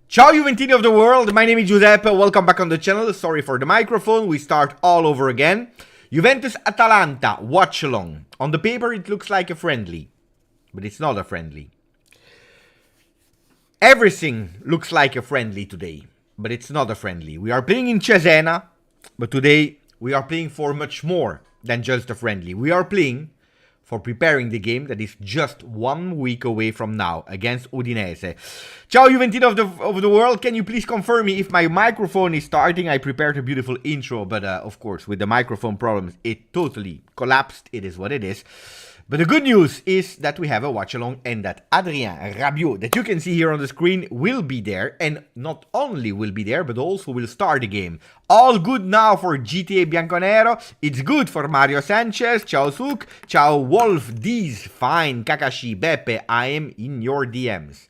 Ciao Juventini of the world, my name is Giuseppe, welcome back on the channel. Sorry for the microphone, we start all over again. Juventus Atalanta, watch along. On the paper it looks like a friendly, but it's not a friendly. Everything looks like a friendly today, but it's not a friendly. We are playing in Cesena, but today we are playing for much more than just a friendly. We are playing for preparing the game that is just 1 week away from now against Udinese. Ciao Juventini of the world, can you please confirm me if my microphone is starting? I prepared a beautiful intro, but of course with the microphone problems it totally collapsed. It is what it is. But the good news is that we have a watch-along and that Adrien Rabiot, that you can see here on the screen, will be there. And not only will be there, but also will start the game. All good now for GTA Bianconero. It's good for Mario Sanchez. Ciao Suk. Ciao Wolf. D's. Fine. Kakashi. Beppe. I am in your DMs.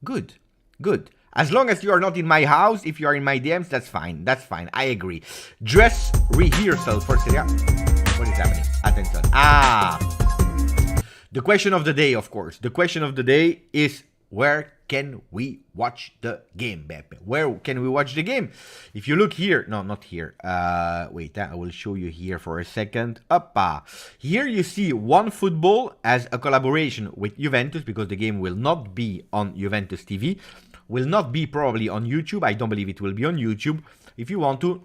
Good. Good. As long as you are not in my house, if you are in my DMs, that's fine. That's fine. I agree. Dress rehearsal for Serie A. What is happening? Attention. The question of the day, of course. The question of the day is, where can we watch the game, Beppe? Where can we watch the game? If you look here, no, not here. Wait, I will show you here for a second. Uppa. Here you see OneFootball as a collaboration with Juventus, because the game will not be on Juventus TV. Will not be probably on YouTube. I don't believe it will be on YouTube. If you want to,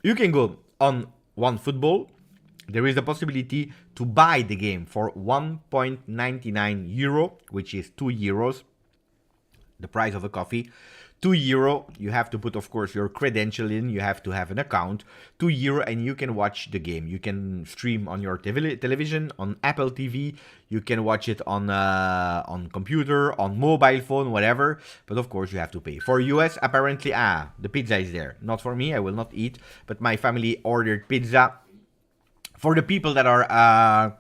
you can go on OneFootball. There is a possibility to buy the game for 1.99 euro, which is 2 euros, the price of a coffee. 2 euro, you have to put, of course, your credential in, you have to have an account. 2 euro, and you can watch the game. You can stream on your television, on Apple TV, you can watch it on computer, on mobile phone, whatever. But of course, you have to pay. For US, apparently, the pizza is there. Not for me, I will not eat, but my family ordered pizza. For the people that are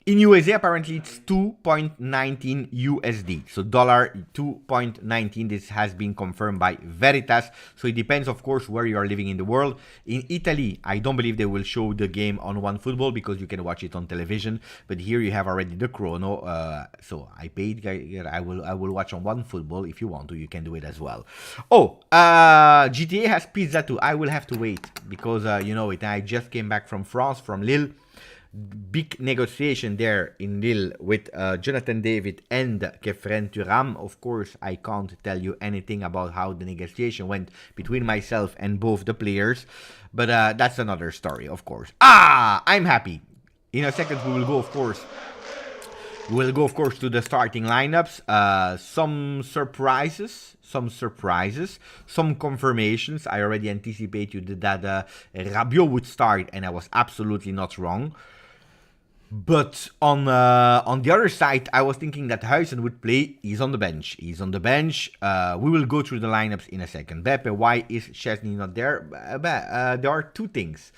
in USA, apparently it's 2.19 USD. So dollar 2.19. This has been confirmed by Veritas. So it depends, of course, where you are living in the world. In Italy, I don't believe they will show the game on OneFootball because you can watch it on television. But here you have already the chrono. So I paid. I will watch on OneFootball. If you want to, you can do it as well. Oh, GTA has pizza too. I will have to wait because you know it. I just came back from France, from Lille. Big negotiation there in Lille with Jonathan David and Kefren Turam. Of course, I can't tell you anything about how the negotiation went between myself and both the players, but that's another story, of course. I'm happy. In a second, we will go, of course. To the starting lineups. Some surprises, some confirmations. I already anticipate you that Rabiot would start, and I was absolutely not wrong. But on the other side, I was thinking that Huijsen would play. He's on the bench. We will go through the lineups in a second. Beppe, why is Szczesny not there? There are two things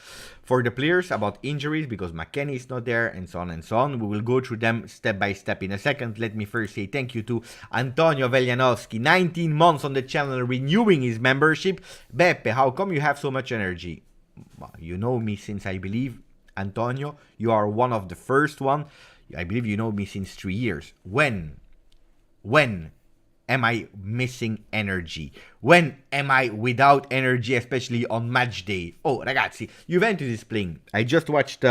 for the players about injuries, because McKennie is not there, and so on and so on. We will go through them step by step in a second. Let me first say thank you to Antonio Veljanovski, 19 months on the channel, renewing his membership. Beppe, how come you have so much energy? Well, you know me since, I believe, Antonio, you are one of the first one. I believe you know me since 3 years. When am I missing energy? When am I without energy, especially on match day? Oh, ragazzi, Juventus is playing. I just watched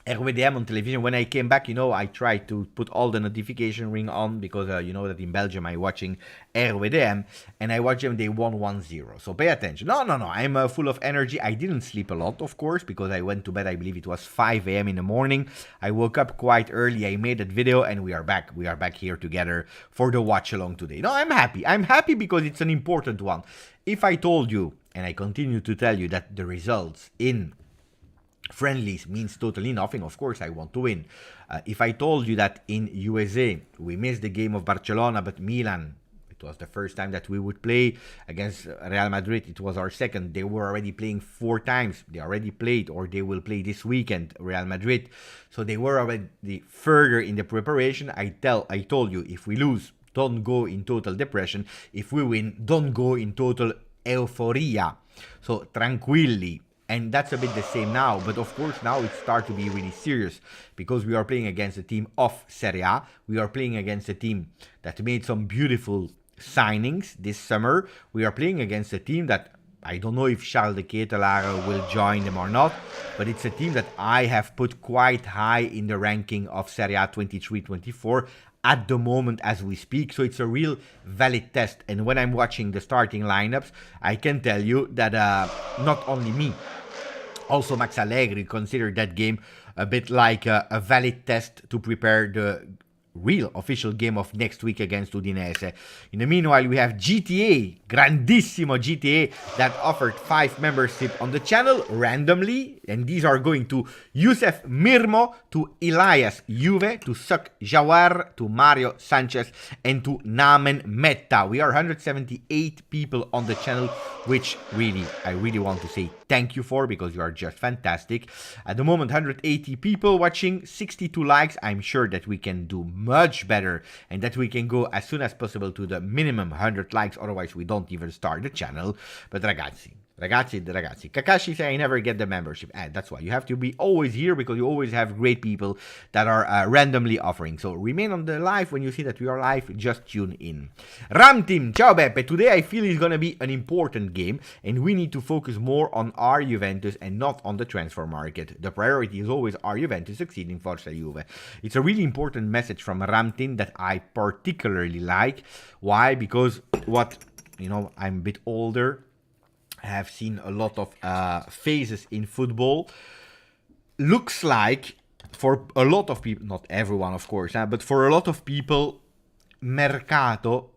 RWDM on television. When I came back, you know, I tried to put all the notification ring on because you know that in Belgium I'm watching RWDM, and I watch them, they won 1-0. So pay attention. No, I'm full of energy. I didn't sleep a lot, of course, because I went to bed, I believe it was 5 a.m. in the morning. I woke up quite early. I made that video, and we are back. We are back here together for the watch along today. No, I'm happy. I'm happy because it's an important one. If I told you, and I continue to tell you, that the results in friendlies means totally nothing, of course I want to win. If I told you that in USA we missed the game of Barcelona, but Milan, it was the first time that we would play against Real Madrid. It was our second. They were already playing 4 times. They already played, or they will play this weekend, Real Madrid. So they were already further in the preparation. I told you, if we lose, don't go in total depression. If we win, don't go in total euphoria. So tranquilly. And that's a bit the same now, but of course now it starts to be really serious because we are playing against a team of Serie A. We are playing against a team that made some beautiful signings this summer. We are playing against a team that I don't know if Charles de Ketelaere will join them or not, but it's a team that I have put quite high in the ranking of Serie A 23-24 at the moment as we speak. So it's a real valid test. And when I'm watching the starting lineups, I can tell you that not only me, also Max Allegri considered that game a bit like a valid test to prepare the real official game of next week against Udinese. In the meanwhile, we have GTA, grandissimo GTA, that offered 5 membership on the channel randomly, and these are going to Youssef Mirmo, to Elias Juve, to Sak Jawar, to Mario Sanchez, and to Namen Metta. We are 178 people on the channel, which I really want to say thank you for, because you are just fantastic. At the moment, 180 people watching, 62 likes. I'm sure that we can do much better and that we can go as soon as possible to the minimum 100 likes, otherwise we don't even start the channel. But ragazzi, Kakashi say I never get the membership. That's why you have to be always here, because you always have great people that are randomly offering. So remain on the live. When you see that we are live, just tune in. Ram Team, ciao Beppe. Today I feel it's gonna be an important game and we need to focus more on our Juventus and not on the transfer market. The priority is always our Juventus succeeding Forza Juve. It's a really important message from Ram Team that I particularly like. Why? Because I'm a bit older. I have seen a lot of phases in football. Looks like for a lot of people, not everyone of course, but for a lot of people, Mercato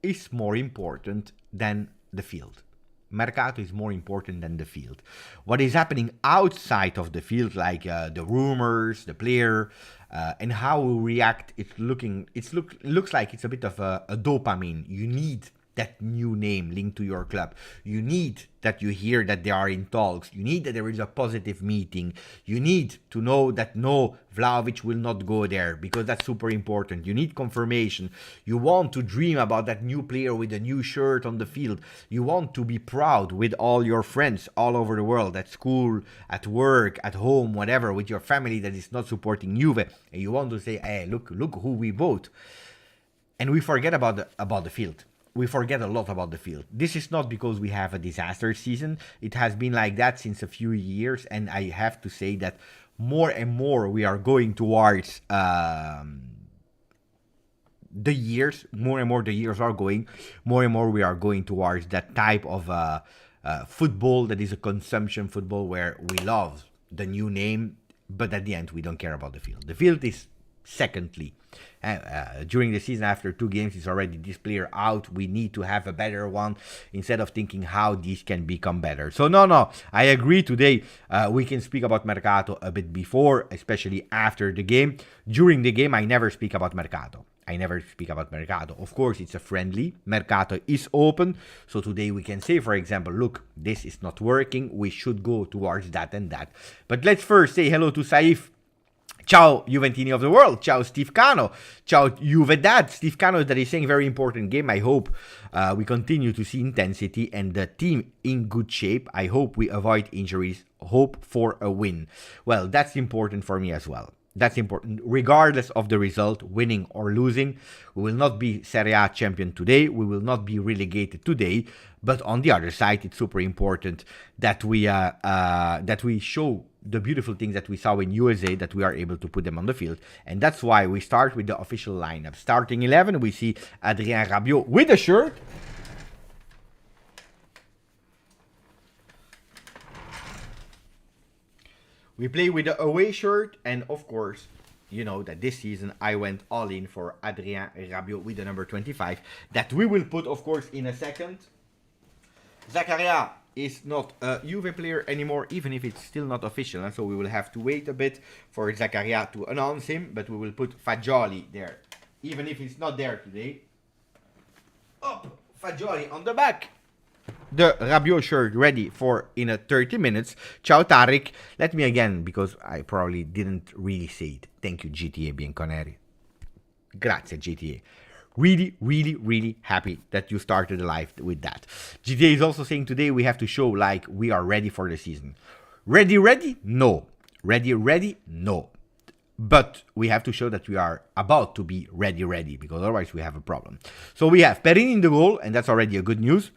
is more important than the field. Mercato is more important than the field. What is happening outside of the field, like the rumors, the player, and how we react, looks like it's a bit of a dopamine. You need that new name linked to your club. You need that you hear that they are in talks. You need that there is a positive meeting. You need to know that no, Vlahovic will not go there, because that's super important. You need confirmation. You want to dream about that new player with a new shirt on the field. You want to be proud with all your friends all over the world, at school, at work, at home, whatever, with your family that is not supporting Juve. And you want to say, hey, look who we bought. And we forget about the field. We forget a lot about the field. This is not because we have a disaster season. It has been like that since a few years, and I have to say that more and more we are going towards the years. More and more the years are going. More and more we are going towards that type of football that is a consumption football, where we love the new name, but at the end we don't care about the field. The field is secondly. During the season, after 2 games, is already this player out. We need to have a better one, instead of thinking how these can become better. So no, I agree. Today we can speak about Mercato a bit before, especially after the game. During the game, I never speak about Mercato. Of course, it's a friendly. Mercato is open. So today we can say, for example, look, this is not working. We should go towards that and that. But let's first say hello to Saif. Ciao Juventini of the world. Ciao Steve Cano. Ciao Juve Dad. Steve Cano that is saying very important game. I hope we continue to see intensity and the team in good shape. I hope we avoid injuries. Hope for a win. Well, that's important for me as well. That's important. Regardless of the result, winning or losing, we will not be Serie A champion today. We will not be relegated today. But on the other side, it's super important that we show the beautiful things that we saw in USA, that we are able to put them on the field. And that's why we start with the official lineup. Starting 11, we see Adrien Rabiot with a shirt. We play with the away shirt, and of course, you know that this season I went all in for Adrien Rabiot with the number 25, that we will put, of course, in a second. Zakaria is not a Juve player anymore, even if it's still not official, and so we will have to wait a bit for Zakaria to announce him, but we will put Fagioli there, even if he's not there today. Up, Fagioli on the back. The Rabiot shirt ready for in a 30 minutes. Ciao Tariq. Let me again, because I probably didn't really say it. Thank you GTA Bianconeri. Grazie GTA. Really, really, really happy that you started the live with that. GTA is also saying today we have to show like we are ready for the season. Ready? No. Ready? No. But we have to show that we are about to be ready, because otherwise we have a problem. So we have Perin in the goal, and that's already a good news.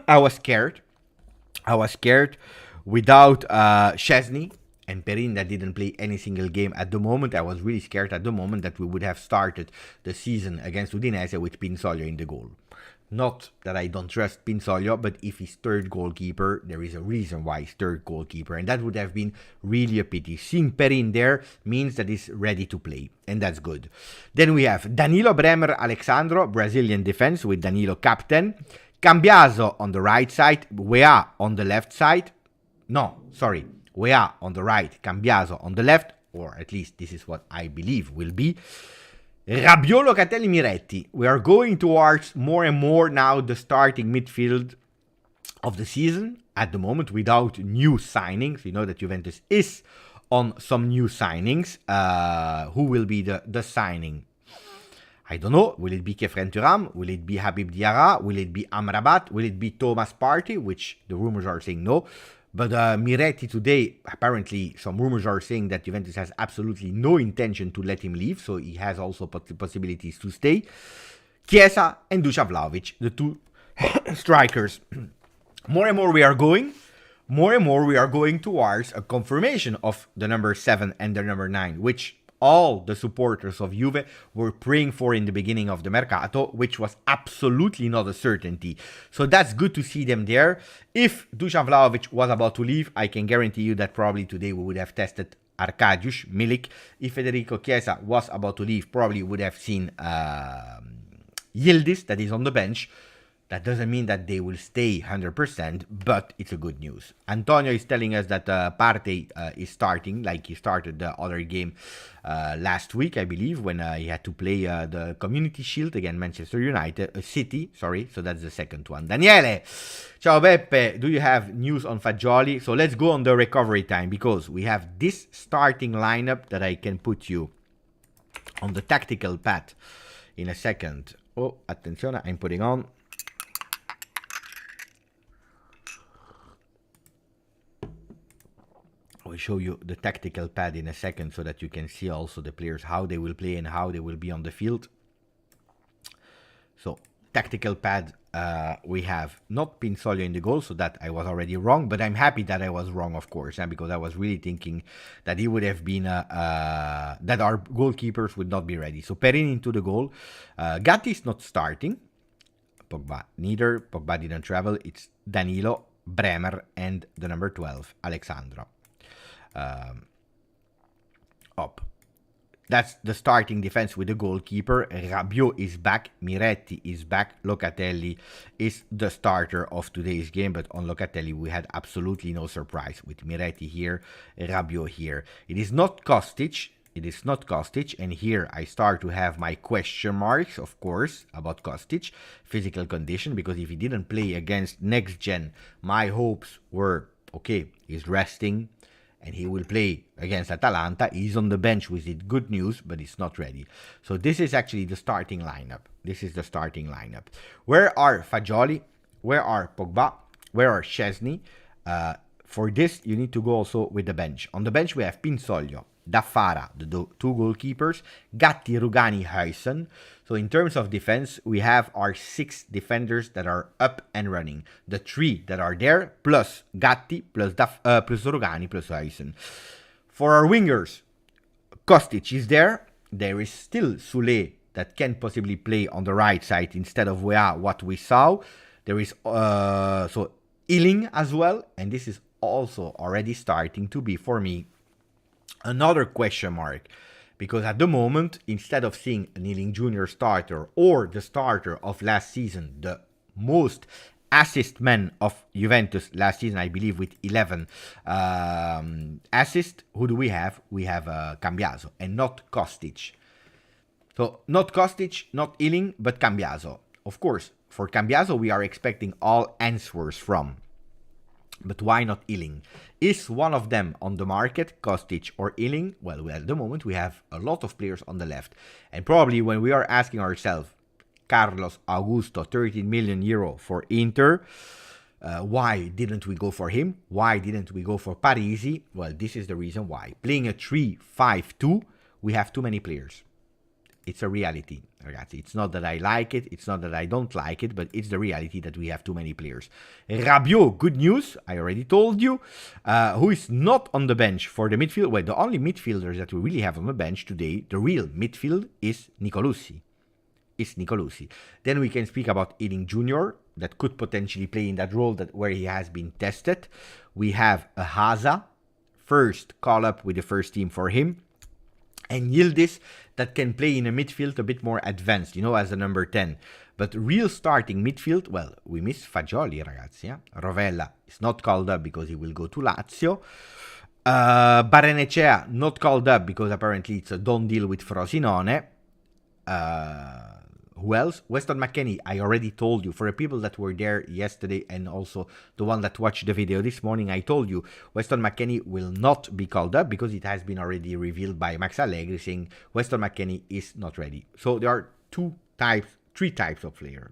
I was scared without Szczesny and Perin that didn't play any single game at the moment. I was really scared at the moment that we would have started the season against Udinese with Pinsoglio in the goal. Not that I don't trust Pinsoglio, but if he's third goalkeeper, there is a reason why he's third goalkeeper, and that would have been really a pity. Seeing Perin there means that he's ready to play, and that's good. Then we have Danilo, Bremer, Alexandro, Brazilian defense with Danilo captain. Cambiaso on the right side, Weah on the left side. Weah on the right, Cambiaso on the left, or at least this is what I believe will be. Rabiot, Locatelli, Miretti. We are going towards more and more now the starting midfield of the season at the moment without new signings. You know that Juventus is on some new signings. Who will be the signing? I don't know. Will it be Kefren Turam? Will it be Habib Diarra? Will it be Amrabat? Will it be Thomas Partey? Which the rumors are saying no. But Miretti today, apparently some rumors are saying that Juventus has absolutely no intention to let him leave. So he has also possibilities to stay. Chiesa and Dusan Vlahovic, the two strikers. More and more we are going towards a confirmation of the number 7 and the number 9, which all the supporters of Juve were praying for in the beginning of the Mercato, which was absolutely not a certainty. So that's good to see them there. If Dusan Vlahovic was about to leave, I can guarantee you that probably today we would have tested Arkadiusz Milik. If Federico Chiesa was about to leave, probably would have seen Yildiz, that is on the bench. That doesn't mean that they will stay 100%, but it's a good news. Antonio is telling us that Partey is starting, like he started the other game last week, I believe, when he had to play the Community Shield against Manchester United, City, sorry, so that's the second one. Daniele, ciao Beppe, do you have news on Fagioli? So let's go on the recovery time, because we have this starting lineup that I can put you on the tactical pad in a second. Oh, attenzione, I'm putting on. I'll show you the tactical pad in a second so that you can see also the players, how they will play and how they will be on the field. So, tactical pad, we have not Pinsoglio in the goal, so that I was already wrong, but I'm happy that I was wrong, of course, because I was really thinking that he would have been, that our goalkeepers would not be ready. So, Perin into the goal. Gatti is not starting. Pogba neither. Pogba didn't travel. It's Danilo, Bremer, and the number 12, Alexandro. Up. That's the starting defense with the goalkeeper. Rabiot is back. Miretti is back. Locatelli is the starter of today's game. But on Locatelli, we had absolutely no surprise with Miretti here, Rabiot here. It is not Kostic. And here I start to have my question marks, of course, about Kostic. Physical condition, because if he didn't play against Next Gen, my hopes were, okay, he's resting. And he will play against Atalanta. He's on the bench, which is good news, but he's not ready. So this is actually the starting lineup. Where are Fagioli? Where are Pogba? Where are Szczesny? For this, you need to go also with the bench. On the bench, we have Pinsoglio, Daffara, the two goalkeepers, Gatti, Rugani, Huijsen. So in terms of defense, we have our 6 defenders that are up and running. The 3 that are there, plus Gatti, plus Rugani, plus Huijsen. For our wingers, Kostic is there. There is still Sule that can possibly play on the right side instead of Weah, what we saw. There is so Iling as well. And this is also already starting to be, for me, another question mark. Because at the moment, instead of seeing an Iling Jr. starter or the starter of last season, the most assist man of Juventus last season, I believe, with 11 assists, who do we have? We have Cambiaso and not Kostic. So not Kostic, not Iling, but Cambiaso. Of course, for Cambiaso, we are expecting all answers from. But why not Iling? Is one of them on the market, Kostic or Iling? Well, at the moment, we have a lot of players on the left. And probably when we are asking ourselves, Carlos Augusto, 13 million euro for Inter, Why didn't we go for him? Why didn't we go for Parisi? Well, this is the reason why. Playing a 3-5-2, we have too many players. It's a reality, ragazzi. It's not that I like it, it's not that I don't like it, but it's the reality that we have too many players. Rabiot, good news, I already told you, who is not on the bench for the midfield. Well, the only midfielders that we really have on the bench today, the real midfield, is Nicolosi. Then we can speak about Ealing Jr., that could potentially play in that role where he has been tested. We have a Haza, first call up with the first team for him. And Yildiz, that can play in a midfield a bit more advanced, as a number 10. But real starting midfield, well, we miss Fagioli, ragazzi. Yeah? Rovella is not called up because he will go to Lazio. Barrenechea, not called up because apparently it's a done deal with Frosinone. Who else? Weston McKennie, I already told you. For the people that were there yesterday and also the one that watched the video this morning, I told you Weston McKennie will not be called up because it has been already revealed by Max Allegri saying Weston McKennie is not ready. So there are three types of players.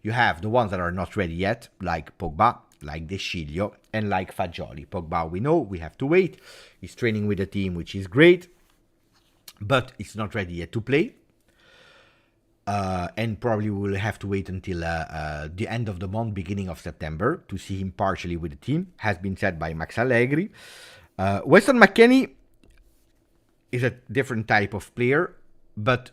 You have the ones that are not ready yet, like Pogba, like De Sciglio, and like Fagioli. Pogba, we know, we have to wait. He's training with the team, which is great, but he's not ready yet to play. And probably we'll have to wait until the end of the month, beginning of September, to see him partially with the team, has been said by Max Allegri. Weston McKennie is a different type of player, but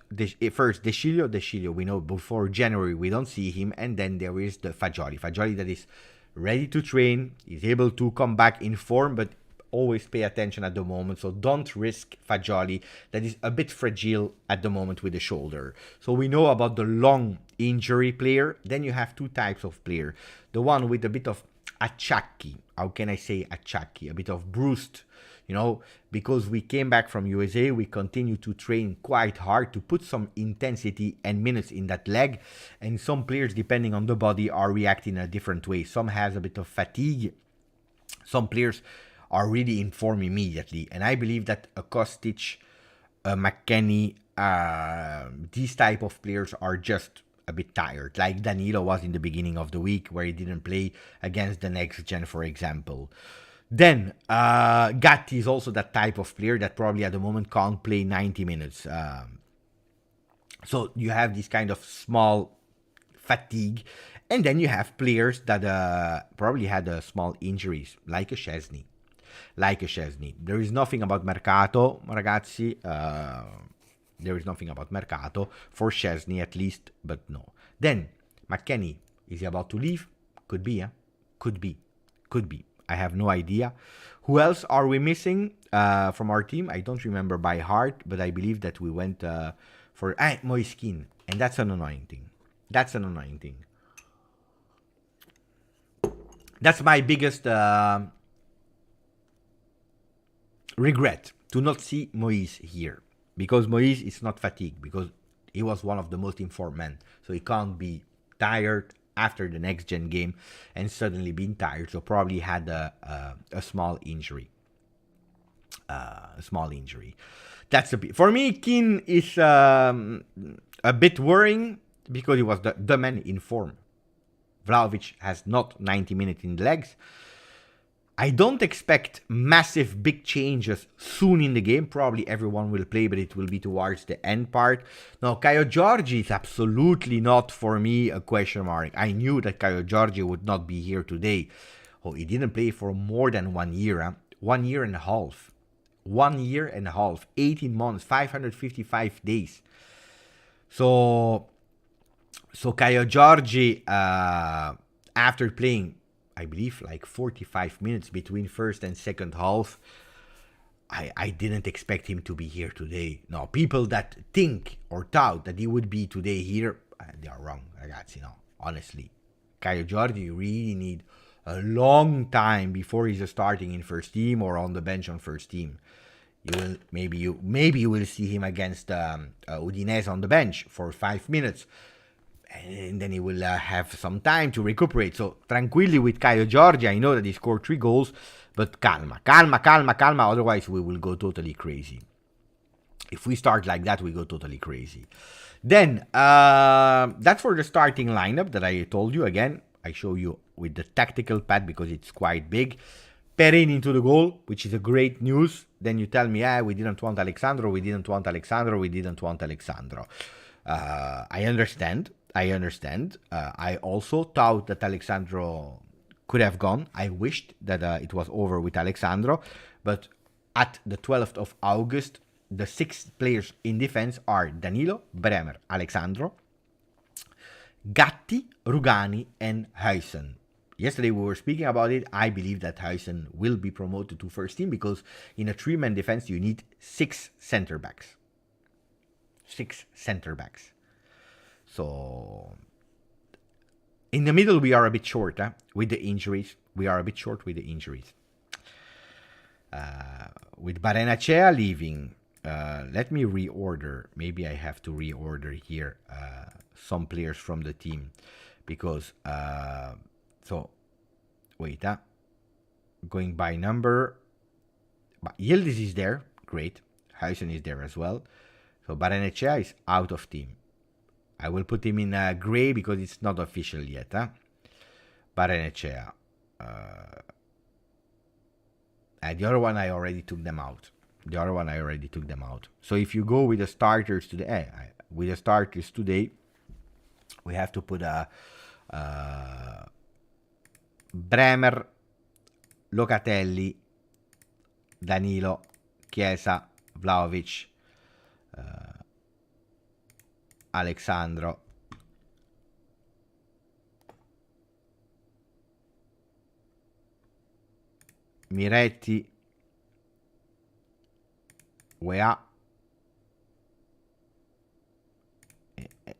first, De Sciglio, we know before January we don't see him, and then there is the Fagioli that is ready to train, is able to come back in form, but always pay attention at the moment, so don't risk Fagioli that is a bit fragile at the moment with the shoulder. So we know about the long injury player. Then you have two types of player. The one with a bit of acciacchi. How can I say acciacchi? A bit of bruised, because we came back from USA, we continue to train quite hard to put some intensity and minutes in that leg, and some players, depending on the body, are reacting in a different way. Some has a bit of fatigue, some players are really in form immediately. And I believe that a Kostic, a McKennie, these type of players are just a bit tired. Like Danilo was in the beginning of the week where he didn't play against the next gen, for example. Then Gatti is also that type of player that probably at the moment can't play 90 minutes. So you have this kind of small fatigue. And then you have players that probably had small injuries, like a Szczesny. There is nothing about Mercato, ragazzi. There is nothing about Mercato for Szczesny at least, but no. Then McKennie, is he about to leave? Could be, Could be. I have no idea. Who else are we missing from our team? I don't remember by heart, but I believe that we went for Moiskin, and that's an annoying thing. That's my biggest regret, to not see Moise here, because Moise is not fatigued, because he was one of the most informed men, so he can't be tired after the next gen game and suddenly being tired, so probably had a small injury. That's for me. Keane is a bit worrying because he was the man in form. Vlahovic has not 90 minutes in the legs. I don't expect massive big changes soon in the game. Probably everyone will play, but it will be towards the end part. Now, Caio Giorgi is absolutely not, for me, a question mark. I knew that Caio Giorgi would not be here today. Oh, he didn't play for more than 1 year. 1 year and a half. 1 year and a half. 18 months. 555 days. So Caio Giorgi, after playing, I believe, like 45 minutes between first and second half, I didn't expect him to be here today. Now, people that think or doubt that he would be today here, they are wrong, ragazzi. No, honestly. Caio Giorgi, you really need a long time before he's starting in first team or on the bench on first team. Maybe you will see him against Udinese on the bench for 5 minutes. And then he will have some time to recuperate. So, tranquilli with Caio Giorgi. I know that he scored 3 goals, but calma. Otherwise, we will go totally crazy. If we start like that, we go totally crazy. Then, that's for the starting lineup that I told you. Again, I show you with the tactical pad because it's quite big. Perin into the goal, which is a great news. Then you tell me, we didn't want Alexandro, we didn't want Alexandro, we didn't want Alexandro. I understand. I also thought that Alexandro could have gone. I wished that it was over with Alexandro. But at the 12th of August, the 6 players in defense are Danilo, Bremer, Alexandro, Gatti, Rugani, and Huijsen. Yesterday we were speaking about it. I believe that Huijsen will be promoted to first team because in a 3-man defense you need 6 center backs. 6 center backs. So in the middle we are a bit short with the injuries. With Barrenechea leaving, let me reorder. Maybe I have to reorder here some players from the team because so wait, going by number, but Yildiz is there, great. Huijsen is there as well. So Barrenechea is out of team. I will put him in gray because it's not official yet. Barrenechea. And the other one I already took them out. So if you go with the starters today, we have to put Bremer, Locatelli, Danilo, Chiesa, Vlahovic, Alexandro, Miretti, Weah,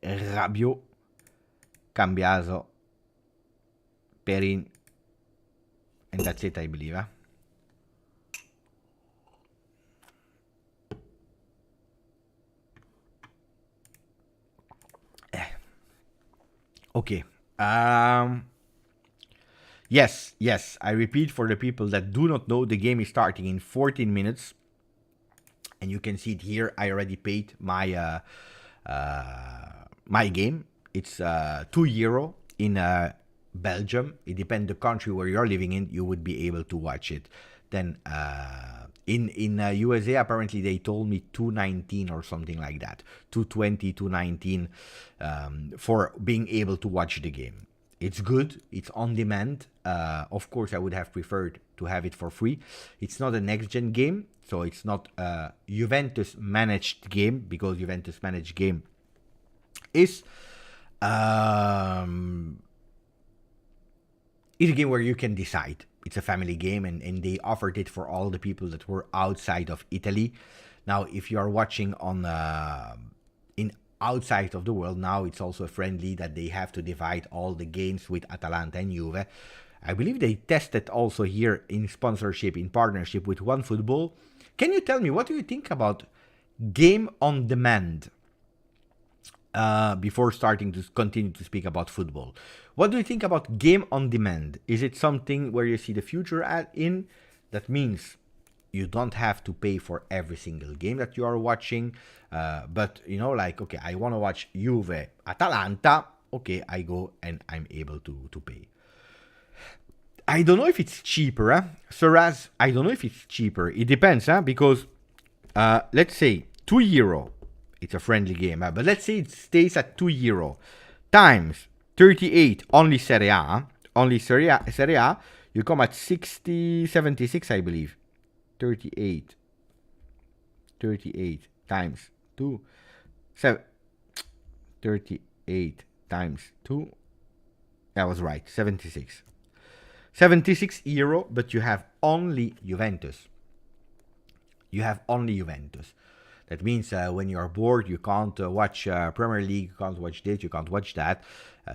Rabiot, Cambiaso, Perin, and that's it, I believe. Okay. Yes. I repeat for the people that do not know, the game is starting in 14 minutes. And you can see it here. I already paid my my game. It's €2 in Belgium. It depends the country where you're living in. You would be able to watch it. Then in USA, apparently they told me 219 or something like that. 220, 219 for being able to watch the game. It's good. It's on demand. Of course, I would have preferred to have it for free. It's not a next-gen game, so it's not a Juventus managed game, because Juventus managed game is a game where you can decide. It's a family game, and they offered it for all the people that were outside of Italy. Now, if you are watching on in outside of the world, now it's also friendly that they have to divide all the games with Atalanta and Juve. I believe they tested also here in sponsorship, in partnership with OneFootball. Can you tell me, what do you think about game on demand? Before starting to continue to speak about football, what do you think about game on demand? Is it something where you see the future in? That means you don't have to pay for every single game that you are watching, but you know, like, okay, I want to watch Juve Atalanta, okay, I go and I'm able to pay. I don't know if it's cheaper, Suraz. I don't know if it's cheaper. It depends, because let's say €2. It's a friendly game, but let's say it stays at €2 times 38 only Serie A. Only Serie A, you come at 76, I believe. 38 times 2, 38 times 2. That was right, 76. €76, but you have only Juventus. That means when you are bored, you can't watch Premier League, you can't watch this, you can't watch that.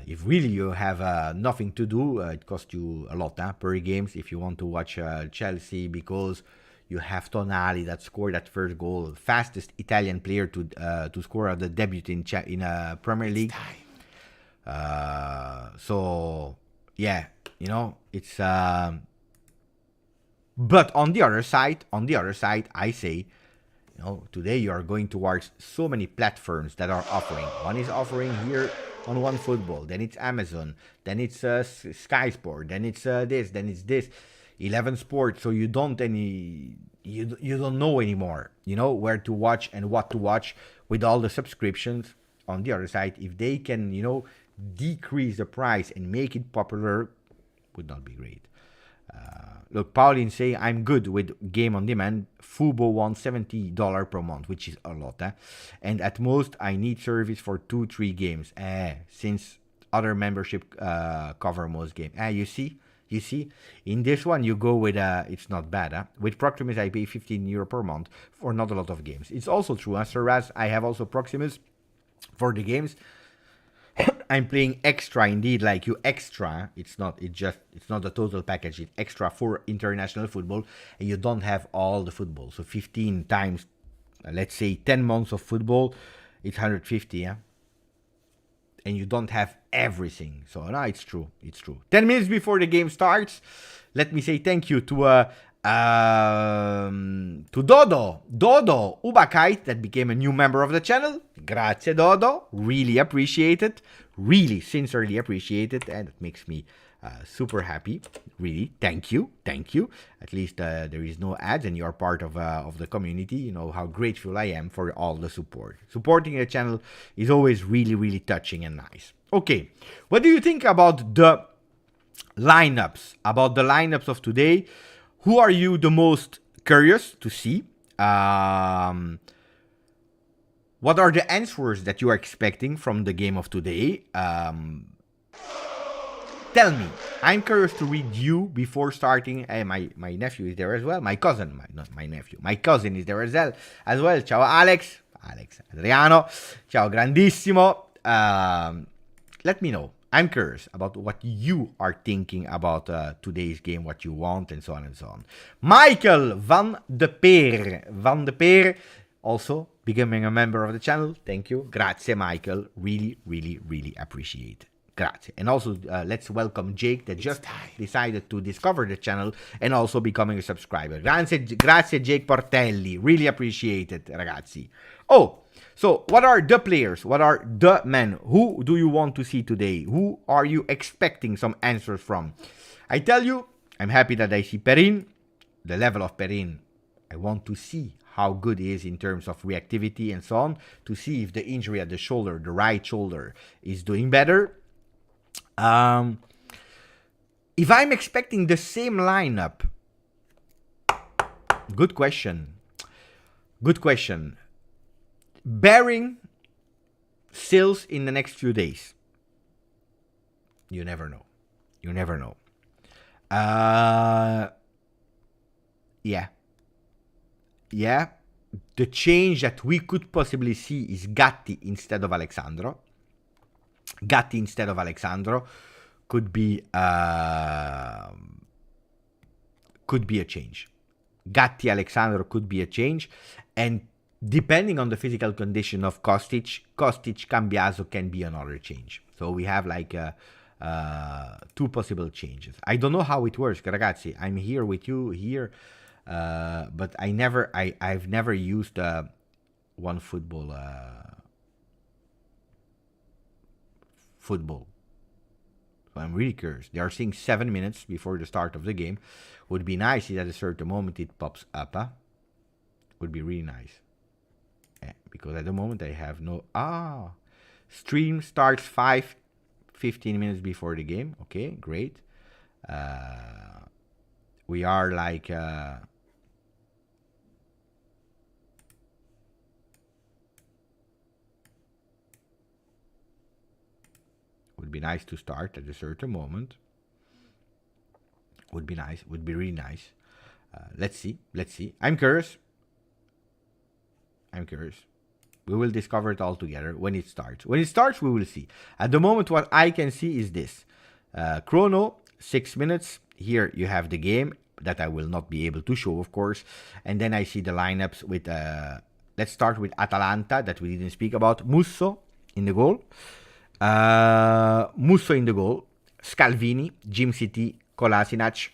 If really you have nothing to do, it costs you a lot per games. If you want to watch Chelsea, because you have Tonali that scored that first goal, fastest Italian player to score the debut in Premier League. So yeah, you know, it's. But on the other side, I say, you know, today you are going towards so many platforms that are offering. One is offering here on one football, then it's Amazon, then it's Sky Sport, then it's this, then it's this, 11 Sports. So you don't know anymore, where to watch and what to watch with all the subscriptions on the other side. If they can, decrease the price and make it popular, would not be great. Look, Pauline say, I'm good with game on demand. Fubo wants $70 per month, which is a lot. And at most, I need service for 2-3 games. Since other membership cover most games. You see, in this one, you go with, it's not bad. With Proximus, I pay €15 per month for not a lot of games. It's also true. Whereas I have also Proximus for the games. I'm playing extra indeed, like you extra. It's not the total package. It's extra for international football, and you don't have all the football. So 15 times, let's say 10 months of football, it's 150, yeah. And you don't have everything. So no, it's true. 10 minutes before the game starts, let me say thank you to Dodo Ubakite, that became a new member of the channel. Grazie Dodo, really appreciate it, really sincerely appreciate it, and it makes me super happy. Really, thank you. At least there is no ads, and you're part of the community. You know how grateful I am for all the support. Supporting the channel is always really touching and nice. Okay, what do you think about the lineups? About the lineups of today? Who are you the most curious to see? What are the answers that you are expecting from the game of today? Tell me. I'm curious to read you before starting. My nephew is there as well. My cousin, not my nephew. My cousin is there as well. Ciao Alex. Adriano. Ciao grandissimo. Let me know. I'm curious about what you are thinking about today's game, what you want, and so on and so on. Michael Van de Peer, also becoming a member of the channel. Thank you. Grazie, Michael. Really appreciate it. Grazie. And also, let's welcome Jake, that just decided to discover the channel and also becoming a subscriber. Grazie Jake Portelli. Really appreciate it, ragazzi. Oh, so what are the players? What are the men? Who do you want to see today? Who are you expecting some answers from? I tell you, I'm happy that I see Perin. The level of Perin, I want to see how good he is in terms of reactivity and so on, to see if the injury at the shoulder, the right shoulder, is doing better. If I'm expecting the same lineup, good question. Bearing sales in the next few days. You never know. Yeah. The change that we could possibly see is Gatti instead of Alexandro. Could be a change. Gatti Alexandro could be a change, and depending on the physical condition of Kostic, Cambiaso can be another change. So we have like two possible changes. I don't know how it works, ragazzi. I'm here with you here, but I've never used one football. So I'm really curious. They are saying 7 minutes before the start of the game. Would be nice if at a certain moment it pops up. Would be really nice. Because at the moment I have no... Stream starts 15 minutes before the game. Okay, great. We are like... Would be nice to start at a certain moment. Would be nice. Would be really nice. Let's see. I'm curious. We will discover it all together when it starts. When it starts, we will see. At the moment, what I can see is this. Chrono, 6 minutes. Here you have the game that I will not be able to show, of course. And then I see the lineups with... let's start with Atalanta, that we didn't speak about. Musso in the goal. Scalvini, Jim City, Kolasinac,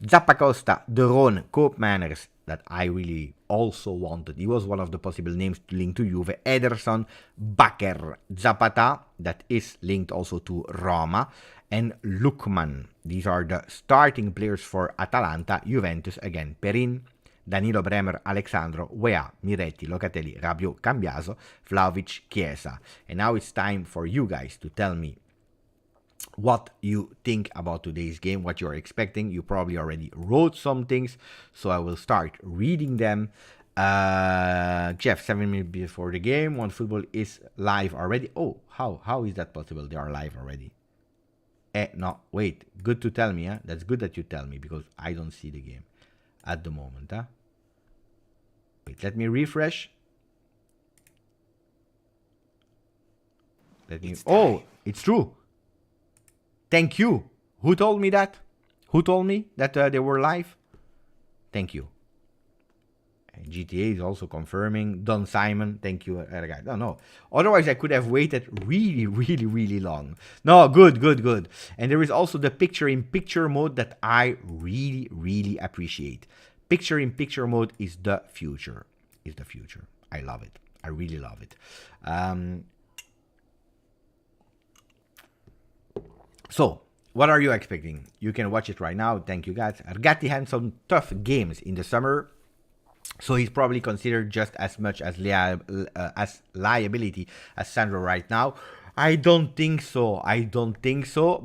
Zappacosta, De Roon, Koopmeiners, that I really also wanted. He was one of the possible names to link to Juve. Ederson, Bakker, Zapata, that is linked also to Roma, and Lukman. These are the starting players for Atalanta. Juventus, again, Perin, Danilo, Bremer, Alexandro, Weah, Miretti, Locatelli, Rabiot, Cambiaso, Vlahovic, Chiesa. And now it's time for you guys to tell me what you think about today's game, what you're expecting. You probably already wrote some things, so I will start reading them. Jeff, 7 minutes before the game, One Football is live already. Oh, how is that possible? They are live already. No, wait. Good to tell me, huh? That's good that you tell me, because I don't see the game at the moment, huh? Wait, let me refresh. Oh, it's true. Thank you. Who told me that? Who told me that they were live? Thank you. And GTA is also confirming. Don Simon, thank you. No. Otherwise, I could have waited really long. No, good. And there is also the picture-in-picture mode that I really appreciate. Picture-in-picture mode is the future. I love it. I really love it. So, what are you expecting? You can watch it right now. Thank you, guys. Argatti had some tough games in the summer, so he's probably considered just as much as liability as Sandro right now. I don't think so,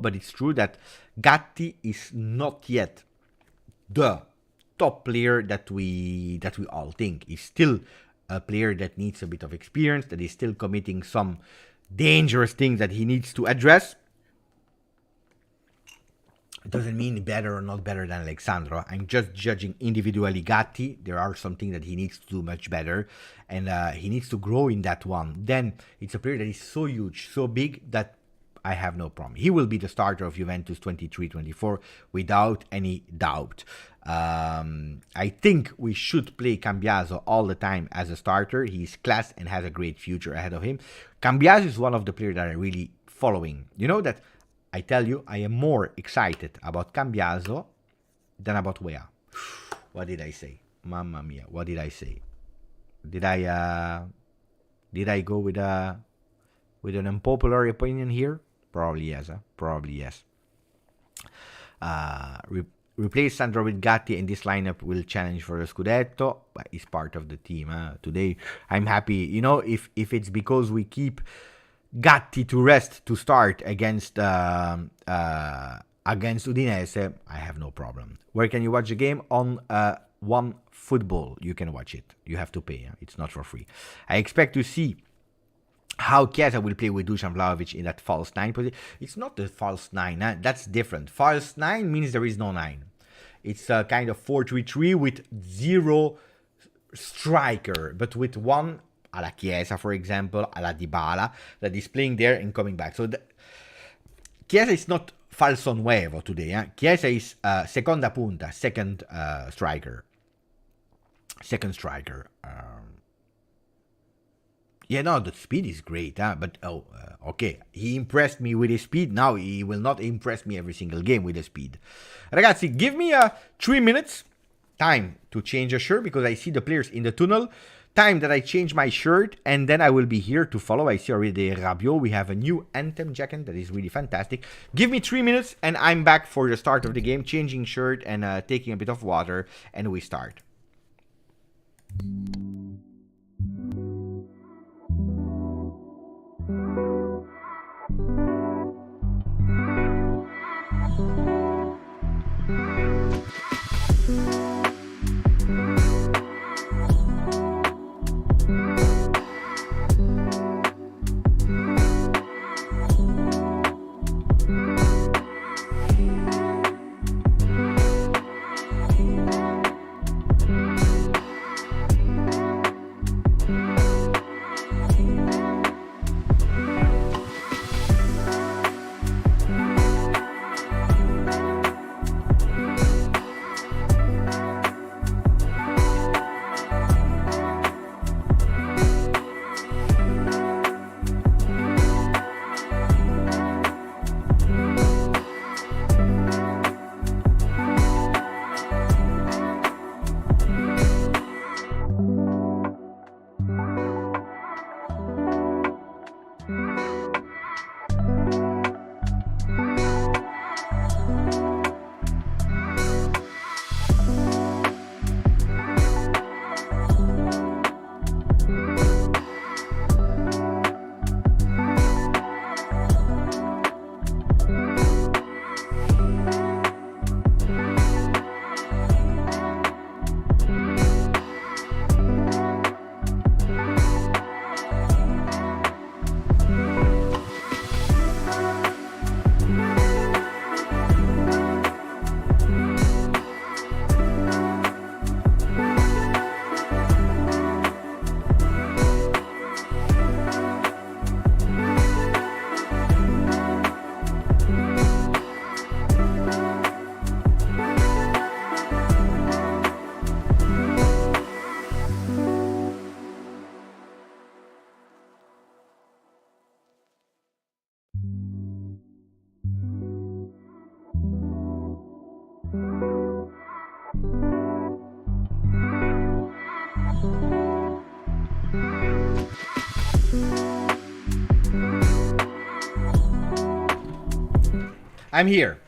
but it's true that Gatti is not yet the top player that we all think. He's still a player that needs a bit of experience, that is still committing some dangerous things that he needs to address. It doesn't mean better or not better than Alexandro. I'm just judging individually Gatti. There are some things that he needs to do much better, and he needs to grow in that one. Then it's a player that is so huge, so big, that I have no problem. He will be the starter of Juventus 23-24 without any doubt. I think we should play Cambiaso all the time as a starter. He's class and has a great future ahead of him. Cambiaso is one of the players that I'm really following. You know that I tell you, I am more excited about Cambiaso than about Weah. What did I say? Mamma mia, what did I say? Did I go with an unpopular opinion here? Probably yes. Probably yes. Replace Sandro with Gatti, and this lineup will challenge for the Scudetto. But he's part of the team today. I'm happy. You know, if it's because we keep Gatti to rest to start against Udinese, I have no problem. Where can you watch the game? On One Football, you can watch it. You have to pay. It's not for free. I expect to see how Chiesa will play with Dusan Vlahovic in that false 9 position. It's not the false 9. That's different. False 9 means there is no 9. It's a kind of 4-3-3 with 0 striker, but with one, a la Chiesa, for example, a la Dybala, that is playing there and coming back. So Chiesa is not falso nuevo today. Chiesa is seconda punta, second striker. Yeah, no, the speed is great, but okay, he impressed me with his speed. Now he will not impress me every single game with the speed. Ragazzi, give me 3 minutes time to change a shirt, because I see the players in the tunnel. Time that I change my shirt, and then I will be here to follow. I see already Rabiot. We have a new Anthem jacket that is really fantastic. Give me 3 minutes, and I'm back for the start of the game, changing shirt and taking a bit of water, and we start.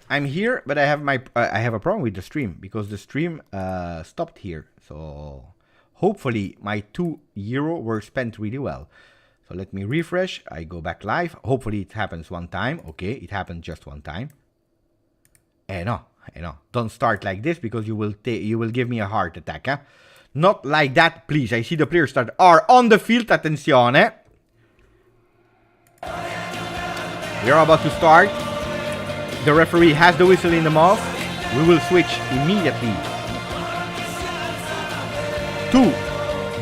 I'm here. But I have a problem with the stream because the stream stopped here. So hopefully my €2 were spent really well. So let me refresh. I go back live. Hopefully it happens one time. Okay, it happened just one time. No. Don't start like this because you will give me a heart attack. Huh? Not like that, please. I see the players that are on the field. Attenzione. We are about to start. The referee has the whistle in the mouth. We will switch immediately to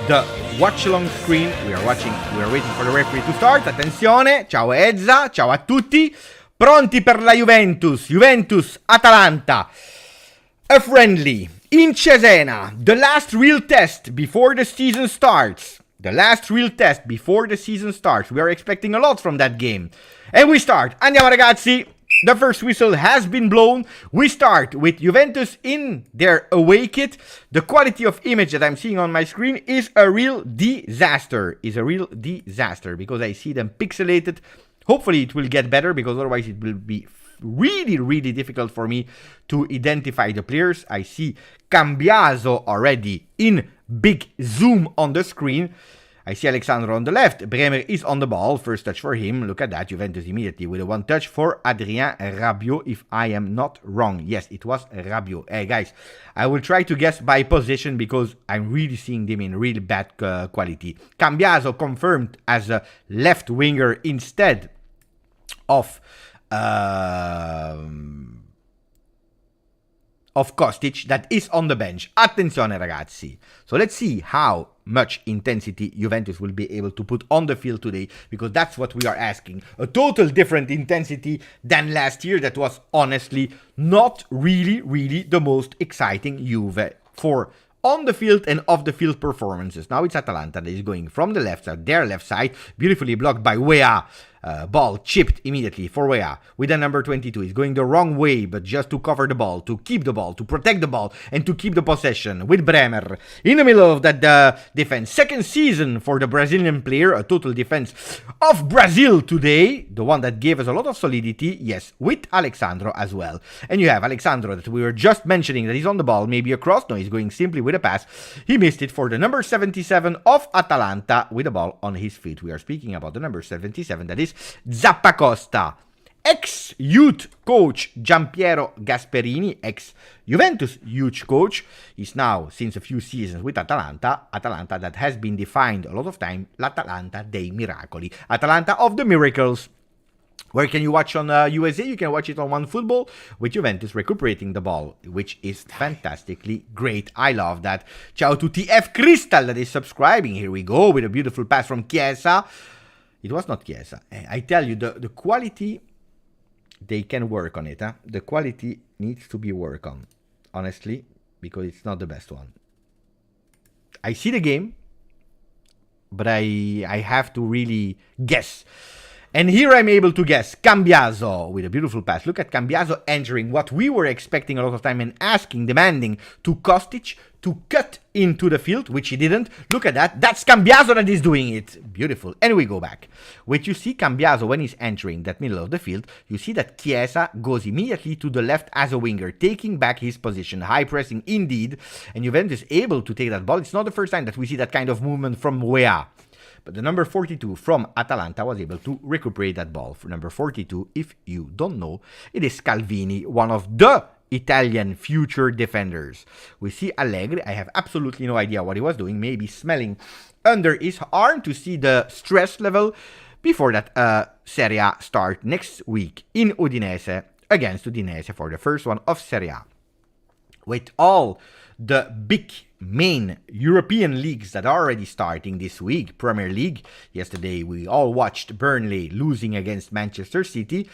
the watch along screen. We are waiting for the referee to start. Attenzione. Ciao Ezza. Ciao a tutti. Pronti per la Juventus. Juventus Atalanta. A friendly in Cesena. The last real test before the season starts. We are expecting a lot from that game. And we start. Andiamo ragazzi. The first whistle has been blown. We start with Juventus in their away kit. The quality of image that I'm seeing on my screen is a real disaster. Because I see them pixelated. Hopefully it will get better because otherwise it will be really difficult for me to identify the players. I see Cambiaso already in big zoom on the screen. I see Alexandro on the left. Bremer is on the ball. First touch for him. Look at that. Juventus immediately with a one touch for Adrien Rabiot, if I am not wrong. Yes, it was Rabiot. Hey, guys, I will try to guess by position because I'm really seeing them in really bad quality. Cambiaso confirmed as a left winger instead of Kostic, that is on the bench. Attenzione ragazzi. So let's see how much intensity Juventus will be able to put on the field today, because that's what we are asking. A total different intensity than last year that was honestly not really the most exciting Juve for on the field and off the field performances. Now it's Atalanta that is going from the left side, their left side, beautifully blocked by Weah. Ball chipped immediately for Weah with the number 22. He's going the wrong way, but just to cover the ball, to keep the ball, to protect the ball, and to keep the possession with Bremer in the middle of that defense. Second season for the Brazilian player, a total defense of Brazil today, the one that gave us a lot of solidity, yes, with Alexandro as well. And you have Alexandro that we were just mentioning that he's on the ball, maybe a cross, no, he's going simply with a pass. He missed it for the number 77 of Atalanta with the ball on his feet. We are speaking about the number 77, that is Zappacosta. Ex-youth coach Giampiero Gasperini, ex-Juventus youth coach, is now since a few seasons with Atalanta. Atalanta that has been defined a lot of time, l'Atalanta dei Miracoli. Atalanta of the miracles. Where can you watch on USA? You can watch it on OneFootball with Juventus recuperating the ball, which is fantastically great. I love that. Ciao to TF Crystal that is subscribing. Here we go with a beautiful pass from Chiesa. It was not Chiesa. I tell you, the quality, they can work on it. Huh? The quality needs to be worked on, honestly, because it's not the best one. I see the game, but I have to really guess. And here I'm able to guess. Cambiaso with a beautiful pass. Look at Cambiaso entering what we were expecting a lot of time and asking, demanding to Kostic to cut into the field, which he didn't. Look at that. That's Cambiaso that is doing it. Beautiful. And we go back. When you see Cambiaso when he's entering that middle of the field, you see that Chiesa goes immediately to the left as a winger, taking back his position. High pressing indeed. And Juventus is able to take that ball. It's not the first time that we see that kind of movement from Weah. But the number 42 from Atalanta was able to recuperate that ball. For number 42, if you don't know, it is Calvini, one of the Italian future defenders. We see Allegri. I have absolutely no idea what he was doing. Maybe smelling under his arm to see the stress level before that Serie A start next week in Udinese against Udinese for the first one of Serie A. With all the big main European leagues that are already starting this week. Premier League. Yesterday we all watched Burnley losing against Manchester City.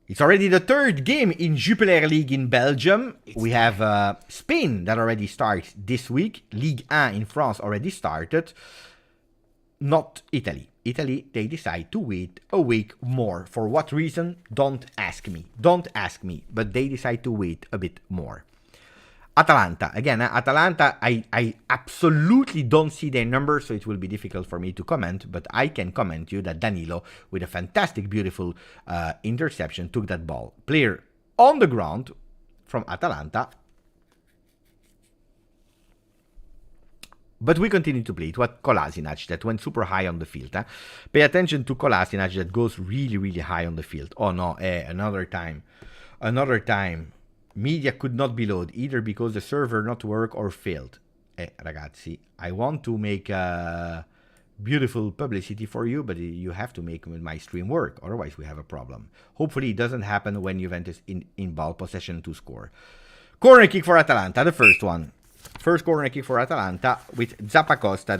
It's already the third game in Jupiler League in Belgium. We have Spain that already starts this week. Ligue 1 in France already started. Not Italy. Italy, they decide to wait a week more. For what reason? Don't ask me. Don't ask me. But they decide to wait a bit more. Atalanta. Again, Atalanta, I absolutely don't see their numbers, so it will be difficult for me to comment, but I can comment you that Danilo, with a fantastic, beautiful interception, took that ball. Player on the ground from Atalanta. But we continue to play. It was Kolasinac that went super high on the field. Pay attention to Kolasinac that goes really, really high on the field. Oh no, another time. Another time. Media could not be loaded either because the server not work or failed. Ragazzi, I want to make beautiful publicity for you, but you have to make my stream work. Otherwise, we have a problem. Hopefully, it doesn't happen when Juventus in ball possession to score. Corner kick for Atalanta, the first one. First corner kick for Atalanta with Zappacosta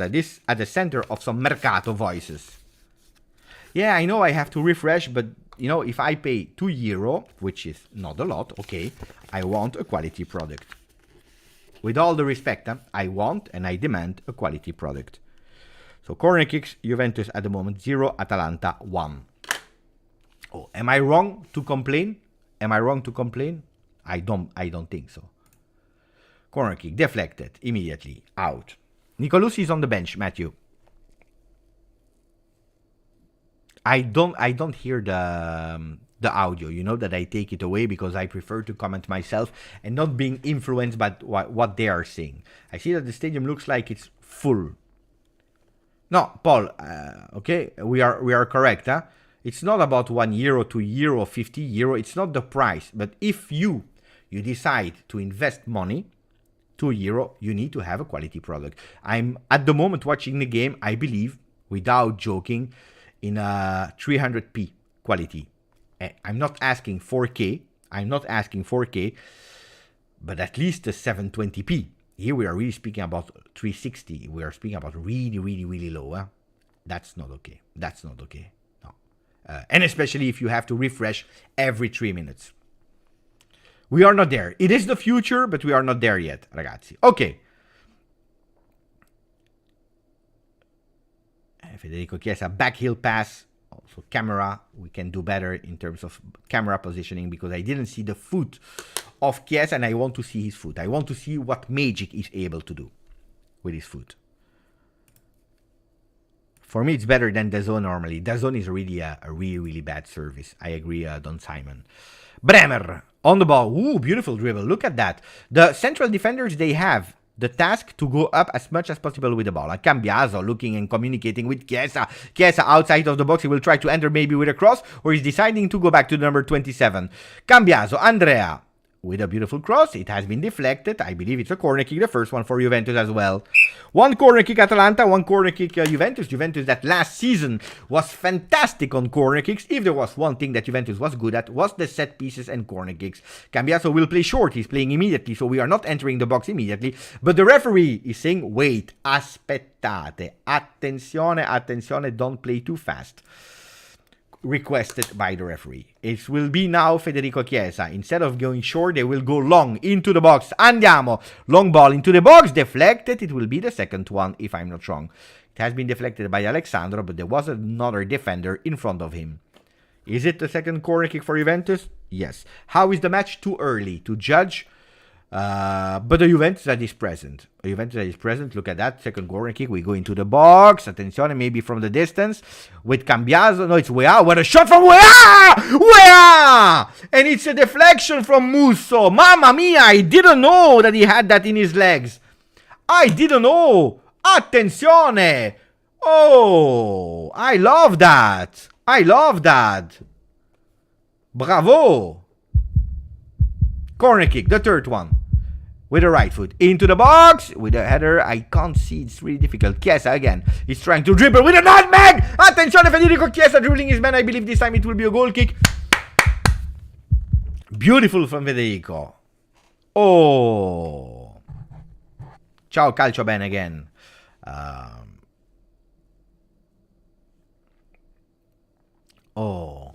at the center of some Mercato voices. Yeah, I know I have to refresh, but you know, if I pay €2, which is not a lot, okay, I want a quality product. With all the respect, I want and I demand a quality product. So corner kicks, Juventus at the moment 0, Atalanta 1. Oh, am I wrong to complain? Am I wrong to complain? I don't think so. Corner kick deflected immediately out. Nicolosi is on the bench, Matthew. I don't hear the audio. You know that I take it away because I prefer to comment myself and not being influenced by what they are saying. I see that the stadium looks like it's full. No, Paul. Okay, we are correct. Huh? It's not about €1, €2, €50. It's not the price. But if you decide to invest money, €2, you need to have a quality product. I'm at the moment watching the game. I believe, without joking, in a 300p quality. I'm not asking 4K. But at least a 720p. Here we are really speaking about 360. We are speaking about really, really, really low. Huh? That's not okay. No. And especially if you have to refresh every 3 minutes. We are not there. It is the future, but we are not there yet, ragazzi. Okay. Federico Chiesa, back heel pass. Also camera. We can do better in terms of camera positioning because I didn't see the foot of Chiesa and I want to see his foot. I want to see what magic he's able to do with his foot. For me, it's better than DAZN normally. DAZN is really a really, really bad service. I agree, Don Simon. Bremer on the ball. Ooh, beautiful dribble. Look at that. The central defenders, they have the task to go up as much as possible with the ball. Cambiaso looking and communicating with Chiesa. Chiesa outside of the box. He will try to enter maybe with a cross, or he's deciding to go back to number 27. Cambiaso, Andrea with a beautiful cross. It has been deflected. I believe it's a corner kick, the first one for Juventus as well. One corner kick Atalanta, one corner kick Juventus. Juventus that last season was fantastic on corner kicks. If there was one thing that Juventus was good at, was the set pieces and corner kicks. Cambiaso will play short. He's playing immediately, so we are not entering the box immediately. But the referee is saying, wait, aspettate. Attenzione, don't play too fast. Requested by the referee. It will be now Federico Chiesa. Instead of going short, they will go long into the box. Andiamo. Long ball into the box. Deflected. It will be the second one, if I'm not wrong. It has been deflected by Alexandro, but there was another defender in front of him. Is it the second corner kick for Juventus? Yes. How is the match? Too early to judge. But the Juventus that is present. Look at that. Second corner kick. We go into the box. Attenzione, maybe from the distance. With Cambiaso. No, it's Weah. What a shot from Weah! Weah! And it's a deflection from Musso. Mamma mia, I didn't know that he had that in his legs. I didn't know. Attenzione. Oh, I love that. Bravo. Corner kick, the third one. With the right foot. Into the box. With a header. I can't see. It's really difficult. Chiesa again. He's trying to dribble with a nutmeg. Attenzione, Federico Chiesa dribbling his man. I believe this time it will be a goal kick. Beautiful from Federico. Oh. Ciao Calcio Ben again. Oh.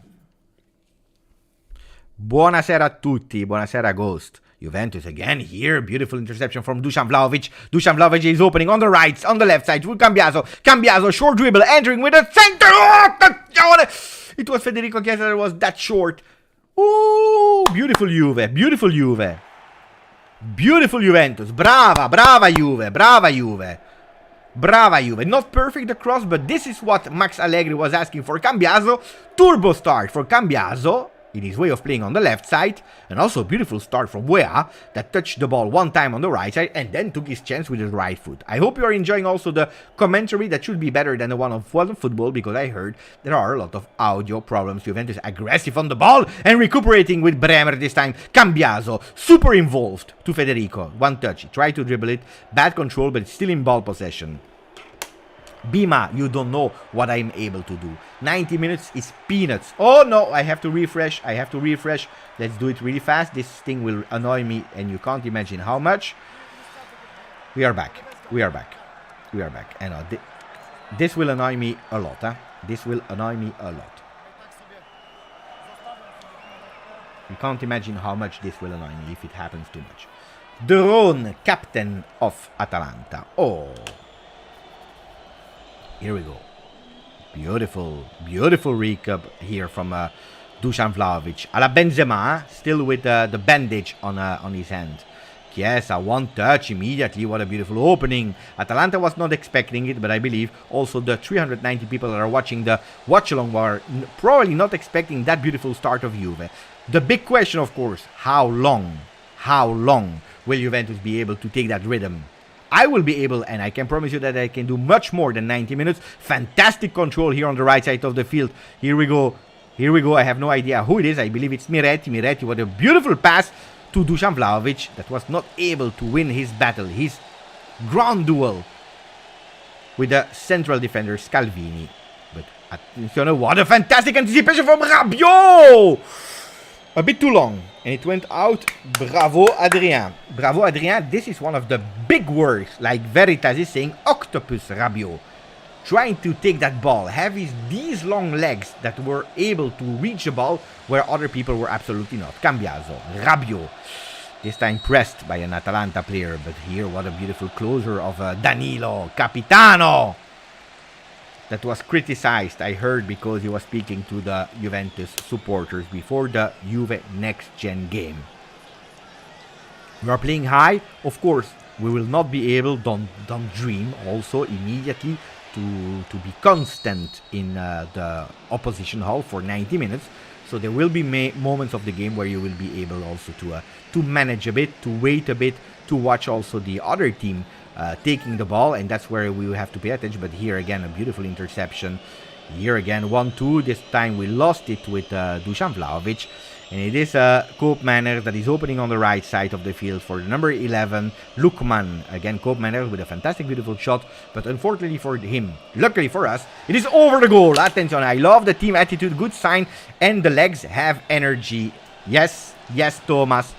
Buonasera a tutti. Buonasera Ghost. Juventus again here. Beautiful interception from Dusan Vlahovic. Dusan Vlahovic is opening on the right, on the left side with Cambiaso. Cambiaso, short dribble, entering with a center. Oh, it was Federico Chiesa that was that short. Ooh, beautiful Juve. Beautiful Juve. Beautiful Juventus. Brava Juve. Brava Juve. Not perfect the cross, but this is what Max Allegri was asking for Cambiaso. Turbo start for Cambiaso. in his way of playing on the left side, and also a beautiful start from Wea that touched the ball one time on the right side and then took his chance with his right foot. I hope you are enjoying also the commentary that should be better than the one of football, because I heard there are a lot of audio problems. Juventus aggressive on the ball and recuperating with Bremer this time. Cambiaso, super involved to Federico. One touch, he tried to dribble it, bad control, but still in ball possession. Bima, you don't know what I'm able to do. 90 minutes is peanuts. Oh no, I have to refresh. Let's do it really fast. This thing will annoy me and you can't imagine how much. We are back. I know, this will annoy me a lot. This will annoy me a lot. You can't imagine how much this will annoy me if it happens too much. De Roon, captain of Atalanta. Oh. Here we go. Beautiful recap here from Dusan Vlahovic. Alla Benzema, still with the bandage on his hand. Chiesa, one touch immediately. What a beautiful opening. Atalanta was not expecting it, but I believe also the 390 people that are watching the watch-along were probably not expecting that beautiful start of Juve. The big question, of course, how long will Juventus be able to take that rhythm? I will be able, and I can promise you that I can do much more than 90 minutes. Fantastic control here on the right side of the field. Here we go. I have no idea who it is. I believe it's Miretti. What a beautiful pass to Dusan Vlahovic that was not able to win his battle, his ground duel with the central defender Scalvini. But attention, what a fantastic anticipation from Rabiot! A bit too long, and it went out. Bravo, Adrien. This is one of the big words, like Veritas is saying, octopus Rabiot. Trying to take that ball, have these long legs that were able to reach the ball where other people were absolutely not. Cambiaso, Rabiot. This time pressed by an Atalanta player, but here what a beautiful closure of Danilo, Capitano. That was criticized, I heard, because he was speaking to the Juventus supporters before the Juve next-gen game. We are playing high, of course. We will not be able, don't dream also immediately to be constant in the opposition hull for 90 minutes. So there will be moments of the game where you will be able also to manage a bit, to wait a bit, to watch also the other team taking the ball, and that's where we will have to pay attention. But here again, a beautiful interception. Here again, 1-2. This time we lost it with Dusan Vlahovic, and it is Koop Manners that is opening on the right side of the field for the number 11, Lukman. Again, Koop Manners with a fantastic, beautiful shot, but unfortunately for him, luckily for us, it is over the goal. Attention, I love the team attitude, good sign, and the legs have energy. Yes, Thomas.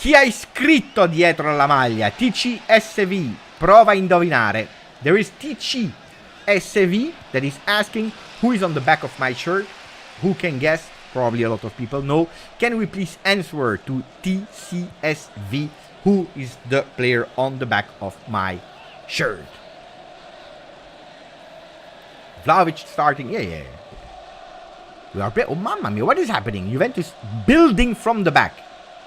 Chi hai scritto dietro alla maglia? TCSV. Prova a indovinare. There is TCSV that is asking who is on the back of my shirt. Who can guess? Probably a lot of people know. Can we please answer to TCSV? Who is the player on the back of my shirt? Vlahovic starting. Yeah. We are oh, mamma mia, what is happening? Juventus building from the back.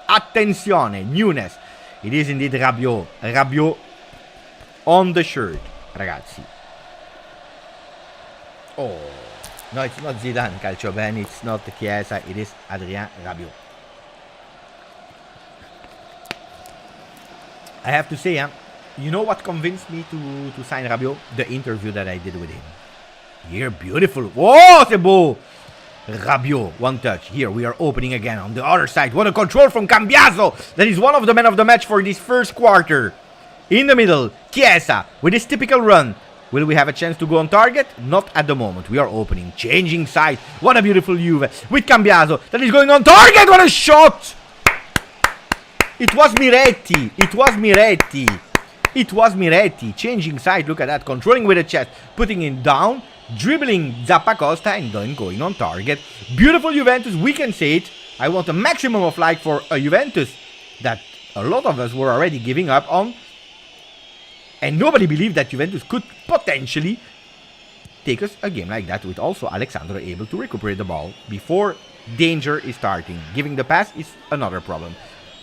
Attenzione, newness. It is indeed Rabiot. Rabiot on the shirt, ragazzi. Oh, no, it's not Zidane, calcio bene. It's not Chiesa. It is Adrien Rabiot. I have to say, you know what convinced me to sign Rabiot? The interview that I did with him. Here, beautiful. Whoa, c'est beau. Rabiot, one touch. Here we are opening again on the other side. What a control from Cambiaso. That is one of the men of the match for this first quarter. In the middle, Chiesa with his typical run. Will we have a chance to go on target? Not at the moment. We are opening, changing side. What a beautiful Juve with Cambiaso that is going on target. What a shot! It was Miretti. Changing side. Look at that. Controlling with the chest. Putting it down. Dribbling Zappacosta and then going on target. Beautiful Juventus, we can say it. I want a maximum of like for a Juventus that a lot of us were already giving up on. And nobody believed that Juventus could potentially take us a game like that, with also Alexandro able to recuperate the ball before danger is starting. Giving the pass is another problem.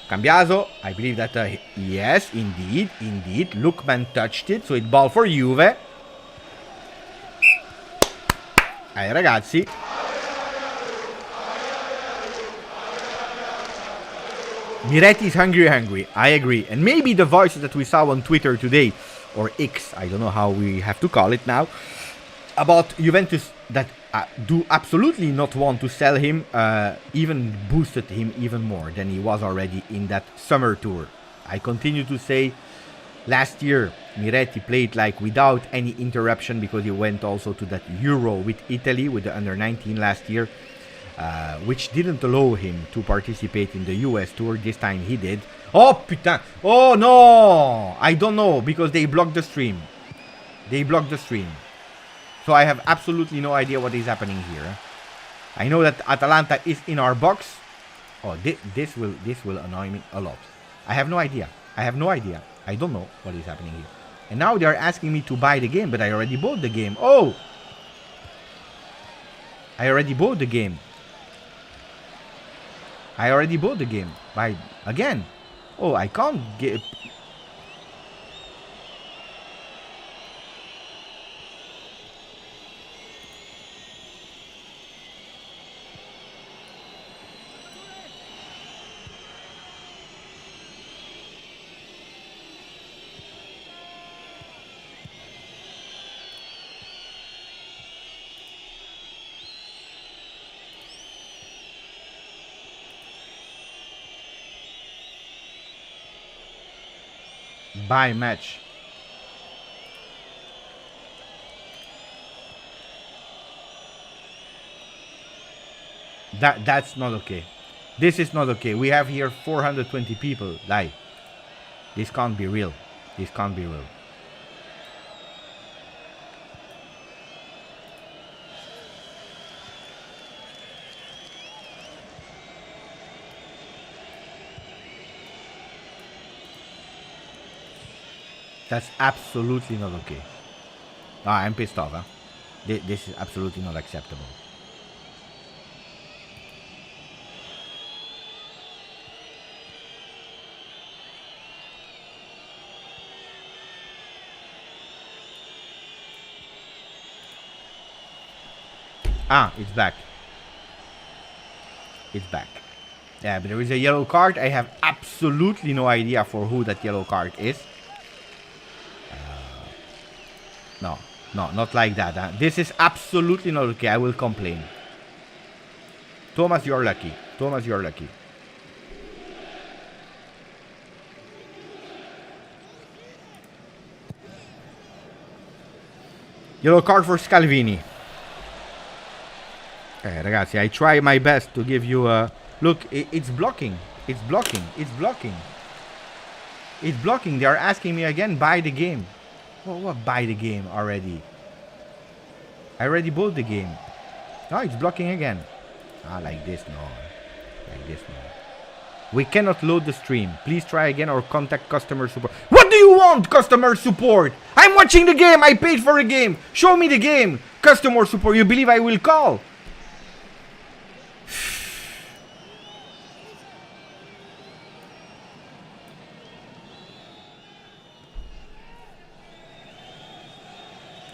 Cambiaso, I believe that, yes, indeed. Lukman touched it, so it's ball for Juve. Ragazzi, Miretti is hungry. I agree. And maybe the voices that we saw on Twitter today, or X, I don't know how we have to call it now, about Juventus that do absolutely not want to sell him, even boosted him even more than he was already in that summer tour. I continue to say last year Miretti played like without any interruption because he went also to that Euro with Italy with the under 19 last year, which didn't allow him to participate in the US tour. This time he did. Oh putain! Oh no! I don't know because they blocked the stream. So I have absolutely no idea what is happening here. I know that Atalanta is in our box. Oh, this will annoy me a lot. I have no idea. I don't know what is happening here. And now they are asking me to buy the game, but I already bought the game. Oh! I already bought the game. Buy again. Oh, I can't get... Buy match. That's not okay. This is not okay. We have here 420 people. Like, this can't be real. That's absolutely not okay. Oh, I'm pissed off, huh? This is absolutely not acceptable. Ah, it's back. Yeah, but there is a yellow card. I have absolutely no idea for who that yellow card is. No, not like that. Huh? This is absolutely not okay. I will complain. Thomas, you're lucky. Yellow card for Scalvini. Okay, ragazzi, I try my best to give you a... Look, it's blocking. They are asking me again, buy the game. Well, what buy the game already? I already bought the game. No, it's blocking again. Like this, no. We cannot load the stream. Please try again or contact customer support. What do you want, customer support? I'm watching the game. I paid for a game. Show me the game. Customer support. You believe I will call?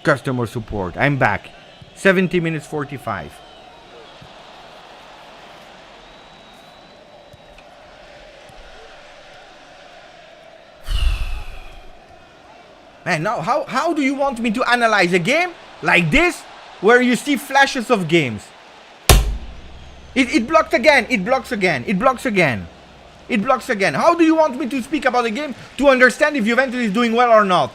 Customer support. I'm back. 70 minutes 45. Man, now how do you want me to analyze a game like this where you see flashes of games? It blocked again. It blocks again. How do you want me to speak about a game to understand if Juventus is doing well or not?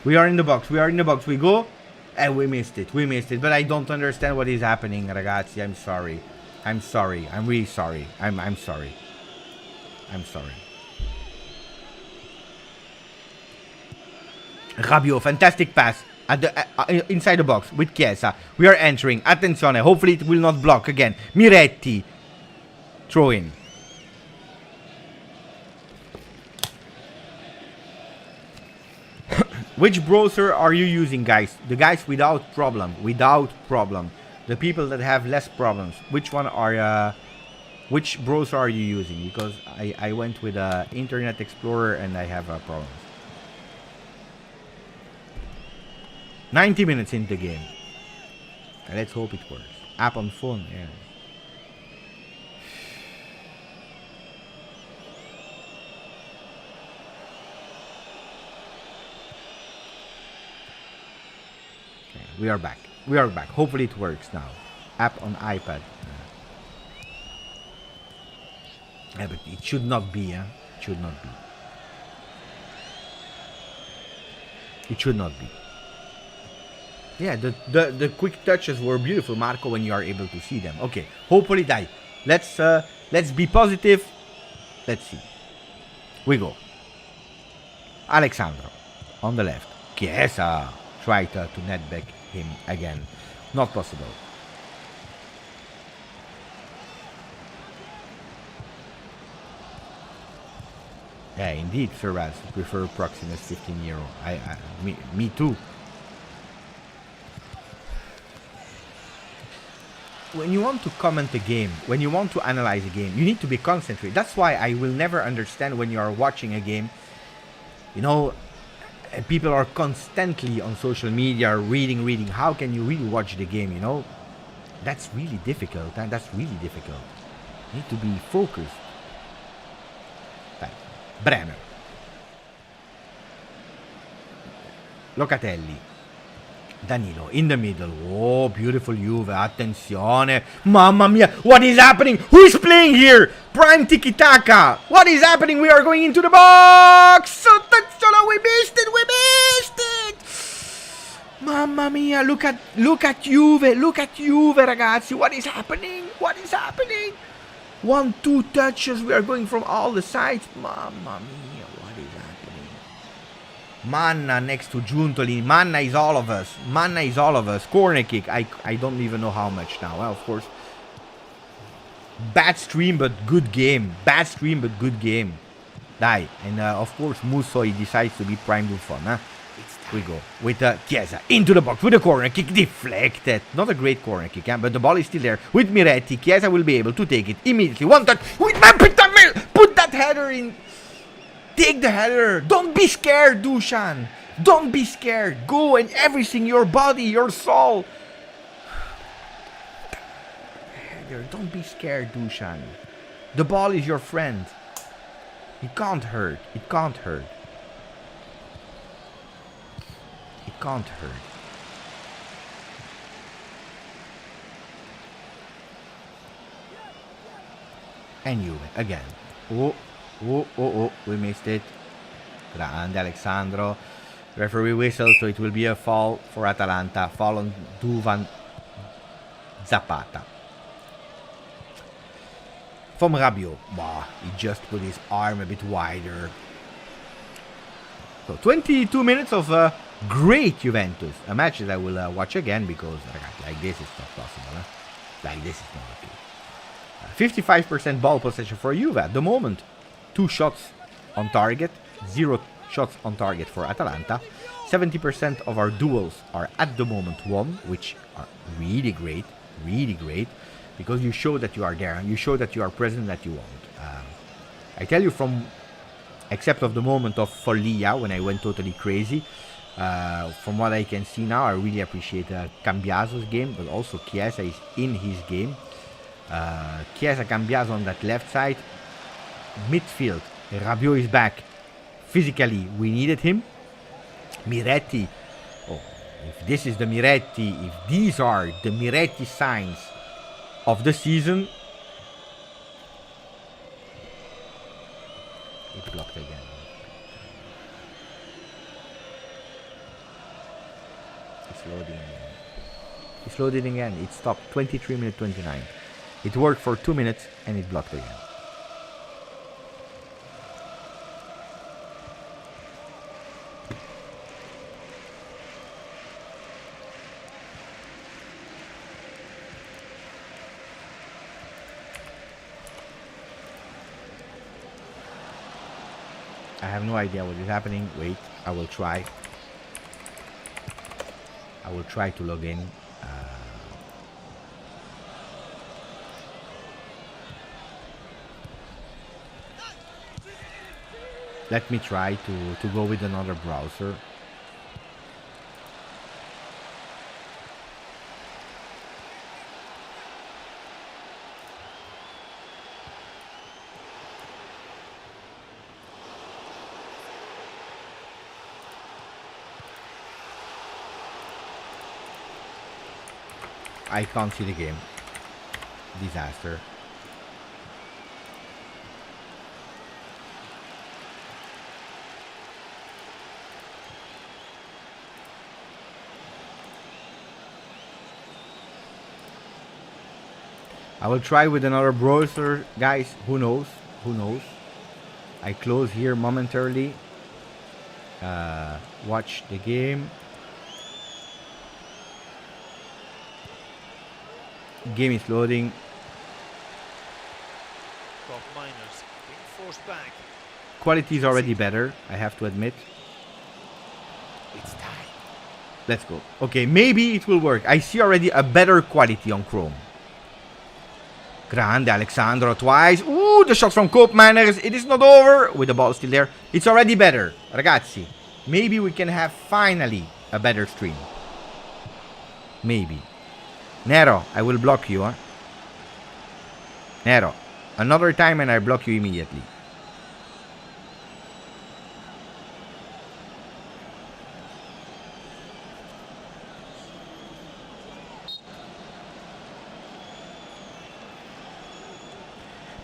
We are in the box. We go. And we missed it. But I don't understand what is happening, ragazzi. I'm sorry. I'm really sorry. I'm sorry. Rabiot, fantastic pass. At the inside the box with Chiesa. We are entering. Attenzione. Hopefully it will not block again. Miretti. Throw in. Which browser are you using, guys? The guys without problem. The people that have less problems. Which which browser are you using? Because I went with Internet Explorer and I have problems. 90 minutes into the game. Let's hope it works. App on phone, yeah. Okay, we are back. Hopefully it works now. App on iPad. Yeah, but it should not be, huh? It should not be. It should not be. Yeah, the quick touches were beautiful, Marco, when you are able to see them. Okay, hopefully die. Let's be positive. Let's see. We go. Alexandro on the left. Chiesa tried to net back him again. Not possible. Yeah, indeed, Ferraz. Prefer Proximus 15 euro. Me too. When you want to comment a game, when you want to analyze a game, you need to be concentrated. That's why I will never understand when you are watching a game. You know, people are constantly on social media reading. How can you really watch the game, you know? That's really difficult, and that's really difficult. You need to be focused. Bremer. Locatelli. Danilo in the middle. Oh, beautiful Juve. Attenzione. Mamma mia. What is happening? Who is playing here? Prime tiki-taka. What is happening? We are going into the box. We missed it. Mamma mia. Look at Juve. Look at Juve, ragazzi. What is happening? 1-2 touches. We are going from all the sides. Mamma mia. What is happening? Manna next to Giuntoli. Manna is all of us. Corner kick. I don't even know how much now. Well, of course. Bad stream, but good game. Die. And of course, Musso, he decides to be Prime Buffon. Huh? We go with Chiesa into the box with a corner kick deflected. Not a great corner kick, but the ball is still there with Miretti. Chiesa will be able to take it immediately. One touch. Put that header in. Take the header. Don't be scared, Dusan. Don't be scared. Go and everything, your body, your soul. Header. Don't be scared, Dusan. The ball is your friend. It can't hurt. And Juve again. Oh, we missed it. Grande Alexandro. Referee whistle, so it will be a foul for Atalanta. Foul on Duvan Zapata. From Rabiot. He just put his arm a bit wider. So 22 minutes of great Juventus. A match that I will watch again because like this is not possible. Huh? Like this is not okay. 55% ball possession for Juve at the moment. 2 shots on target. 0 shots on target for Atalanta. 70% of our duels are at the moment won, which are really great. Because you show that you are there. You show that you are present, that you want. I tell you except of the moment of Follia, when I went totally crazy. From what I can see now, I really appreciate Cambiaso's game, but also Chiesa is in his game. Chiesa, Cambiaso on that left side. Midfield, Rabiot is back. Physically, we needed him. Miretti. Oh, if this is the Miretti, if these are the Miretti signs of the season. It blocked again. It's loading again. It stopped 23 minutes 29. It worked for 2 minutes and it blocked again. I have no idea what is happening. Wait, I will try. I will try to log in. Let me try to go with another browser. I can't see the game. Disaster. I will try with another browser, guys. Who knows? Who knows? I close here momentarily. Watch the game. Game is loading. Miners being forced back. Quality is already better, I have to admit. It's time. Let's go. Okay, maybe it will work. I see already a better quality on Chrome. Grande Alexandro twice. Ooh, the shot from Cope Miners. It is not over. With the ball still there. It's already better. Ragazzi, maybe we can have finally a better stream. Maybe. Nero, I will block you, huh? Nero, another time and I block you immediately.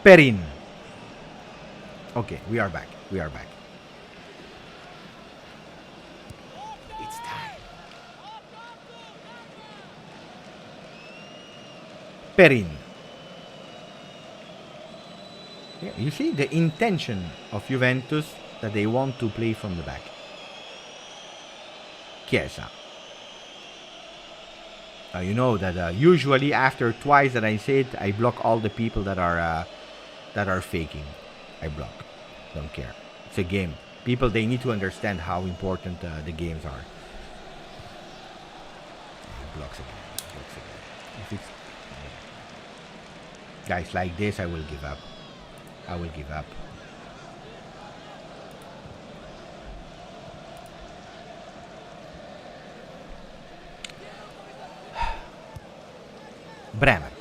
Perin. Okay, we are back. We are back. It's time. Perin. Yeah, you see the intention of Juventus that they want to play from the back. Chiesa. You know that usually after twice that I say it, I block all the people that are faking. I block. Don't care. It's a game. People, they need to understand how important the games are. Blocks again. Blocks again. If it's guys like this, I will give up. I will give up. Bremer.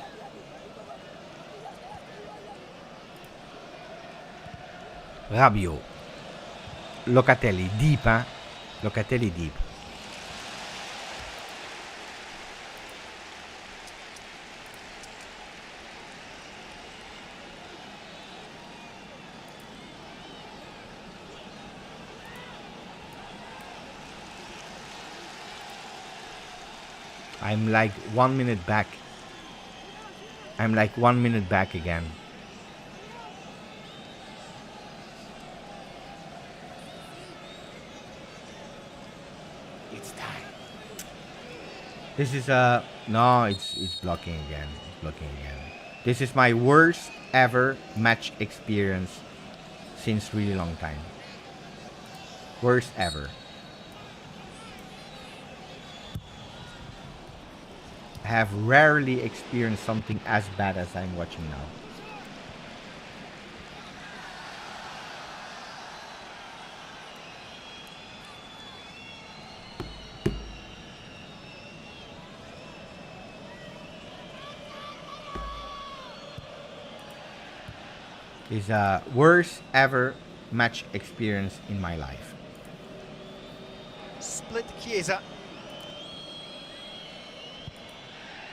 Rabiot. Locatelli. Deep, huh? Locatelli deep. I'm like 1 minute back. I'm like 1 minute back again. It's time. This is no, it's blocking again. It's blocking again. This is my worst ever match experience since really long time. Worst ever. I have rarely experienced something as bad as I'm watching now. It's a worst ever match experience in my life. Split Chiesa.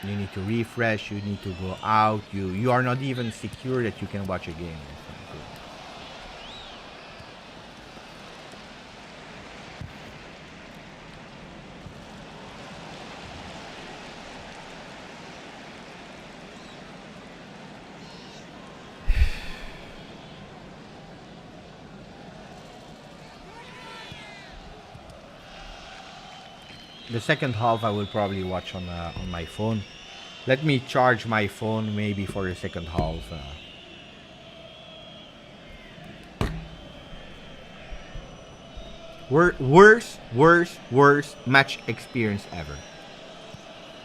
You need to refresh, you need to go out, you are not even secure that you can watch a game. The second half I will probably watch on my phone. Let me charge my phone maybe for the second half. Worst match experience ever.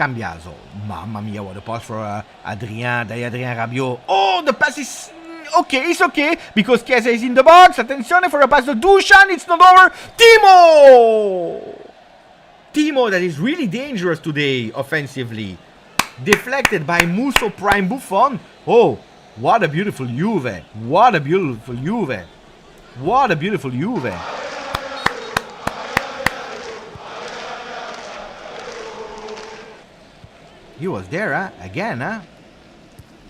Cambiaso. Mamma mia, what a pass for Adrien Rabiot. Oh, the pass is okay, it's okay, because Chiesa is in the box. Attenzione for a pass to Dusan, it's not over. Timo, that is really dangerous today, offensively. Deflected by Musso Prime Buffon. Oh, what a beautiful Juve. What a beautiful Juve. What a beautiful Juve. He was there, huh? Again, huh?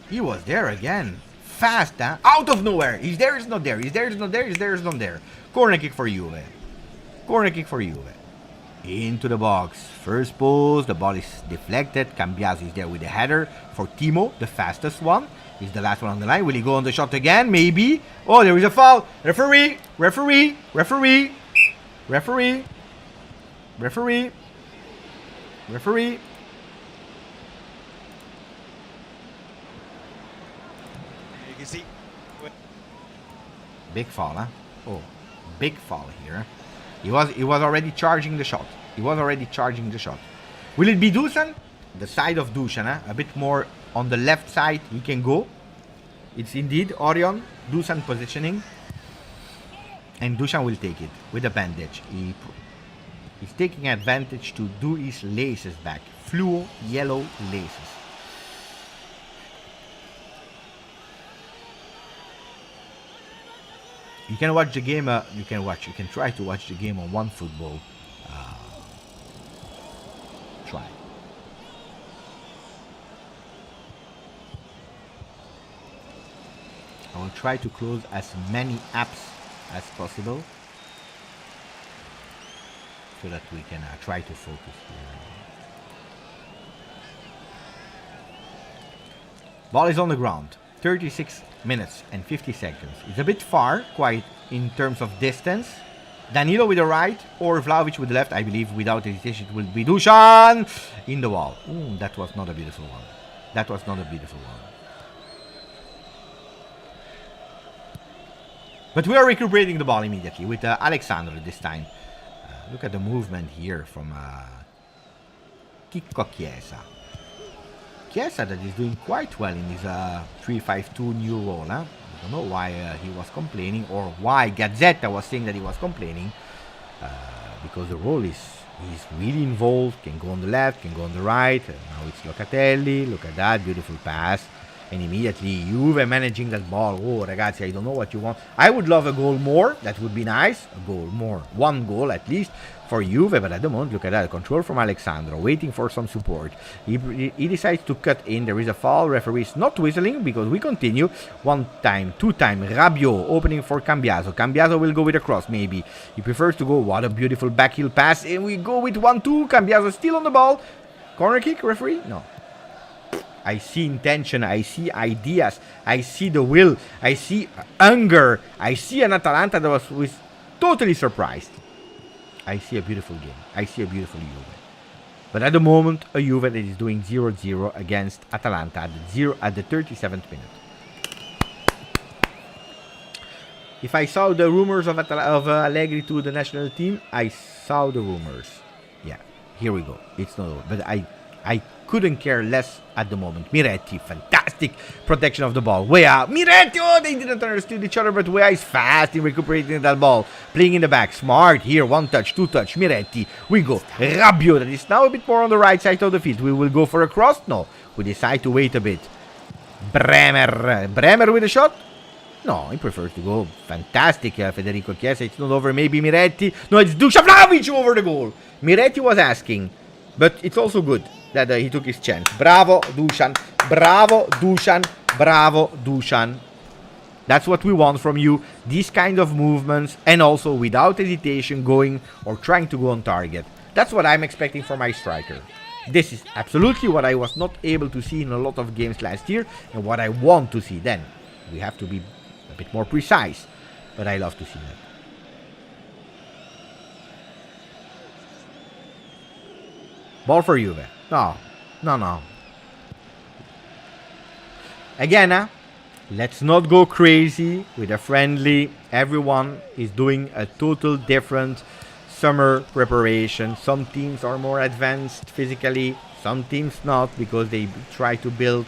He was there again. Fast, huh? Out of nowhere. He's there, he's not there. He's there, he's not there. He's there, he's not there. Corner kick for Juve. Corner kick for Juve. Into the box. First post. The ball is deflected. Cambiaso is there with the header for Timo, the fastest one. He's the last one on the line. Will he go on the shot again? Maybe. Oh, there is a foul. Referee. Referee. Referee. Referee. Referee. Referee. You can see. Big foul, huh? Oh, big foul here. He was already charging the shot. He was already charging the shot. Will it be Dusan? The side of Dusan, huh? A bit more on the left side. He can go. It's indeed Orion. Dusan positioning. And Dusan will take it with a bandage. He's taking advantage to do his laces back. Fluo yellow laces. You can watch the game, you can try to watch the game on OneFootball. Try. I will try to close as many apps as possible so that we can try to focus here. Ball is on the ground. 36 minutes and 50 seconds. It's a bit far, quite in terms of distance. Danilo with the right or Vlahovic with the left. I believe without hesitation it will be Dusan in the wall. Ooh, that was not a beautiful one. That was not a beautiful one. But we are recuperating the ball immediately with Alexandro this time. Look at the movement here from Chicco Chiesa. Chiesa that is doing quite well in his 3-5-2 new role. Huh? I don't know why he was complaining or why Gazzetta was saying that he was complaining. Because the role is he's really involved, can go on the left, can go on the right. Now it's Locatelli. Look at that, beautiful pass. And immediately Juve managing that ball. Oh, ragazzi, I don't know what you want. I would love a goal more. That would be nice. A goal more. One goal at least for Juve. But at the moment, look at that. Control from Alexandro. Waiting for some support. He decides to cut in. There is a foul. Referee is not whistling because we continue. One time, two time. Rabiot opening for Cambiaso. Cambiaso will go with a cross maybe. He prefers to go. What a beautiful backheel pass. And we go with 1-2. Cambiaso still on the ball. Corner kick, referee? No. I see intention, I see ideas, I see the will, I see hunger, I see an Atalanta that was totally surprised. I see a beautiful game, I see a beautiful Juve. But at the moment, a Juve that is doing 0-0 against Atalanta at the 37th minute. If I saw the rumors of Allegri to the national team, I saw the rumors. Yeah, here we go. It's not over, but I couldn't care less at the moment. Miretti, fantastic protection of the ball. Wea, Miretti, oh, they didn't understand each other, but Wea is fast in recuperating that ball. Playing in the back, smart here, one touch, two touch, Miretti. We go, Rabiot, that is now a bit more on the right side of the field. We will go for a cross? No, we decide to wait a bit. Bremer with a shot? No, he prefers to go. Fantastic, Federico Chiesa. It's not over, maybe Miretti. No, it's Dusan Vlahovic over the goal. Miretti was asking, but it's also good that he took his chance. Bravo, Dusan. Bravo, Dusan. Bravo, Dusan. That's what we want from you. These kind of movements. And also without hesitation going or trying to go on target. That's what I'm expecting from my striker. This is absolutely what I was not able to see in a lot of games last year. And what I want to see then. We have to be a bit more precise. But I love to see that. Ball for Juve. No. Again, let's not go crazy with a friendly. Everyone is doing a total different summer preparation. Some teams are more advanced physically, some teams not, because they try to build.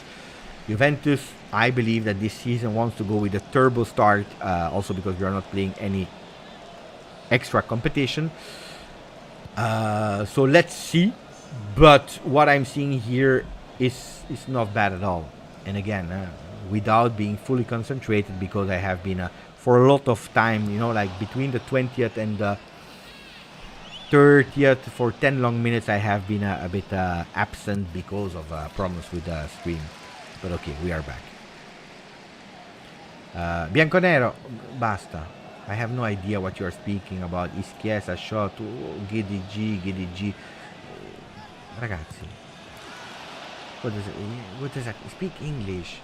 Juventus, I believe that this season wants to go with a turbo start, also because we are not playing any extra competition. So let's see. But what I'm seeing here is not bad at all. And again, without being fully concentrated, because I have been for a lot of time, you know, like between the 20th and the 30th, for 10 long minutes, I have been a bit absent because of problems with the stream. But okay, we are back. Bianconero, basta. I have no idea what you're speaking about. Ischia shot, GDG. Ragazzi, what does that? Speak English.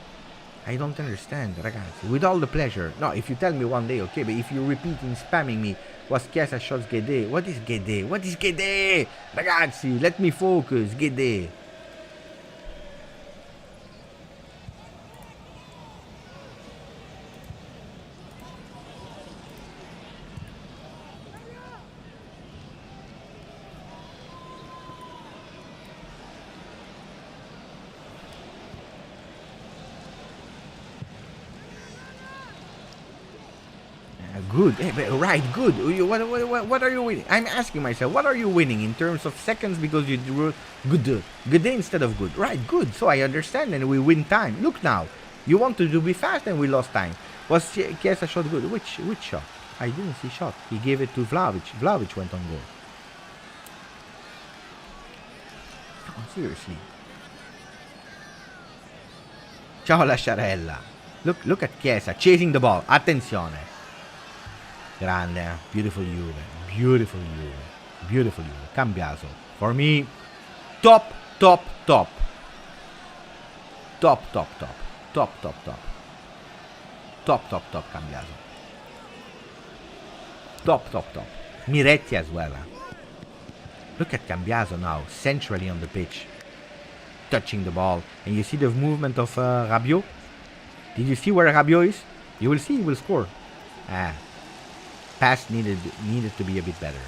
I don't understand, ragazzi. With all the pleasure. No, if you tell me one day, okay, but if you're repeating, spamming me, was Chiesa shots Gede? What is Gede? What is Gede? Ragazzi, let me focus. Gede. Good, right, good. What are you winning? I'm asking myself, what are you winning in terms of seconds, because you drew good instead of good. Right, good. So I understand, and we win time. Look now, you wanted to be fast, and we lost time. Was Chiesa shot good? Which shot? I didn't see shot. He gave it to Vlahovic. Vlahovic went on goal. Oh, seriously. Ciao Lasciarella. Look at Chiesa chasing the ball. Attenzione. Grande, beautiful Juve, beautiful Juve, beautiful Juve. Cambiaso, for me, top, Cambiaso, top. Miretti as well. Look at Cambiaso now, centrally on the pitch, touching the ball, and you see the movement of Rabiot. Did you see where Rabiot is? You will see, he will score. Pass needed to be a bit better.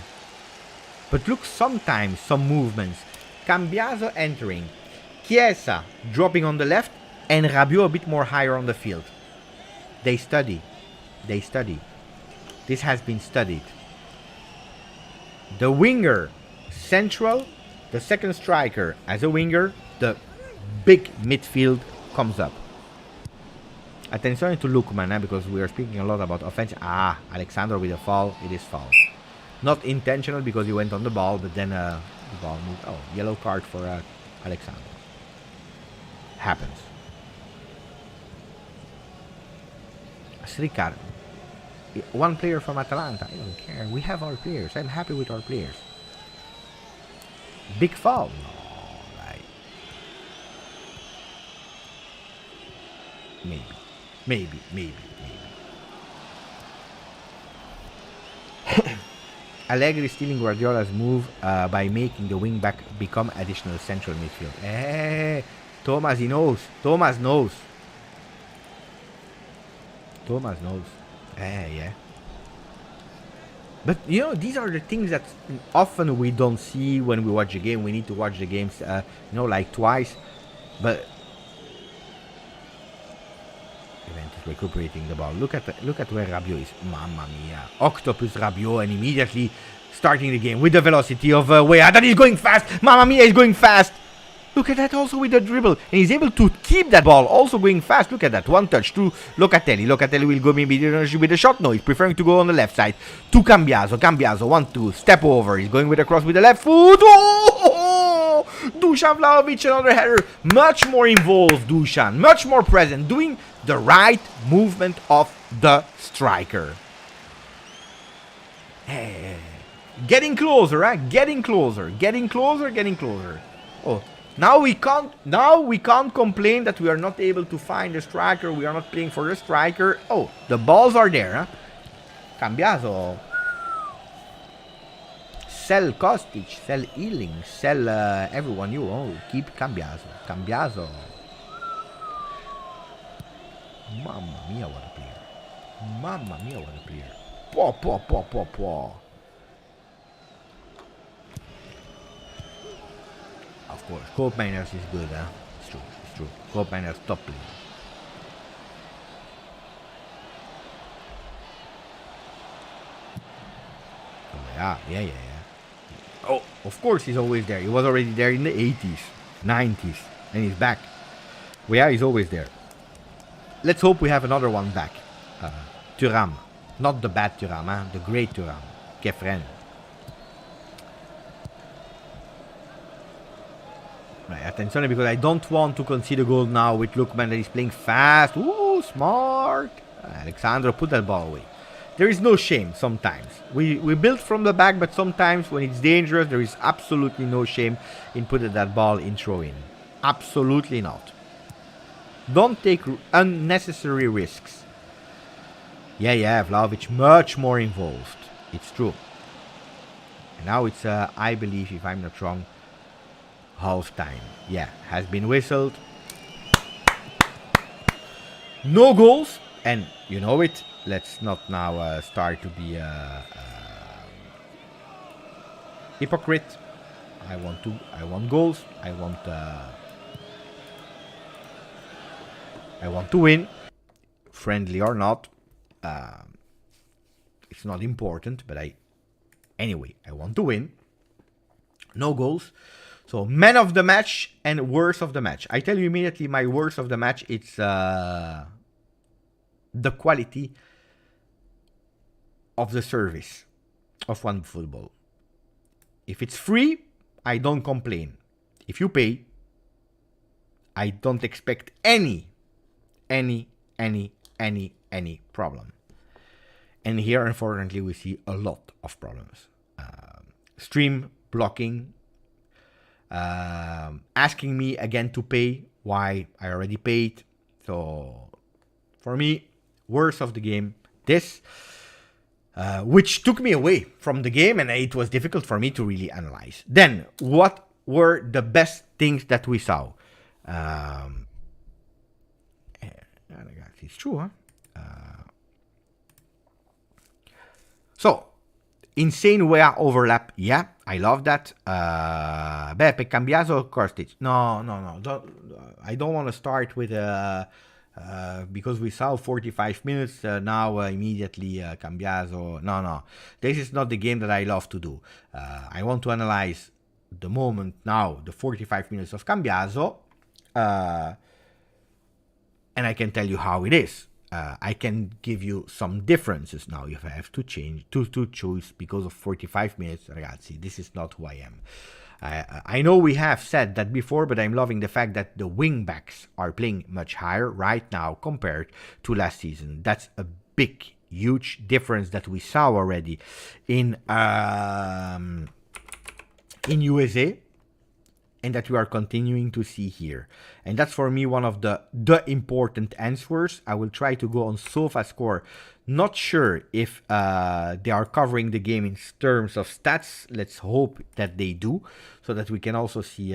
But look, sometimes some movements. Cambiaso entering, Chiesa dropping on the left, and Rabiot a bit more higher on the field. They study. This has been studied. The winger central, the second striker as a winger, the big midfield comes up. Attention to Lukman, because we are speaking a lot about offense. Alexander with a foul. It is foul. Not intentional, because he went on the ball, but then the ball moved. Oh, yellow card for Alexander. Happens. Srikar. One player from Atalanta. I don't care. We have our players. I'm happy with our players. Big foul. No, right. Maybe. Allegri stealing Guardiola's move by making the wing back become additional central midfield. Thomas, he knows. Thomas knows. Yeah. But, you know, these are the things that often we don't see when we watch a game. We need to watch the games, like twice. But Juventus recuperating the ball. Look at where Rabiot is. Mamma mia. Octopus Rabiot, and immediately starting the game with the velocity of that is going fast. Mamma mia, he's going fast. Look at that, also with the dribble. And he's able to keep that ball, also going fast. Look at that. One touch to Locatelli. Locatelli will go maybe with a shot. No, he's preferring to go on the left side. To Cambiaso. 1-2. Step over. He's going with a cross with the left foot. Oh! Dusan Vlahovic, another header. Much more involved, Dusan. Much more present. Doing the right movement of the striker. Getting closer, right? Getting closer. Oh. Now we can't complain that we are not able to find a striker. We are not playing for the striker. Oh, the balls are there, huh? Cambiaso. Sell Kostic, sell Ealing, sell everyone you own. Keep Cambiaso. Mamma mia, what a player. Po. of course. Cope Miners is good, huh? It's true. It's true. Cope Miners top player. Oh, yeah. Oh, of course he's always there. He was already there in the 80s, 90s, and he's back. Well, yeah, he's always there. Let's hope we have another one back. Thuram. Not the bad Thuram, huh? The great Thuram. Kefren. Right, attention, because I don't want to concede a goal now with Lookman that is playing fast. Ooh, smart. Alexandro, put that ball away. There is no shame sometimes. We build from the back, but sometimes when it's dangerous, there is absolutely no shame in putting that ball in throw-in. Absolutely not. Don't take unnecessary risks. Yeah, Vlahovic much more involved. It's true. And now it's, I believe, if I'm not wrong, half time. Yeah, has been whistled. No goals, and you know it. Let's not now start to be hypocrite. I want goals. I want to win, friendly or not. It's not important, but anyway, I want to win. No goals. So, man of the match and worst of the match. I tell you immediately my worst of the match. It's the quality of the service of one football. If it's free, I don't complain. If you pay, I don't expect any problem. And here, unfortunately, we see a lot of problems. Stream blocking. Asking me again to pay. Why? I already paid. So, for me, worst of the game. This, which took me away from the game, and it was difficult for me to really analyze. Then, what were the best things that we saw? It's true, huh? So, insane way overlap. Yeah, I love that. Beppe, Cambiaso, Kostic. No. I don't want to start with because we saw 45 minutes now immediately Cambiaso. No. This is not the game that I love to do. I want to analyze the moment now, the 45 minutes of Cambiaso. And I can tell you how it is. I can give you some differences now if I have to change to choose because of 45 minutes. Ragazzi, this is not who I am. I know we have said that before, but I'm loving the fact that the wing backs are playing much higher right now compared to last season. That's a big, huge difference that we saw already in USA. And that we are continuing to see here. And that's for me one of the important answers. I will try to go on SofaScore. Not sure if they are covering the game in terms of stats. Let's hope that they do. So that we can also see...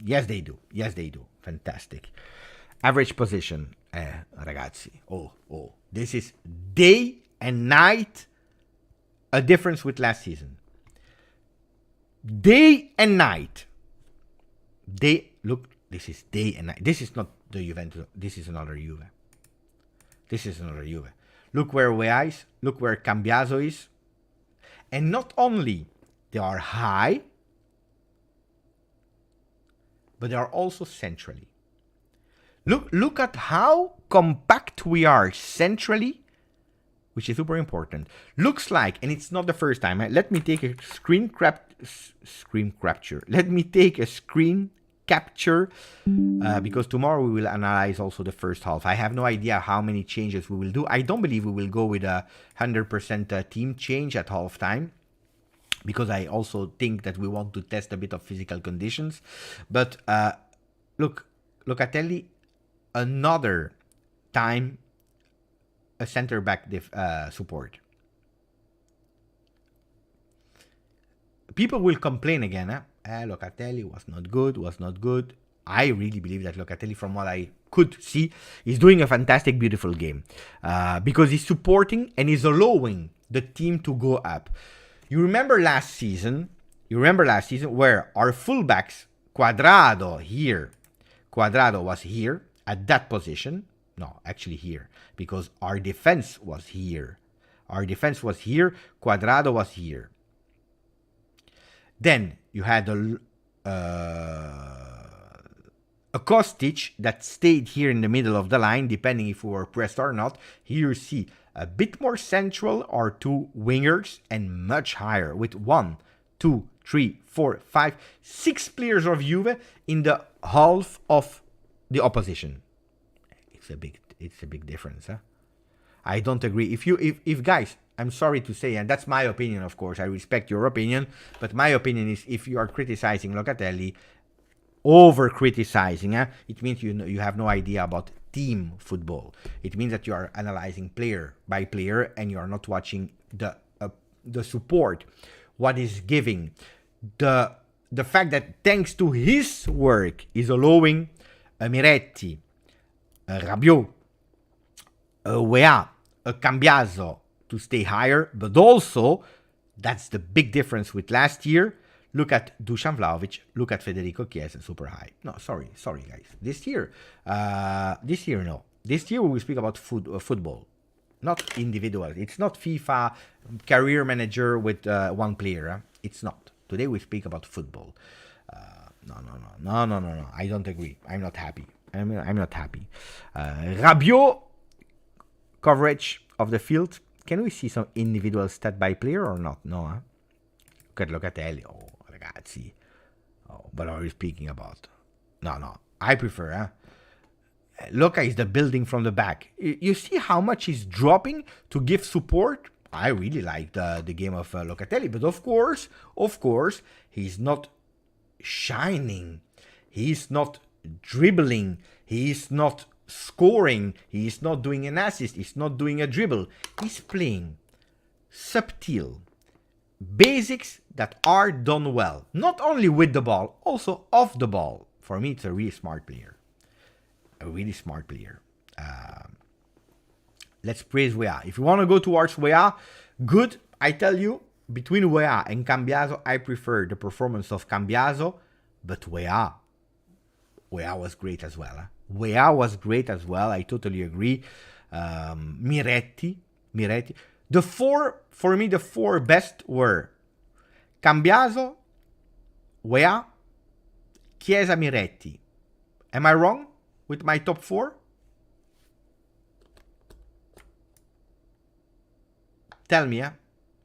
yes, they do. Fantastic. Average position. Ragazzi. Oh. This is day and night... a difference with last season. Day and night. Look, this is day and night. This is not the Juventus. This is another Juve. Look where Weah is. Look where Cambiaso is. And not only they are high, but they are also centrally. Look at how compact we are centrally, which is super important. Looks like, and it's not the first time. Let me take a screen capture. Let me take a screen capture because tomorrow we will analyze also the first half. I have no idea how many changes we will do. I don't believe we will go with a 100% team change at halftime, because I also think that we want to test a bit of physical conditions. But look, Locatelli, another time a center back support. People will complain again. Locatelli was not good. I really believe that Locatelli, from what I could see, is doing a fantastic, beautiful game because he's supporting and he's allowing the team to go up. You remember last season where our fullbacks, Quadrado was here at that position. No, actually here, because our defense was here. Quadrado was here. Then you had a Kostic that stayed here in the middle of the line, depending if we were pressed or not. Here you see a bit more central are two wingers and much higher with 1, 2, 3, 4, 5, 6 players of Juve in the half of the opposition. It's a big difference, huh? I don't agree. If guys, I'm sorry to say, and that's my opinion, of course, I respect your opinion, but my opinion is if you are criticizing Locatelli, over criticizing, it means you have no idea about team football. It means that you are analyzing player by player and you are not watching the support, what is giving, the fact that thanks to his work is allowing Miretti, Rabiot, Weah, Cambiaso to stay higher, but also that's the big difference with last year. Look at Dusan Vlahovic, look at Federico Chiesa, super high. No, sorry guys. This year, no. This year we will speak about football, not individual. It's not FIFA career manager with one player. It's not. Today we speak about football. No. I don't agree. I'm not happy. I'm not happy. Rabiot coverage of the field. Can we see some individual stat by player or not? No, huh? Look at Locatelli. Oh, ragazzi. Oh, what are we speaking about? No. I prefer, Loca is the building from the back. You see how much he's dropping to give support? I really like the game of Locatelli, but of course, he's not shining. He's not dribbling. He's not scoring. He's not doing an assist. He's not doing a dribble. He's playing subtle basics that are done well, not only with the ball, also off the ball. For me, it's a really smart player. Let's praise Weah. If you want to go towards Weah, good. I tell you, between Weah and Cambiaso, I prefer the performance of Cambiaso, but Weah was great as well. Weah was great as well. I totally agree. Miretti. The four best were Cambiaso, Weah, Chiesa, Miretti. Am I wrong with my top 4? Tell me,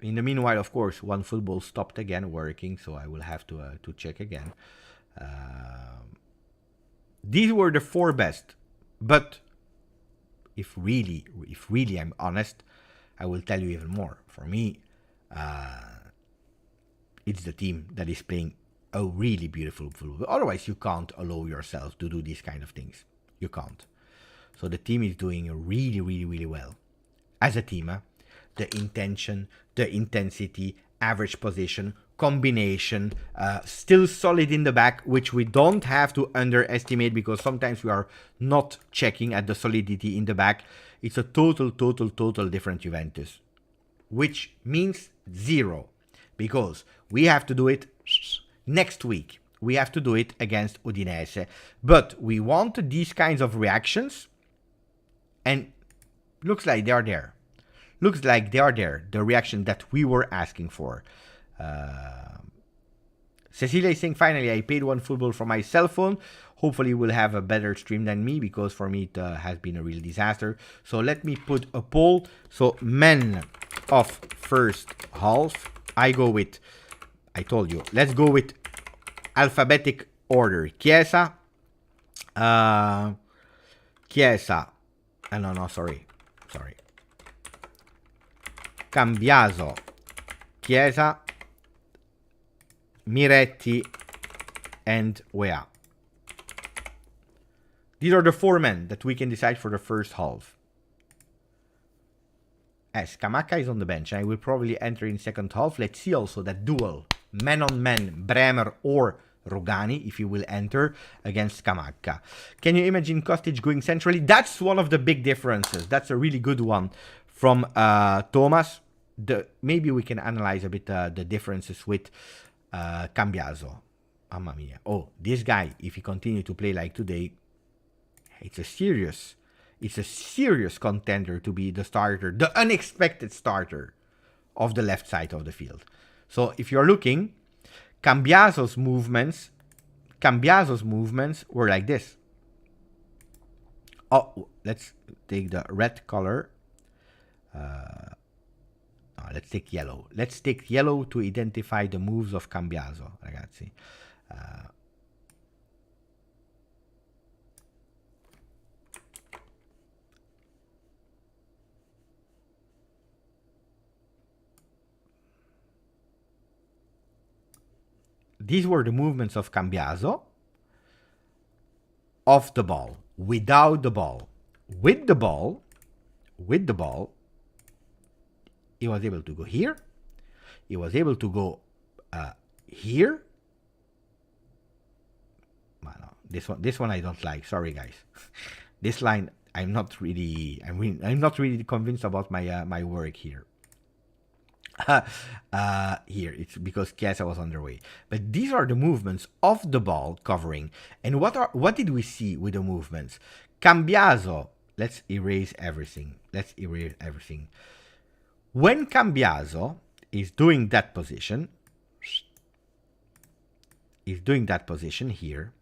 In the meanwhile, of course, OneFootball stopped again working, so I will have to check again. These were the 4 best, but if really I'm honest, I will tell you even more. For me, it's the team that is playing a really beautiful football. Otherwise, you can't allow yourself to do these kind of things. You can't. So the team is doing really well. As a team, the intention, the intensity, average position, combination, still solid in the back, which we don't have to underestimate because sometimes we are not checking at the solidity in the back. It's a total different Juventus, which means 0 because we have to do it next week. We have to do it against Udinese, but we want these kinds of reactions, and looks like they are there. The reaction that we were asking for. Cecilia is saying, finally, I paid OneFootball from my cell phone. Hopefully, we'll have a better stream than me because for me, it has been a real disaster. So let me put a poll. So men of first half. I told you, let's go with alphabetic order. Chiesa. Sorry. Cambiaso, Chiesa, Miretti, and Weah. These are the 4 men that we can decide for the first half. As Scamacca is on the bench, I will probably enter in second half. Let's see also that duel, man on man, Bremer or Rugani, if you will enter against Scamacca. Can you imagine Kostic going centrally? That's one of the big differences. That's a really good one from Thomas. maybe we can analyze a bit the differences with Cambiaso. Mamma mia. Oh, this guy, if he continue to play like today, it's a serious contender to be the starter, the unexpected starter of the left side of the field. So if you're looking, Cambiaso's movements were like this. Oh, let's take the red color. Let's take yellow. Let's take yellow to identify the moves of Cambiaso, ragazzi. These were the movements of Cambiaso off the ball, without the ball. With the ball, he was able to go here. He was able to go here. No, this one I don't like. Sorry, guys. This line I'm not really convinced about my work here. Here it's because Chiesa was underway. But these are the movements of the ball covering. And what did we see with the movements? Cambiaso. Let's erase everything. When Cambiaso is doing that position, here,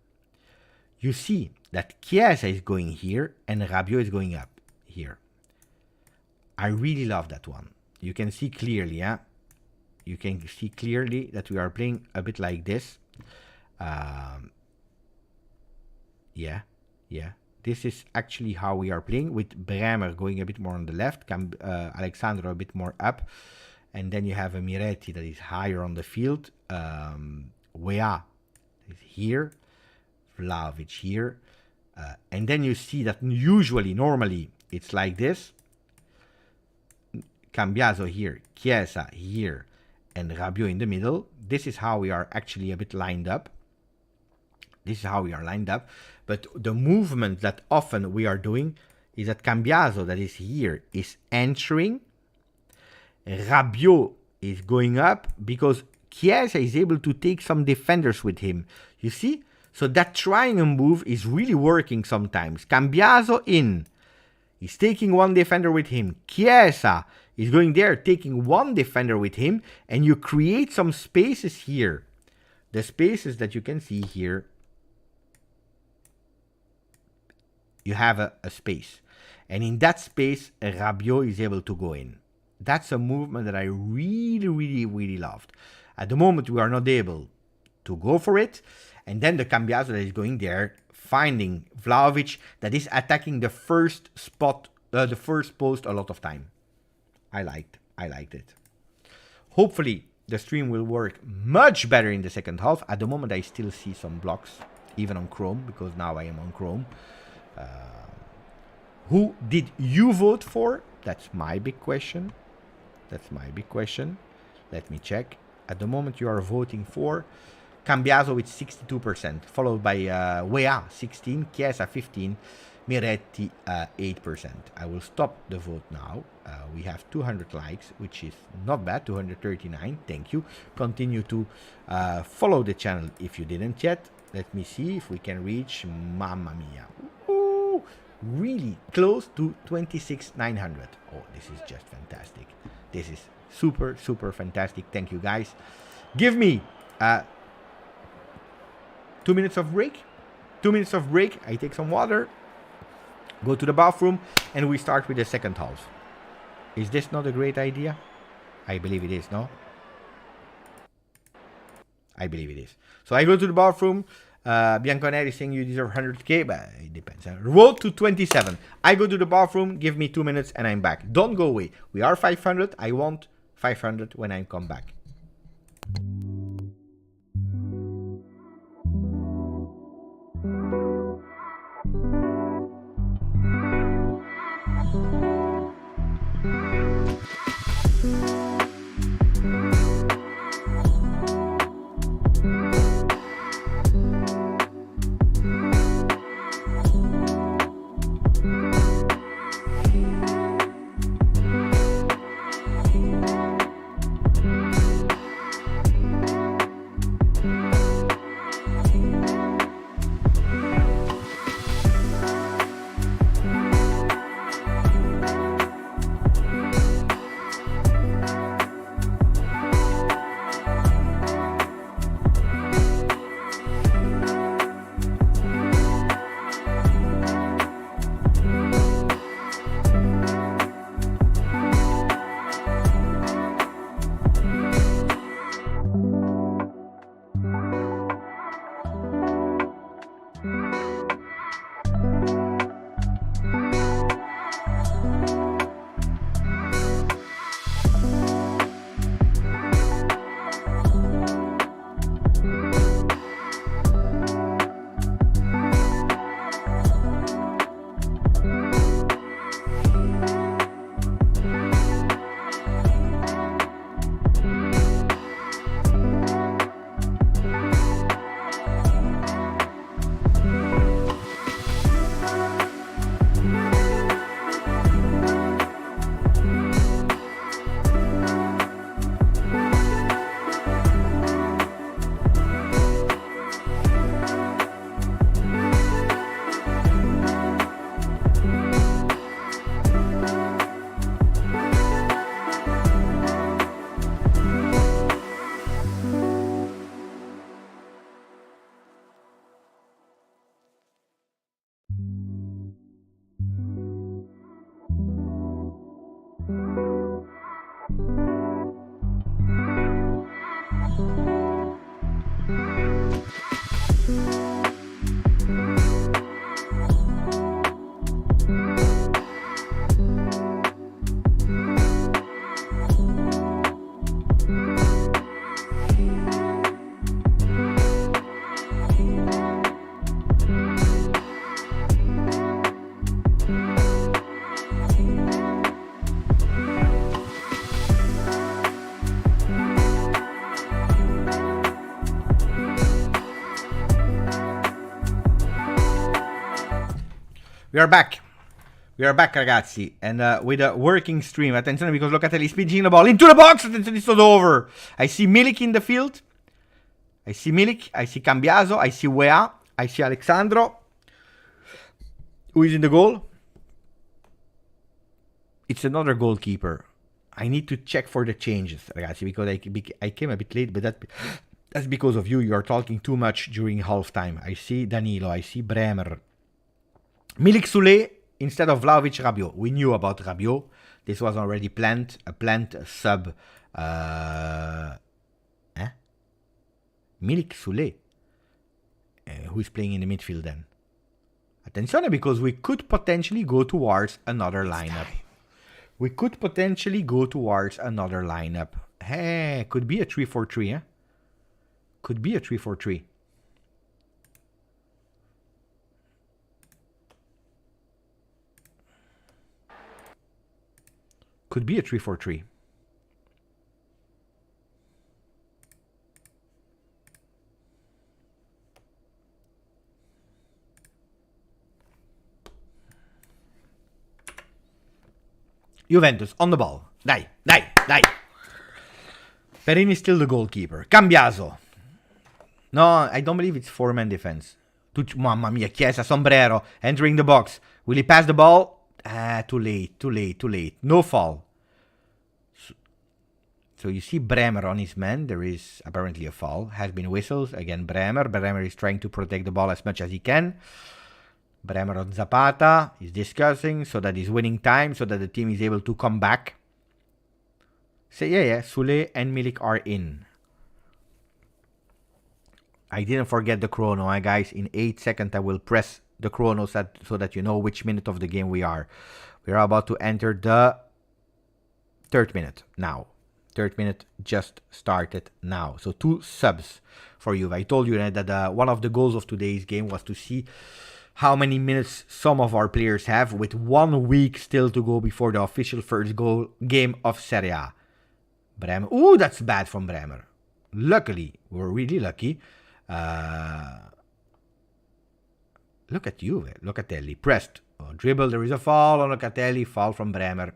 you see that Chiesa is going here and Rabiot is going up here. I really love that one. You can see clearly, You can see clearly that we are playing a bit like this. Yeah. This is actually how we are playing, with Bremer going a bit more on the left, Alexandro a bit more up, and then you have a Miretti that is higher on the field. Weah is here, Vlahovic here, and then you see that normally it's like this. Cambiaso here, Chiesa here, and Rabiot in the middle. This is how we are actually a bit lined up. But the movement that often we are doing is that Cambiaso, that is here, is entering. Rabiot is going up because Chiesa is able to take some defenders with him. You see? So that triangle move is really working sometimes. Cambiaso in. He's taking one defender with him. Chiesa is going there, taking one defender with him. And you create some spaces here. The spaces that you can see here. You have a space. And in that space, Rabiot is able to go in. That's a movement that I really loved. At the moment, we are not able to go for it. And then the Cambiaso that is going there, finding Vlahovic that is attacking the first spot, the first post a lot of time. I liked it. Hopefully, the stream will work much better in the second half. At the moment, I still see some blocks, even on Chrome, because now I am on Chrome. Who did you vote for? That's my big question. Let me check. At the moment, you are voting for Cambiaso with 62%, followed by Weah 16, Chiesa 15, Miretti 8%. I will stop the vote now. We have 200 likes, which is not bad. 239. Thank you. Continue to follow the channel if you didn't yet. Let me see if we can reach, mamma mia, really close to 26,900. Oh, this is just fantastic. This is super fantastic. Thank you, guys. Give me 2 minutes of break. I take some water, go to the bathroom, and we start with the second half. Is this not a great idea? I believe it is, no? I believe it is. So I go to the bathroom. Bianconeri saying you deserve 100k, but it depends. Road to 27. I go to the bathroom, give me 2 minutes, and I'm back. Don't go away. We are 500. I want 500 when I come back. We are back. We are back, ragazzi. And with a working stream. Attenzione because Locatelli is pitching the ball into the box. Attenzione, it's not over. I see Milik in the field. I see Milik. I see Cambiaso. I see Weah. I see Alexandro. Who is in the goal? It's another goalkeeper. I need to check for the changes, ragazzi, because I came a bit late, but that's because of you. You are talking too much during halftime. I see Danilo. I see Bremer. Milik Soulé instead of Vlahovic Rabiot. We knew about Rabiot. This was already planned. A planned sub. Milik Soulé. Who is playing in the midfield then? Attenzione, because we could potentially go towards another lineup. We could potentially go towards another lineup. Hey, could be a 3-4-3, eh? Could be a 3-4-3. Could be a 3-4-3. Juventus on the ball. Dai. Perini is still the goalkeeper. Cambiaso. No, I don't believe it's four-man defense. Mamma mia, Chiesa, Sombrero entering the box. Will he pass the ball? Too late. No foul. So you see Bremer on his man. There is apparently a foul. Has been whistled. Again, Bremer. Bremer is trying to protect the ball as much as he can. Bremer on Zapata is discussing so that he's winning time, so that the team is able to come back. Say, yeah, Soulé and Milik are in. I didn't forget the chrono, guys. In 8 seconds, I will press the chrono so that you know which minute of the game we are. We are about to enter the third minute now. Third minute just started now. So 2 subs for you. I told you that one of the goals of today's game was to see how many minutes some of our players have with 1 week still to go before the official first game of Serie A. Bremer. Ooh, that's bad from Bremer. Luckily, we're really lucky. Look at Juve. Locatelli pressed. Oh, dribble. There is a foul on Locatelli. Foul from Bremer.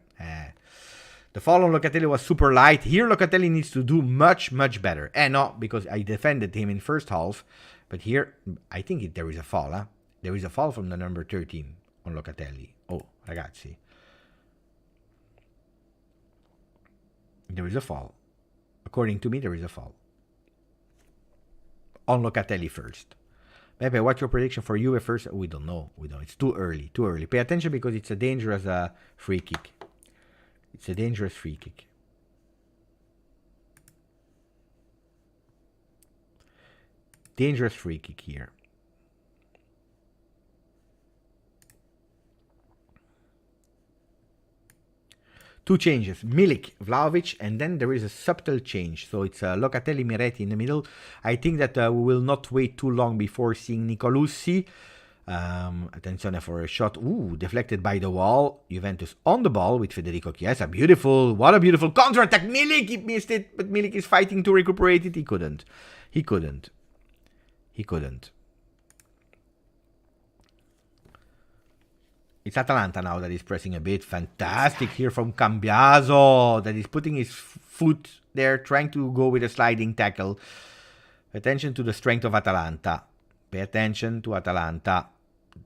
The foul on Locatelli was super light. Here, Locatelli needs to do much, much better. No, because I defended him in first half. But here, I think there is a foul, huh? There is a foul from the number 13 on Locatelli. Oh, ragazzi. There is a foul. According to me, there is a foul. On Locatelli first. Pepe, what's your prediction for Juve first? We don't know. It's too early. Pay attention because it's a dangerous free kick. It's a dangerous free kick. Dangerous free kick here. Two changes, Milik, Vlahovic, and then there is a subtle change. So it's Locatelli, Miretti in the middle. I think that we will not wait too long before seeing Nicolussi. Attenzione for a shot. Ooh, deflected by the wall. Juventus on the ball with Federico Chiesa. Beautiful. What a beautiful counter-attack. Milik, he missed it, but Milik is fighting to recuperate it. He couldn't. It's Atalanta now that is pressing a bit. Fantastic here from Cambiaso that is putting his foot there, trying to go with a sliding tackle. Attention to the strength of Atalanta. Pay attention to Atalanta.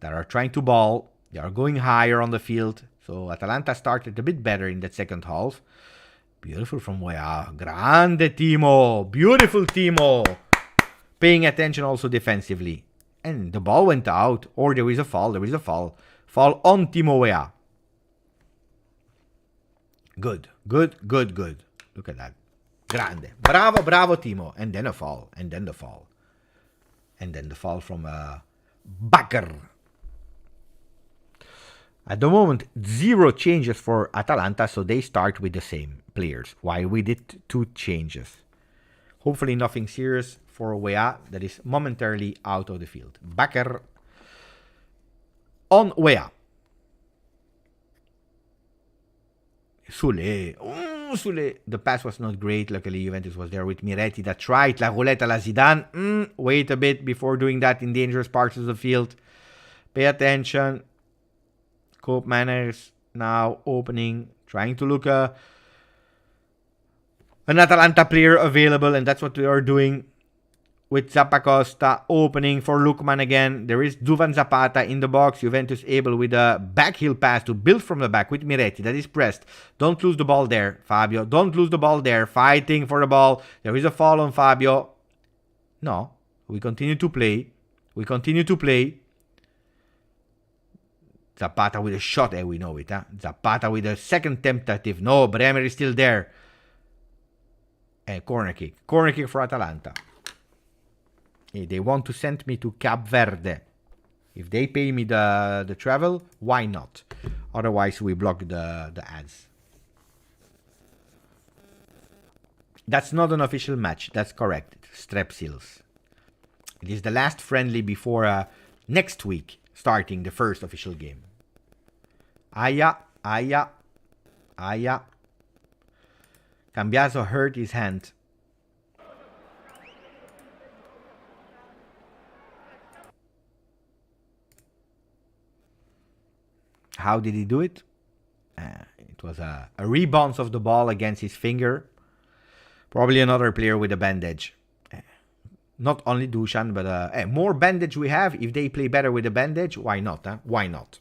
They are trying to ball. They are going higher on the field. So Atalanta started a bit better in that second half. Beautiful from Weah. Grande Timo. Beautiful Timo. Paying attention also defensively. And the ball went out. Or there is a foul. Fall on Timo Weah. Good. Look at that. Grande. Bravo, Timo. And then a fall. And then the fall from Bakker. At the moment, 0 changes for Atalanta, so they start with the same players, while we did 2 changes. Hopefully nothing serious for Weah that is momentarily out of the field. Bakker on Weah. Soulé. The pass was not great. Luckily, Juventus was there with Miretti that tried. La roulette à la Zidane. Wait a bit before doing that in dangerous parts of the field. Pay attention. Koopman is now opening, trying to look an Atalanta player available, and that's what we are doing with Zappacosta opening for Lookman again. There is Duvan Zapata in the box. Juventus able with a backheel pass to build from the back with Miretti. That is pressed. Don't lose the ball there, Fabio. Don't lose the ball there. Fighting for the ball. There is a foul on Fabio. No. We continue to play. We continue to play. Zapata with a shot. We know it, huh? Zapata with a second tentative. No, Bremer is still there. Corner kick. Corner kick for Atalanta. They want to send me to Cap Verde. If they pay me the travel, why not? Otherwise, we block the ads. That's not an official match. That's correct. Strepsils. It is the last friendly before next week starting the first official game. Aya. Cambiaso hurt his hand. How did he do it? It was a rebound of the ball against his finger. Probably another player with a bandage. Not only Dusan, but more bandage we have. If they play better with a bandage, why not? Huh? Why not?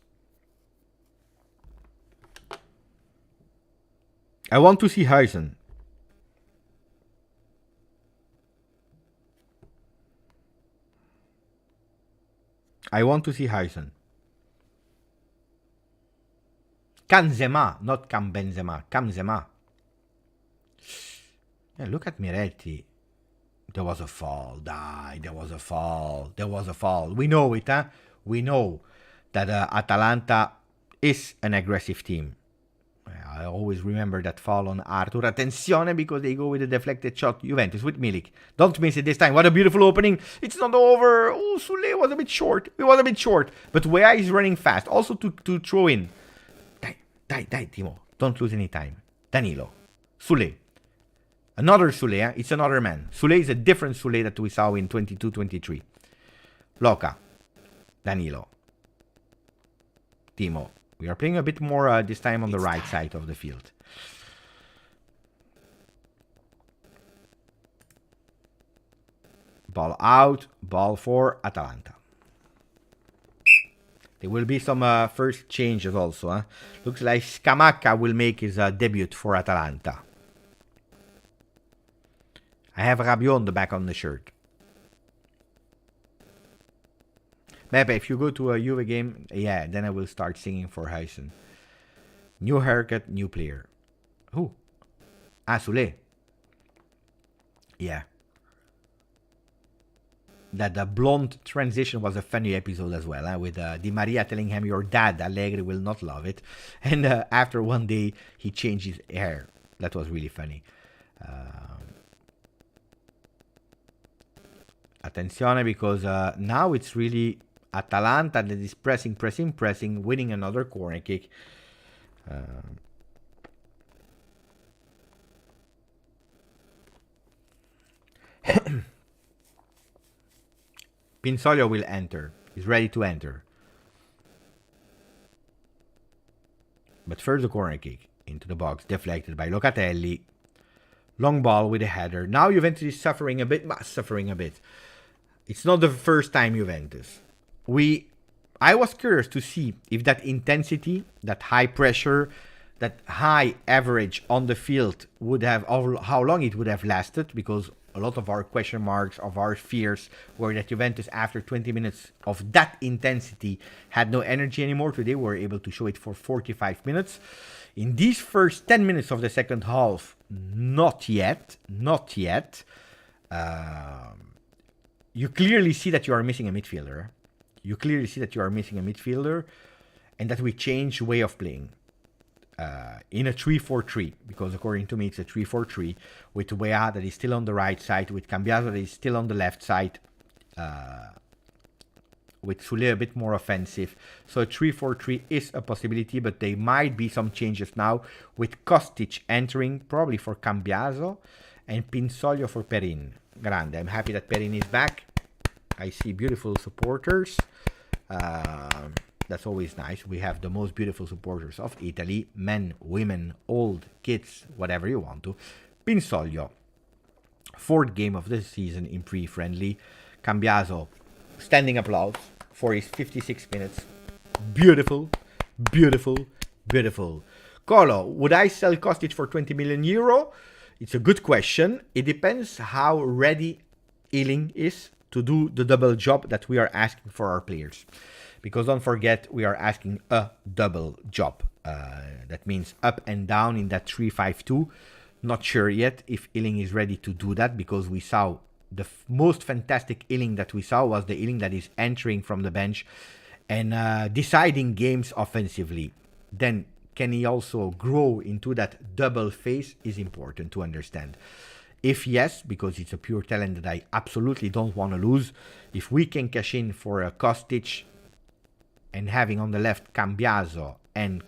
I want to see Huizen. I want to see Huizen. Kanzema, not Benzema. Kanzema. Yeah, look at Miretti. There was a fall. There was a fall. There was a fall. We know it, huh? We know that Atalanta is an aggressive team. I always remember that fall on Arthur. Attenzione, because they go with a deflected shot. Juventus with Milik. Don't miss it this time. What a beautiful opening. It's not over. Oh, Sule was a bit short. It was a bit short. But Weah is running fast. Also to throw in. Die, Timo. Don't lose any time. Danilo. Sule. Another Sule, eh? It's another man. Sule is a different Sule that we saw in 22-23. Loca. Danilo. Timo. We are playing a bit more this time on the right side of the field. Ball out. Ball for Atalanta. There will be some first changes also. Huh? Looks like Scamacca will make his debut for Atalanta. I have Rabiot on the back on the shirt. Maybe if you go to a Juve game, yeah, then I will start singing for Huizen. New haircut, new player. Who? Sule. Yeah. That the blonde transition was a funny episode as well, with Di Maria telling him, your dad, Allegri, will not love it. And after one day, he changed his hair. That was really funny. Attenzione, because now it's really Atalanta that is pressing, winning another corner kick. Pinsoglio will enter. He's ready to enter. But first the corner kick into the box, deflected by Locatelli. Long ball with a header. Now Juventus is suffering a bit. It's not the first time Juventus. I was curious to see if that intensity, that high pressure, that high average on the field would have, how long it would have lasted, because a lot of our question marks, of our fears, were that Juventus, after 20 minutes of that intensity, had no energy anymore. Today, we were able to show it for 45 minutes. In these first 10 minutes of the second half, not yet. You clearly see that you are missing a midfielder. And that we change way of playing. In a 3-4-3, because according to me it's a 3-4-3, with Weah that is still on the right side, with Cambiaso that is still on the left side, with Sule a bit more offensive. So a 3-4-3 is a possibility, but there might be some changes now, with Kostic entering, probably for Cambiaso, and Pinsoglio for Perin. Grande. I'm happy that Perin is back. I see beautiful supporters. That That's always nice. We have the most beautiful supporters of Italy, men, women, old, kids, whatever you want to. Pinsoglio, fourth game of the season in pre-friendly. Cambiaso, standing applause for his 56 minutes. Beautiful, beautiful, beautiful. Colo, would I sell Kostic for 20 million euro? It's a good question. It depends how ready Ealing is to do the double job that we are asking for our players. Because don't forget, we are asking a double job. That means up and down in that 3-5-2. Not sure yet if Ealing is ready to do that, because we saw the most fantastic Ealing that we saw was the Ealing that is entering from the bench and deciding games offensively. Then can he also grow into that double phase is important to understand. If yes, because it's a pure talent that I absolutely don't want to lose, if we can cash in for a Kostic and having on the left Cambiaso and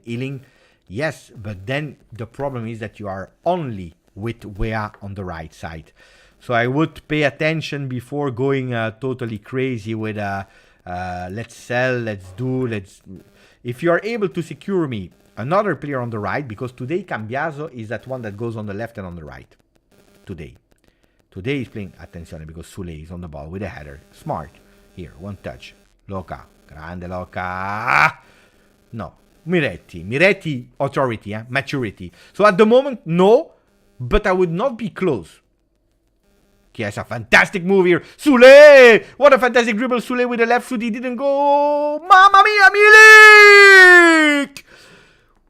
Ealing, yes, but then the problem is that you are only with Wea on the right side. So I would pay attention before going totally crazy with let's sell, let's do, let's... If you are able to secure me another player on the right, because today Cambiaso is that one that goes on the left and on the right. Today he's playing, attenzione, because Sule is on the ball with a header. Smart. Here, one touch. Loca. Grande Loca. No. Miretti, authority, maturity. So at the moment, no, but I would not be close. Yes, a fantastic move here. Sule! What a fantastic dribble. Sule with the left foot. He didn't go. Mamma mia, Milik!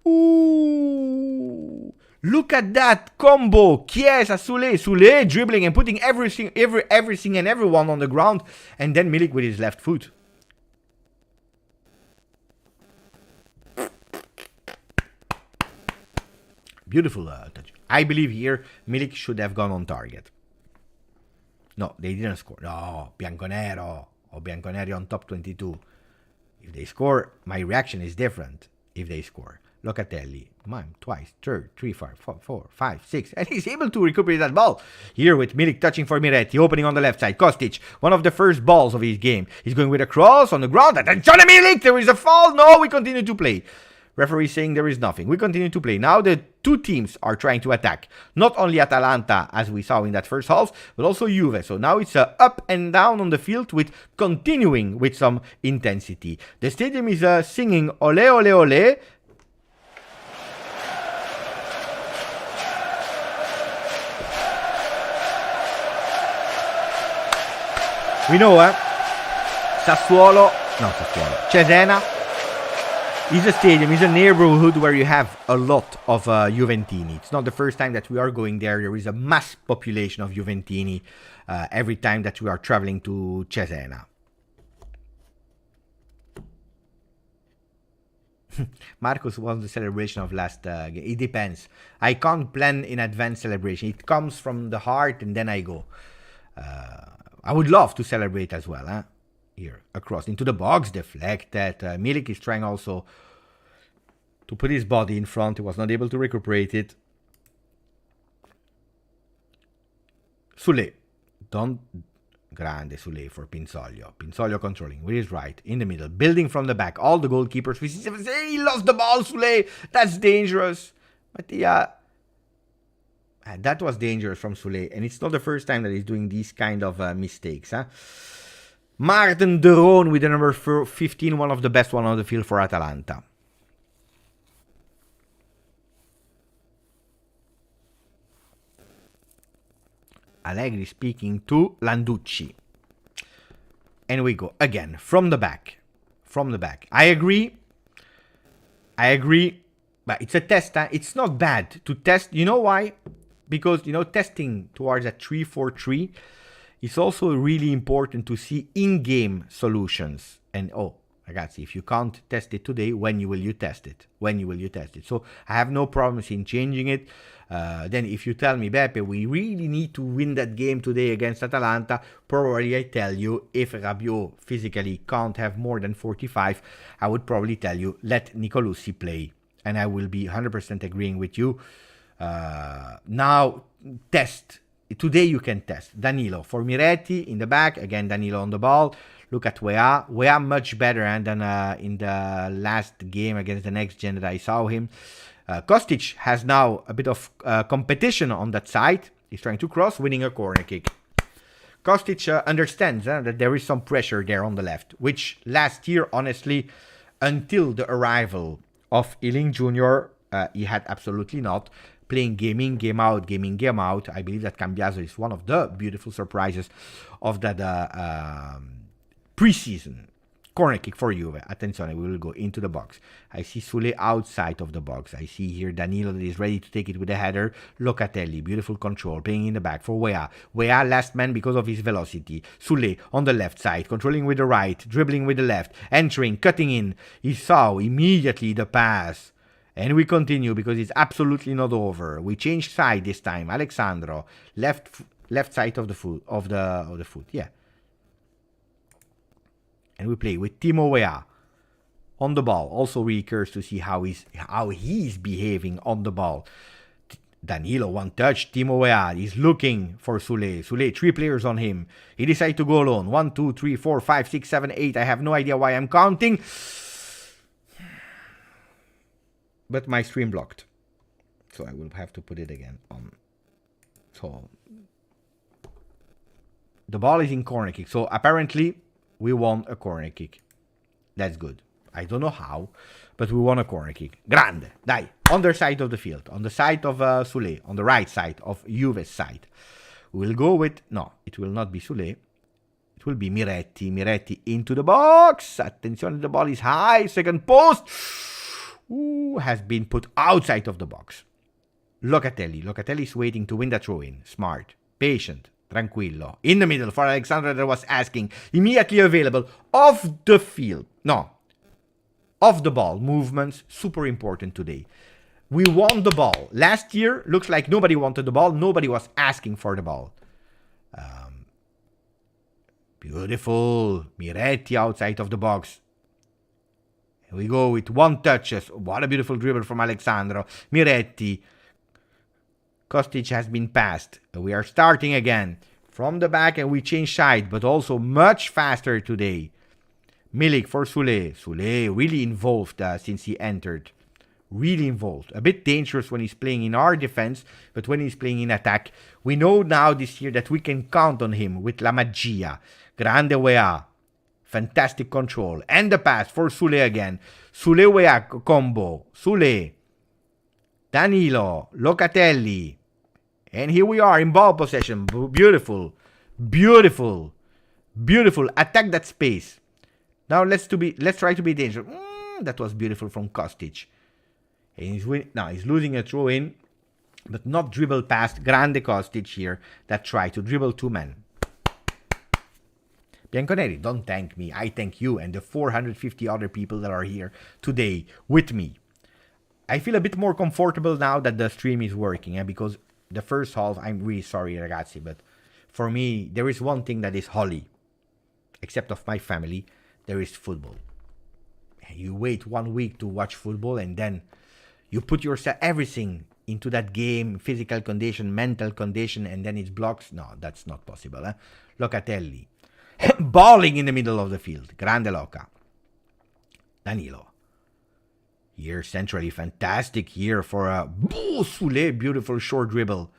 Ooh. Look at that combo. Chiesa, Sule dribbling and putting everything and everyone on the ground. And then Milik with his left foot. Beautiful touch. I believe here Milik should have gone on target. No, they didn't score. No, Bianconero or Bianconeri on top 22. If they score, my reaction is different. If they score. Locatelli, twice, third, 3, 4, 5, 6. And he's able to recuperate that ball. Here with Milik touching for Miretti, opening on the left side. Kostic, one of the first balls of his game. He's going with a cross on the ground. Attention, Milik, there is a foul. No, we continue to play. Referee saying there is nothing. We continue to play. Now the two teams are trying to attack. Not only Atalanta, as we saw in that first half, but also Juve. So now it's up and down on the field with continuing with some intensity. The stadium is singing ole ole ole. We know, Cesena is a stadium, is a neighborhood where you have a lot of Juventini. It's not the first time that we are going there. There is a mass population of Juventini every time that we are traveling to Cesena. Marcus wants the celebration of last game. It depends. I can't plan in advance celebration. It comes from the heart and then I go. I would love to celebrate as well, Here, across into the box, deflected. Milik is trying also to put his body in front. He was not able to recuperate it. Sule. Grande Sule for Pinsoglio. Pinsoglio controlling with his right, in the middle, building from the back. All the goalkeepers. He lost the ball, Sule. That's dangerous. But yeah. That was dangerous from Sule, and it's not the first time that he's doing these kind of mistakes. Maarten de Roon with the number 15, one of the best one on the field for Atalanta. Allegri speaking to Landucci. And we go again from the back. From the back. I agree. But it's a test. It's not bad to test. You know why? Because, testing towards a 3-4-3 is also really important to see in-game solutions. And, ragazzi, if you can't test it today, when will you test it? So I have no problems in changing it. Then if you tell me, Beppe, we really need to win that game today against Atalanta, probably I tell you, if Rabiot physically can't have more than 45, I would probably tell you, let Nicolussi play. And I will be 100% agreeing with you. Now, test. Today you can test. Danilo for Miretti in the back. Again, Danilo on the ball. Look at Weah. Weah much better than in the last game against the next gen that I saw him. Kostic has now a bit of competition on that side. He's trying to cross, winning a corner kick. Kostic understands that there is some pressure there on the left, which last year, honestly, until the arrival of Ealing Jr., he had absolutely not. Playing game in, game out, game in, game out. I believe that Cambiaso is one of the beautiful surprises of that preseason. Corner kick for Juve. Attenzione, we will go into the box. I see Sule outside of the box. I see here Danilo that is ready to take it with a header. Locatelli, beautiful control, playing in the back for Weah. Weah last man because of his velocity. Sule on the left side, controlling with the right, dribbling with the left, entering, cutting in. He saw immediately the pass. And we continue because it's absolutely not over. We change side this time. Alexandro, left side of the foot yeah. And we play with Timo Weah on the ball. Also really curious to see how he's behaving on the ball. Danilo, one touch. Timo Weah is looking for Sule. Sule, 3 players on him. He decides to go alone. 1, 2, 3, 4, 5, 6, 7, 8. I have no idea why I'm counting. But my stream blocked. So I will have to put it again on. So the ball is in corner kick. So apparently we won a corner kick. That's good. I don't know how, but we won a corner kick. Grande. Dai. On the side of the field. On the side of Sule. On the right side of Juve's side. We'll go with... No, it will not be Sule. It will be Miretti. Miretti into the box. Attenzione, the ball is high. Second post. Ooh, has been put outside of the box. Locatelli. Locatelli is waiting to win the throw-in. Smart. Patient. Tranquillo. In the middle for Alexandra that was asking. Immediately available. Off the field. No. Off the ball. Movements. Super important today. We won the ball. Last year, looks like nobody wanted the ball. Nobody was asking for the ball. Beautiful. Miretti outside of the box. Here we go with 1 touches. What a beautiful dribble from Alexandro. Miretti. Kostic has been passed. We are starting again. From the back and we change side, but also much faster today. Milik for Sule. Sule really involved since he entered. Really involved. A bit dangerous when he's playing in our defense, but when he's playing in attack, we know now this year that we can count on him with La Magia. Grande Weah. Fantastic control. And the pass for Sule again. Sule Weah combo. Sule. Danilo. Locatelli. And here we are in ball possession. Beautiful. Beautiful. Beautiful. Attack that space. Now let's try to be dangerous. That was beautiful from Kostic. And he's losing a throw in. But not dribble past Grande Kostic here. That tried to dribble 2 men. Bianconeri, don't thank me. I thank you and the 450 other people that are here today with me. I feel a bit more comfortable now that the stream is working. Because the first half, I'm really sorry, ragazzi. But for me, there is one thing that is holy. Except of my family, there is football. You wait 1 week to watch football and then you put yourself everything into that game. Physical condition, mental condition, and then it blocks. No, that's not possible. Locatelli. Balling in the middle of the field. Grande Loca. Danilo. Here centrally. Fantastic here for a Sule. Beautiful short dribble.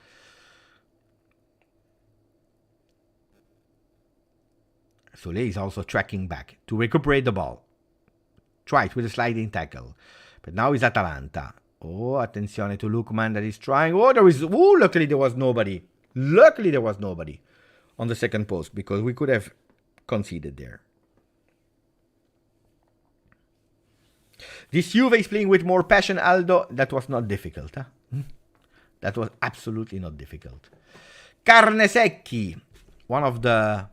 Sule is also tracking back to recuperate the ball. Tried with a sliding tackle. But now it's Atalanta. Oh, attenzione to Lukman that is trying. Oh, luckily there was nobody. Luckily there was nobody on the second post because we could have conceded there. This Juve is playing with more passion, Aldo. That was not difficult. That was absolutely not difficult. Carne Secchi. One of the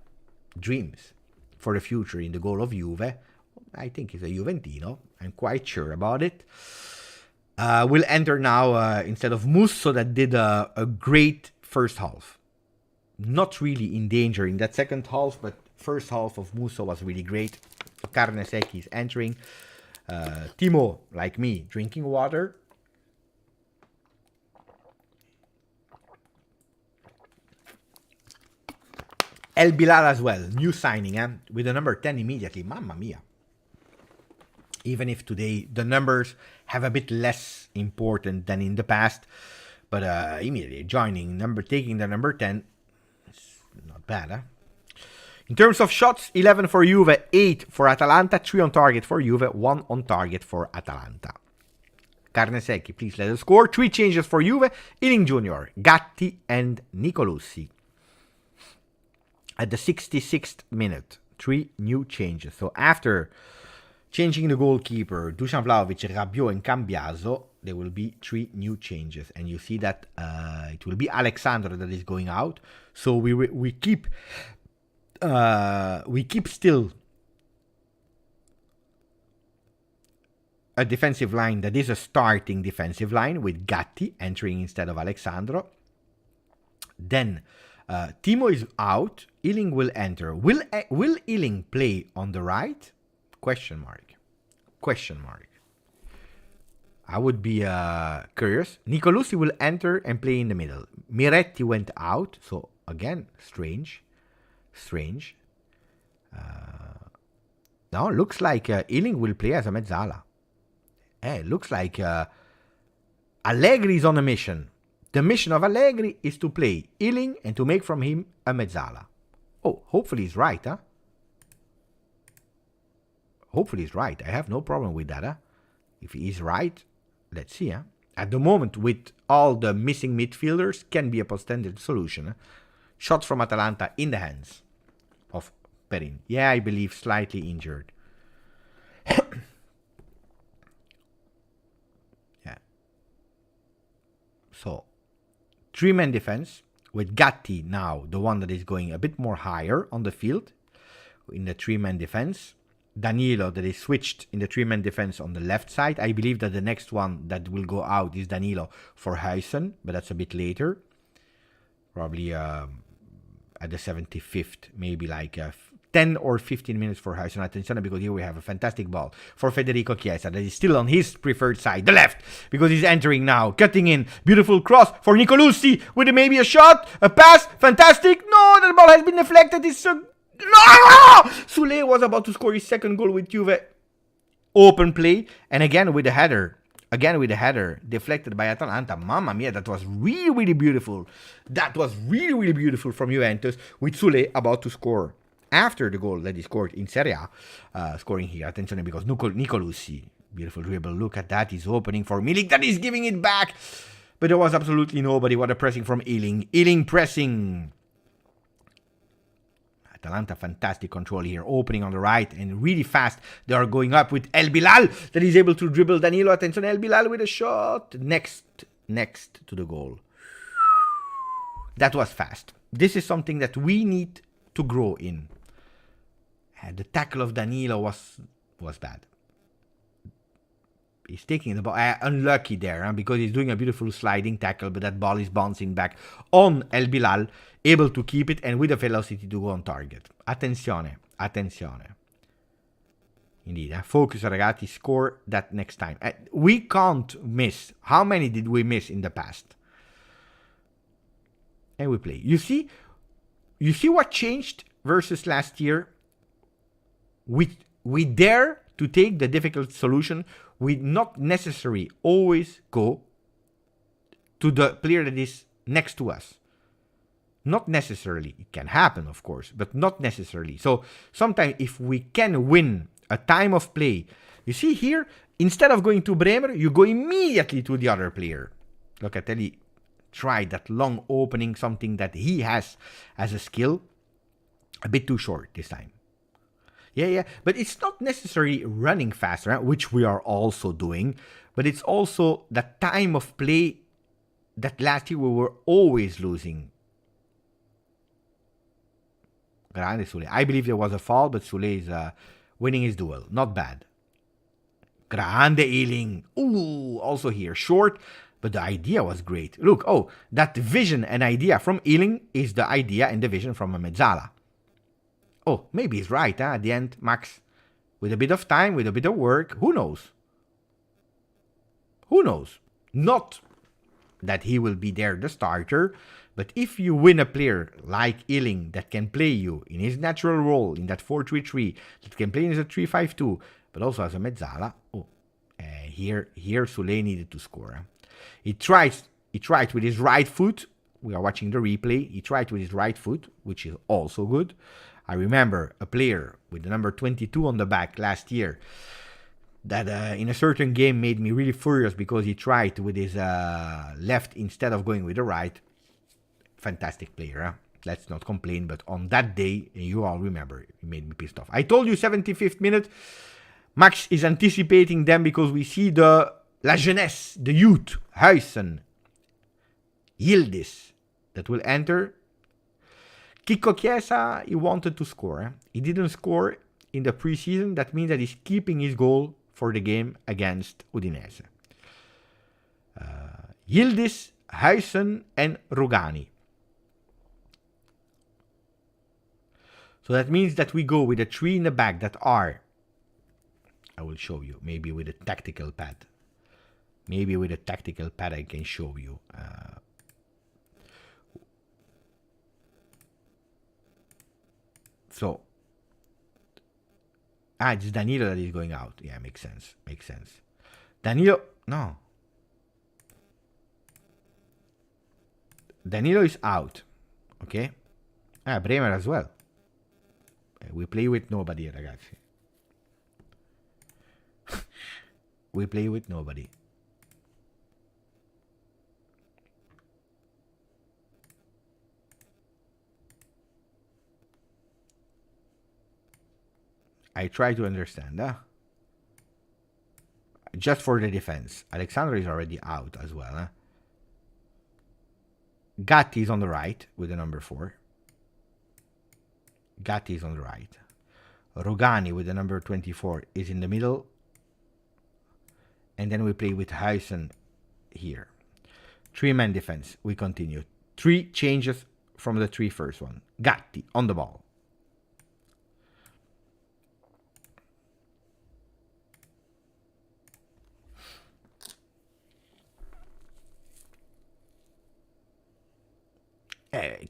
dreams for the future in the goal of Juve. I think he's a Juventino. I'm quite sure about it. Will enter now instead of Musso that did a great first half. Not really in danger in that second half, but first half of Musso was really great. Carne Secchi is entering. Timo, like me, drinking water. El Bilal as well, new signing, with the number 10 immediately. Mamma mia. Even if today the numbers have a bit less important than in the past, but immediately taking the number 10, it's not bad, huh? In terms of shots, 11 for Juve, 8 for Atalanta, 3 on target for Juve, 1 on target for Atalanta. Carnesecchi, please let us score. 3 changes for Juve, Ealing Jr., Gatti and Nicolussi. At the 66th minute, 3 new changes. So after changing the goalkeeper, Dusan Vlahovic, Rabiot and Cambiaso, there will be 3 new changes. And you see that it will be Alexandro that is going out. So we keep still a defensive line that is a starting defensive line with Gatti entering instead of Alexandro. Then Timo is out. Ealing will enter. Will Ealing play on the right? Question mark. I would be curious. Nicolussi will enter and play in the middle. Miretti went out. So again, strange. Now looks like Ealing will play as a mezzala. Looks like Allegri is on a mission. The mission of Allegri is to play Ealing and to make from him a mezzala. Oh, hopefully he's right, huh? Hopefully he's right. I have no problem with that, huh? If he is right, let's see, huh? At the moment, with all the missing midfielders, can be a postended solution. Huh? Shots from Atalanta in the hands of Perin. Yeah, I believe slightly injured. Yeah. So, 3-man defense with Gatti now, the one that is going a bit more higher on the field in the 3-man defense. Danilo that is switched in the 3-man defense on the left side. I believe that the next one that will go out is Danilo for Huijsen, but that's a bit later. Probably at the 75th, maybe like 10 or 15 minutes for Huijsen. Attention, because here we have a fantastic ball for Federico Chiesa that is still on his preferred side, the left, because he's entering now, cutting in. Beautiful cross for Nicolussi with maybe a shot, a pass, fantastic. No, the ball has been deflected. It's so... No! Sule was about to score his second goal with Juve. Open play, and again with a header. Deflected by Atalanta. Mamma mia, that was really beautiful. That was really beautiful from Juventus, with Sule about to score. After the goal that he scored in Serie A, scoring here. Attention, because Nicolussi, beautiful dribble. Look at that, he's opening for Milik, that is giving it back. But there was absolutely nobody. What a pressing from Ealing. Ealing pressing. Atalanta, fantastic control here, opening on the right and really fast. They are going up with El Bilal that is able to dribble Danilo. Attention, El Bilal with a shot next to the goal. That was fast. This is something that we need to grow in. The tackle of Danilo was bad. He's taking the ball. Unlucky there, because he's doing a beautiful sliding tackle, but that ball is bouncing back on El Bilal, able to keep it and with the velocity to go on target. Attenzione. Indeed, focus ragazzi, score that next time. We can't miss. How many did we miss in the past? And we play. You see what changed versus last year? We dare to take the difficult solution. We not necessarily always go to the player that is next to us. Not necessarily. It can happen, of course, but not necessarily. So sometimes if we can win a time of play, you see here, instead of going to Bremer, you go immediately to the other player. Locatelli tried that long opening, something that he has as a skill. A bit too short this time. Yeah, but it's not necessarily running faster, which we are also doing, but it's also the time of play that last year we were always losing. Grande Sule. I believe there was a foul, but Sule is winning his duel. Not bad. Grande Ealing. Ooh, also here. Short, but the idea was great. Look, that vision and idea from Ealing is the idea and the vision from a mezzala. Oh, maybe he's right, at the end, Max. With a bit of time, with a bit of work, who knows? Not that he will be there, the starter. But if you win a player like Ealing that can play you in his natural role, in that 4-3-3, that can play in a 3-5-2, but also as a mezzala, here Soulé needed to score. He tried with his right foot. We are watching the replay. He tried with his right foot, which is also good. I remember a player with the number 22 on the back last year that in a certain game made me really furious because he tried with his left instead of going with the right. Fantastic player, huh? Let's not complain, but on that day, you all remember, it made me pissed off. I told you 75th minute, Max is anticipating them because we see la jeunesse, the youth, Huijsen, Yildiz, that will enter. Kiko Chiesa, he wanted to score. Huh? He didn't score in the preseason. That means that he's keeping his goal for the game against Udinese. Yildiz, Huijsen, and Rugani. So that means that we go with the three in the back that are, I will show you, maybe with a tactical pad. Maybe with a tactical pad I can show you. It's Danilo that is going out. Yeah, makes sense. Danilo is out. Okay? Bremer as well. We play with nobody, ragazzi. We play with nobody. I try to understand. Just for the defense. Alexandro is already out as well. Gatti is on the right with the number 4. Gatti is on the right. Rugani with the number 24 is in the middle. And then we play with Huijsen here. 3-man defense. We continue. 3 changes from the 3 first one. Gatti on the ball.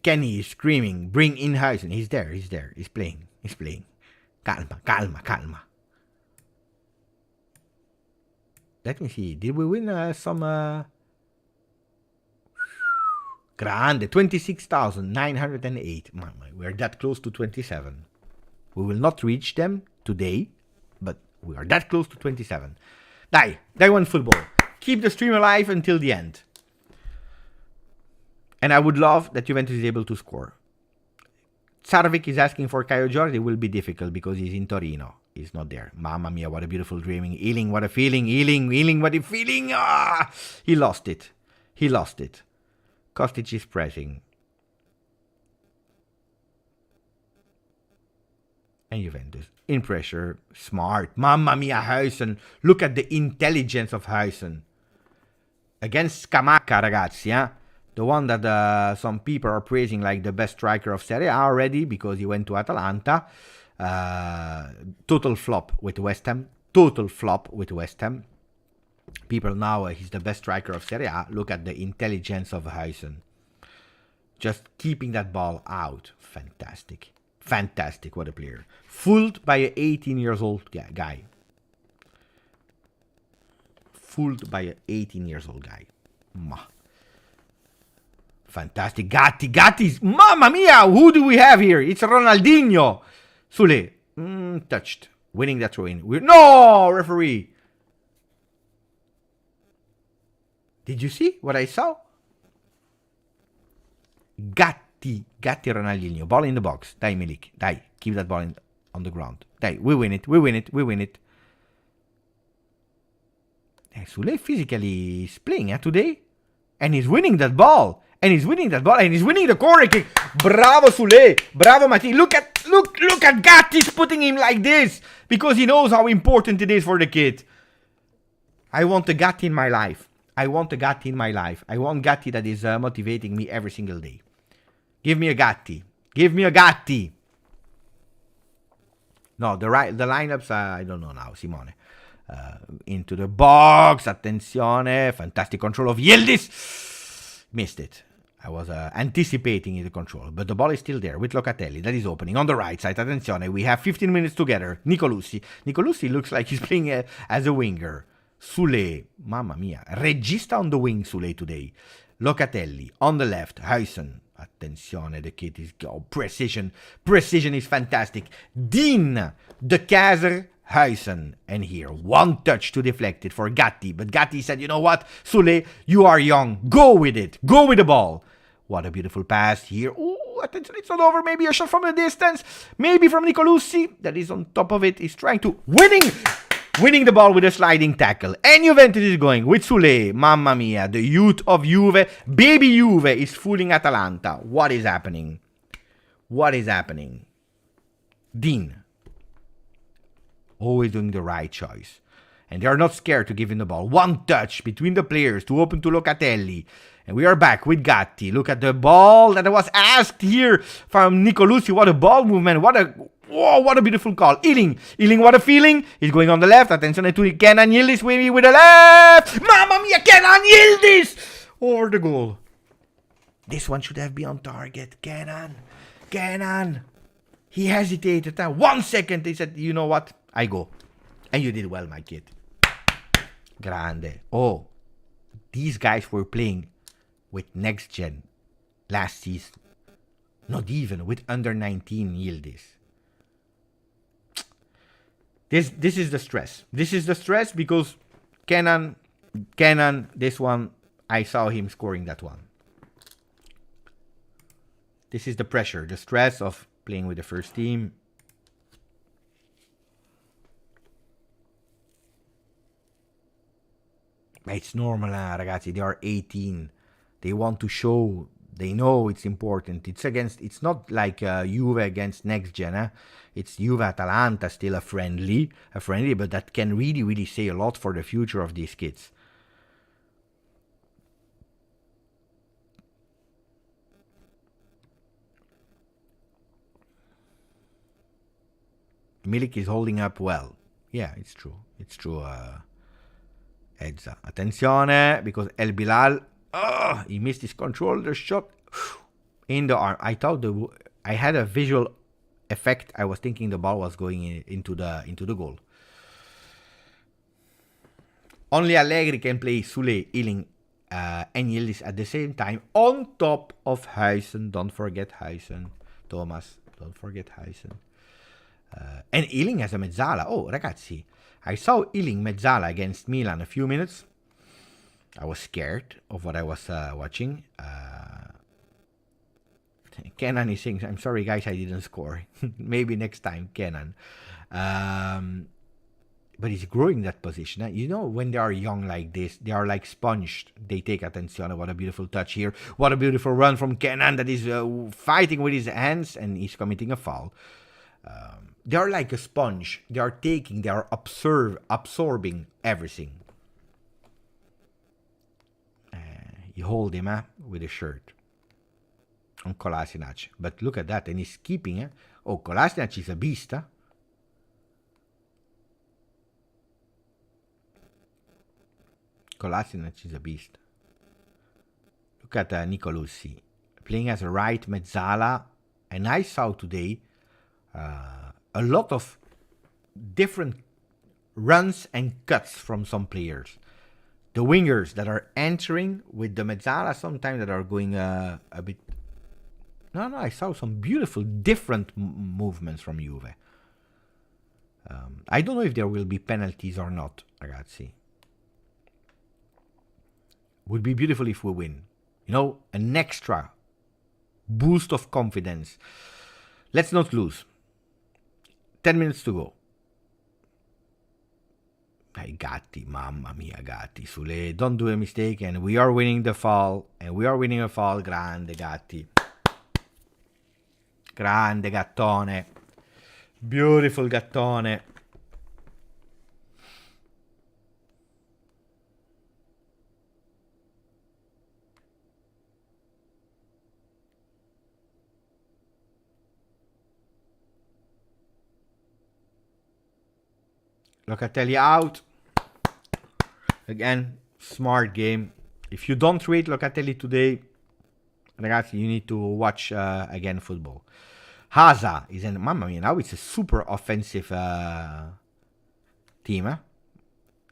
Kenny is screaming, bring in Huijsen. He's there. He's playing. Calma. Let me see. Did we win some... Grande. 26,908. We are that close to 27. We will not reach them today, but we are that close to 27. Dai one football. Keep the stream alive until the end. And I would love that Juventus is able to score. Sarvik is asking for Caio Jordi. It will be difficult because he's in Torino. He's not there. Mamma mia, what a beautiful dreaming. Ealing, what a feeling. Ealing, what a feeling. He lost it. Kostic is pressing. And Juventus in pressure. Smart. Mamma mia, Huijsen. Look at the intelligence of Huijsen. Against Scamacca, ragazzi, the one that some people are praising like the best striker of Serie A already because he went to Atalanta. Total flop with West Ham. People now, he's the best striker of Serie A. Look at the intelligence of Huijsen. Just keeping that ball out. Fantastic. What a player. Fooled by an 18 years old guy. Fantastic. Gatti's. Mamma mia, who do we have here? It's Ronaldinho. Soulé. Touched. Winning that throw-in. No, referee. Did you see what I saw? Gatti, Ronaldinho. Ball in the box. Dai, Milik. Dai, keep that ball on the ground. Dai, we win it. Soulé physically is playing today. And he's winning that ball. And he's winning the corner kick. Bravo, Soulé. Bravo, Matti. Look at Gatti's putting him like this. Because he knows how important it is for the kid. I want a Gatti in my life. I want Gatti that is motivating me every single day. Give me a Gatti. No, the lineups, I don't know now, Simone. Into the box. Attenzione. Fantastic control of Yildiz. Missed it. I was anticipating the control, but the ball is still there with Locatelli. That is opening on the right side. Attenzione, we have 15 minutes together. Nicolussi. Nicolussi looks like he's playing as a winger. Sule, mamma mia. Regista on the wing, Sule today. Locatelli on the left. Huijsen. Attenzione, the kid is precision. Precision is fantastic. Dean, De Kaiser, Huijsen. And here, one touch to deflect it for Gatti. But Gatti said, you know what, Sule, you are young. Go with it. Go with the ball. What a beautiful pass here. Ooh, attention, it's not over. Maybe a shot from the distance. Maybe from Nicolussi. That is on top of it. He's trying to... Winning the ball with a sliding tackle. And Juventus is going with Sule. Mamma mia. The youth of Juve. Baby Juve is fooling Atalanta. What is happening? What is happening? Dean. Always doing the right choice. And they are not scared to give him the ball. One touch between the players to open to Locatelli. And we are back with Gatti. Look at the ball that was asked here from Nicolussi. What a ball movement. What a beautiful call. Ealing, what a feeling. He's going on the left. Attention to Kenan Yildiz with the left. Mamma mia, Kenan Yildiz. Over the goal. This one should have been on target. Kenan. He hesitated. 1 second. He said, you know what? I go. And you did well, my kid. Grande. Oh, these guys were playing with next gen last season. Not even with under 19 Yildiz. This is the stress. This is the stress because Kenan, this one, I saw him scoring that one. This is the pressure, the stress of playing with the first team. It's normal, ragazzi. They are 18. They want to show. They know it's important. It's not like Juve against next gen. It's Juve Atalanta, still a friendly, but that can really, really say a lot for the future of these kids. Milik is holding up well. Yeah, it's true. It's true. Edza. Attenzione, because El Bilal, he missed his controller shot in the arm. I thought I had a visual effect. I was thinking the ball was going into the goal. Only Allegri can play Sule, Ealing, and Yildiz at the same time on top of Huijsen. Don't forget Huijsen. Thomas, don't forget Huijsen. And Ealing has a mezzala. Oh, ragazzi. I saw Ealing mezzala against Milan a few minutes. I was scared of what I was watching. Kenan is saying, I'm sorry guys, I didn't score. Maybe next time, Kenan. But he's growing that position. You know, when they are young like this, they are like sponged. They take attention. What a beautiful touch here. What a beautiful run from Kenan that is fighting with his hands and he's committing a foul. They are like a sponge. They are absorbing everything. You hold him with a shirt on Kolasinac. But look at that, and he's keeping. Oh, Kolasinac is a beast. Kolasinac is a beast. Look at Nicolussi playing as a right mezzala. And I saw today a lot of different runs and cuts from some players. The wingers that are entering with the mezzala sometimes that are going a bit... No, I saw some beautiful different movements from Juve. I don't know if there will be penalties or not, ragazzi. Would be beautiful if we win. You know, an extra boost of confidence. Let's not lose. 10 minutes to go. Hey, Gatti, mamma mia, Gatti, Sule, don't do a mistake, and we are winning the fall, grande Gatti. Grande Gattone. Beautiful Gattone. Locatelli out. Again, smart game. If you don't rate Locatelli today, ragazzi, you need to watch again football. Haza is in, mamma mia, now it's a super offensive team, eh?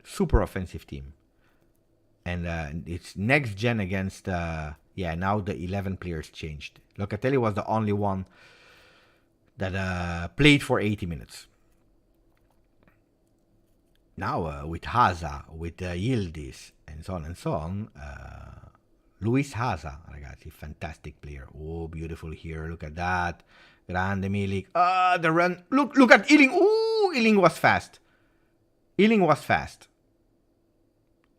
Super offensive team. And it's next gen against, now the 11 players changed. Locatelli was the only one that played for 80 minutes. Now with Haza, with Yildiz, and so on, Luis Haza, ragazzi, fantastic player. Oh, beautiful here. Look at that. Grande Milik. The run. Look at Ealing. Ooh, Ealing was fast.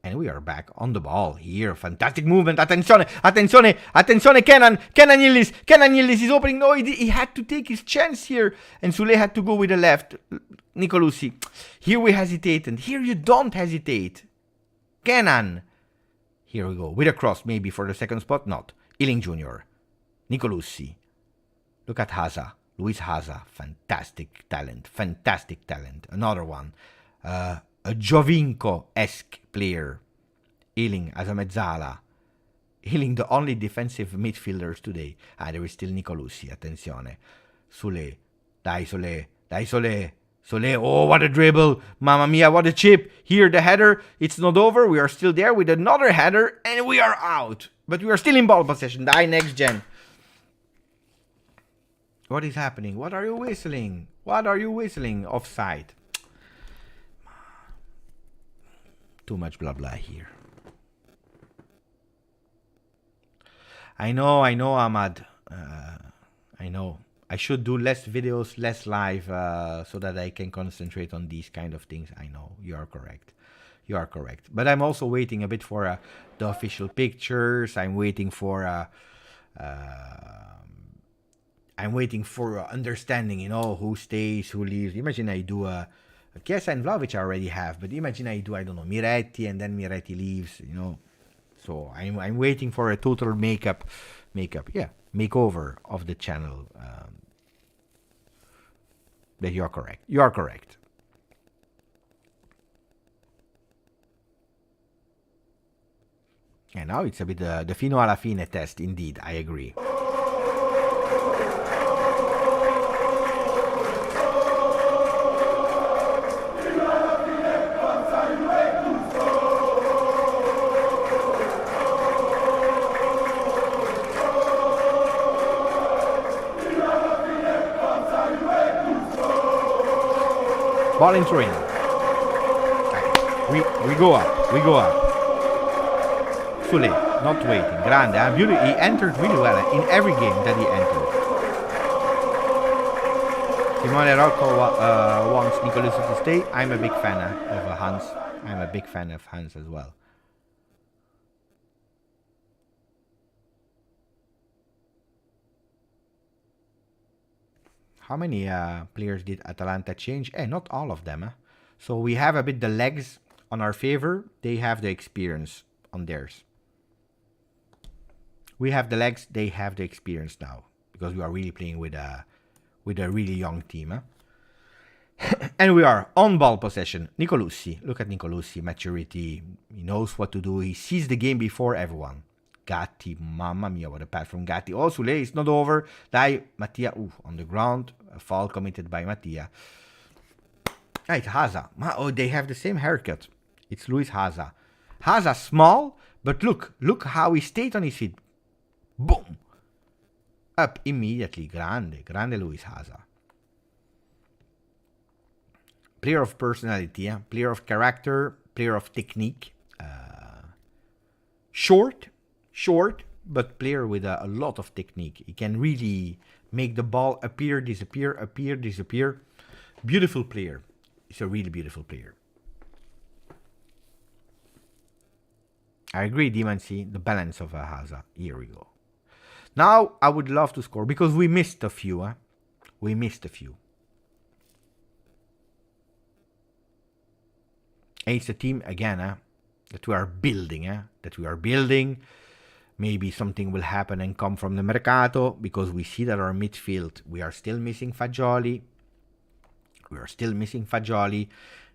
And we are back on the ball here. Fantastic movement. Attenzione, Kenan Yildiz is opening. No, he had to take his chance here. And Sule had to go with the left. Nicolosi. Here we hesitated. Here you don't hesitate. Kenan. Here we go. With a cross, maybe for the second spot. Not. Ealing Jr. Nicolosi. Look at Haza. Luis Haza. Fantastic talent. Another one. A Giovinco-esque player. Ealing as a mezzala. Ealing the only defensive midfielders today. There is still Nicolosi. Attenzione. Sule. Dai Sole. Oh, what a dribble. Mamma mia, what a chip. Here the header. It's not over. We are still there with another header. And we are out. But we are still in ball possession. Die next gen. What is happening? What are you whistling? Offside. Too much blah blah here. I know, Ahmad. I know. I should do less videos, less live, so that I can concentrate on these kind of things. I know. You are correct. But I'm also waiting a bit for the official pictures. I'm waiting for understanding, who stays, who leaves. Imagine I do Chiesa and Vlahovic I already have, but imagine I do, I don't know, Miretti, and then Miretti leaves, So I'm waiting for a total makeover of the channel. But you are correct. And now it's a bit the fino alla fine test, indeed, I agree. Ball in Turin. We go up. Sule, not waiting. Grande. He entered really well in every game that he entered. Simone Rocco wants Nicolosi to stay. I'm a big fan of Hans. I'm a big fan of Hans as well. How many players did Atalanta change? Not all of them. So we have a bit the legs on our favor. They have the experience on theirs. We have the legs. They have the experience now. Because we are really playing with a really young team. And we are on ball possession. Nicolosi. Look at Nicolosi. Maturity. He knows what to do. He sees the game before everyone. Gatti, mamma mia, what a pass from Gatti. Oh, Sule, it's not over. Dai, Mattia, on the ground. A foul committed by Mattia. It's Haza. Oh, they have the same haircut. It's Luis Haza. Haza small, but look how he stayed on his feet. Boom. Up immediately. Grande Luis Haza. Player of personality, player of character, player of technique. Short, but player with a lot of technique. He can really make the ball appear, disappear. Beautiful player. He's a really beautiful player. I agree, Dimansi, the balance of Haza. Here we go. Now, I would love to score, because we missed a few. And it's a team, again, that we are building. Maybe something will happen and come from the Mercato, because we see that our midfield, we are still missing Fagioli.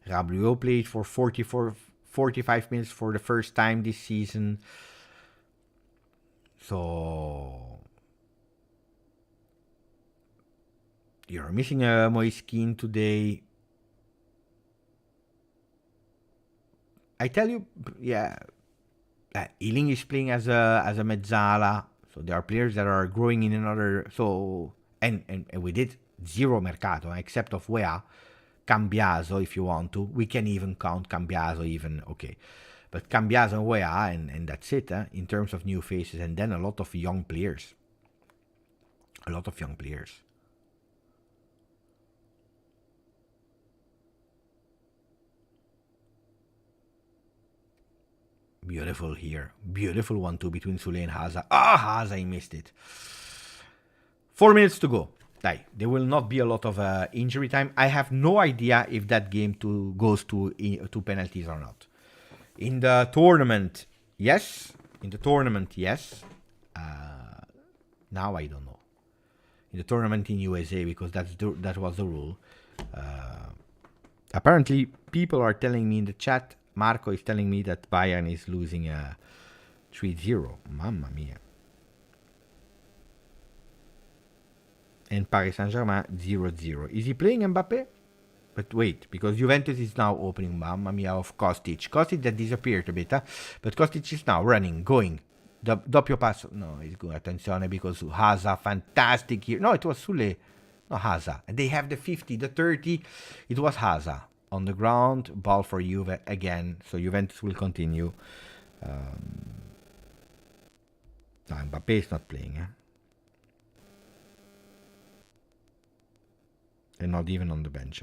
Rabiot played for 45 minutes for the first time this season. So you're missing a Moise Kean today. I tell you, yeah, Ealing is playing as a mezzala. So there are players that are growing in another. So and we did zero mercato except of Wea, Cambiaso if you want to. We can even count Cambiaso even okay, but Cambiaso and Wea and that's it in terms of new faces and then a lot of young players. A lot of young players. Beautiful here. Beautiful 1-2 between Sule and Haza. Haza, he missed it. 4 minutes to go. There will not be a lot of injury time. I have no idea if that game goes to penalties or not. In the tournament, yes. In the tournament, yes. Now I don't know. In the tournament in USA, because that was the rule. Apparently, people are telling me in the chat, Marco is telling me that Bayern is losing 3-0. Mamma mia. And Paris Saint-Germain 0-0. Is he playing Mbappe? But wait, because Juventus is now opening, mamma mia, of Kostic. Kostic that disappeared a bit, but Kostic is now running, going. Doppio passo. No, it's good. Attenzione, because Haza, fantastic here. No, it was Sule. No, Haza. And they have the 50, the 30. It was Haza. On the ground, ball for Juve again. So Juventus will continue. No, Mbappe is not playing. And not even on the bench.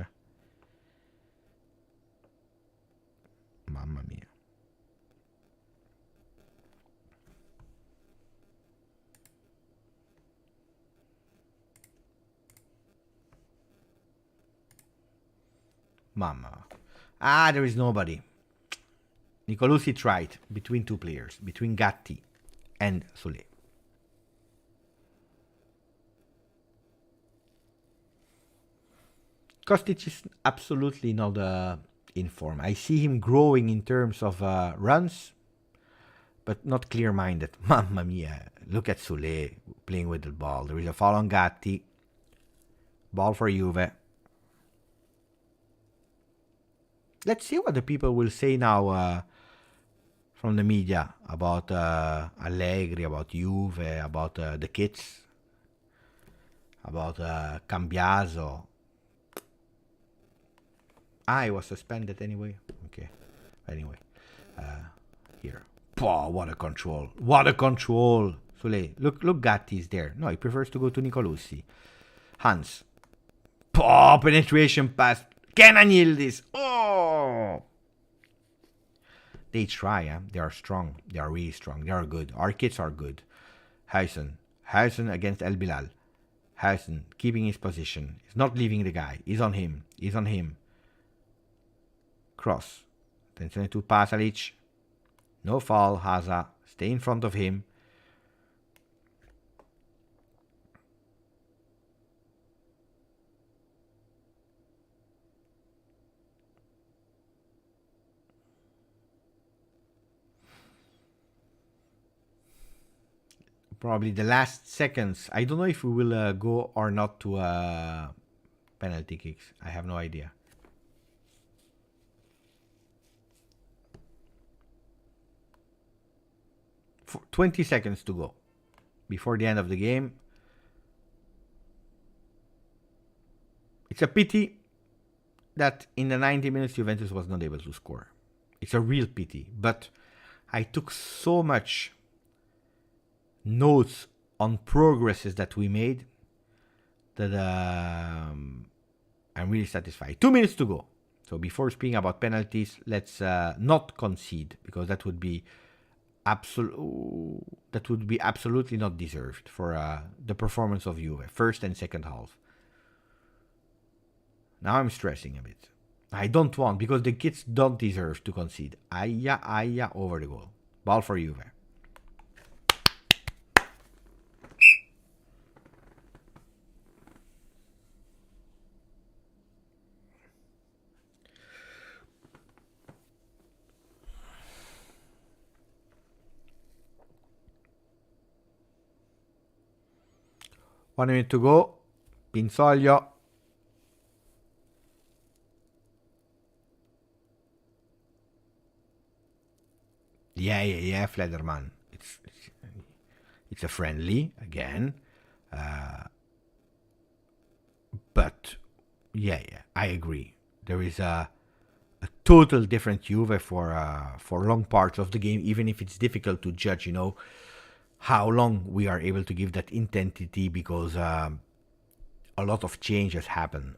Mamma mia. Mamma. There is nobody. Nicolosi tried between two players, between Gatti and Sule. Kostic is absolutely not in form. I see him growing in terms of runs, but not clear-minded. Mamma mia. Look at Sule playing with the ball. There is a foul on Gatti. Ball for Juve. Let's see what the people will say now from the media about Allegri, about Juve, about the kids, about Cambiaso. He was suspended anyway. Okay. Anyway, here. Oh, what a control! What a control! Sule, look, Gatti is there. No, he prefers to go to Nicolosi. Hans. Penetration pass. Can Yildiz. Oh! They try, They are strong. They are really strong. They are good. Our kids are good. Huysen against El Bilal. Huysen keeping his position. He's not leaving the guy. He's on him. Cross. Attenzione to Pasalic. No foul, Haza. Stay in front of him. Probably the last seconds. I don't know if we will go or not to penalty kicks. I have no idea. For 20 seconds to go before the end of the game. It's a pity that in the 90 minutes Juventus was not able to score. It's a real pity. But I took so much notes on progresses that we made that I'm really satisfied. 2 minutes to go. So before speaking about penalties, let's not concede, because that would be absolutely not deserved for the performance of Juve, first and second half. Now I'm stressing a bit. I don't want, because the kids don't deserve to concede. Aya over the goal. Ball for Juve. 1 minute to go. Pinsoglio. Yeah, Flederman. It's a friendly again. But yeah, I agree. There is a total different Juve for long parts of the game, even if it's difficult to judge, how long we are able to give that intensity, because a lot of changes happen.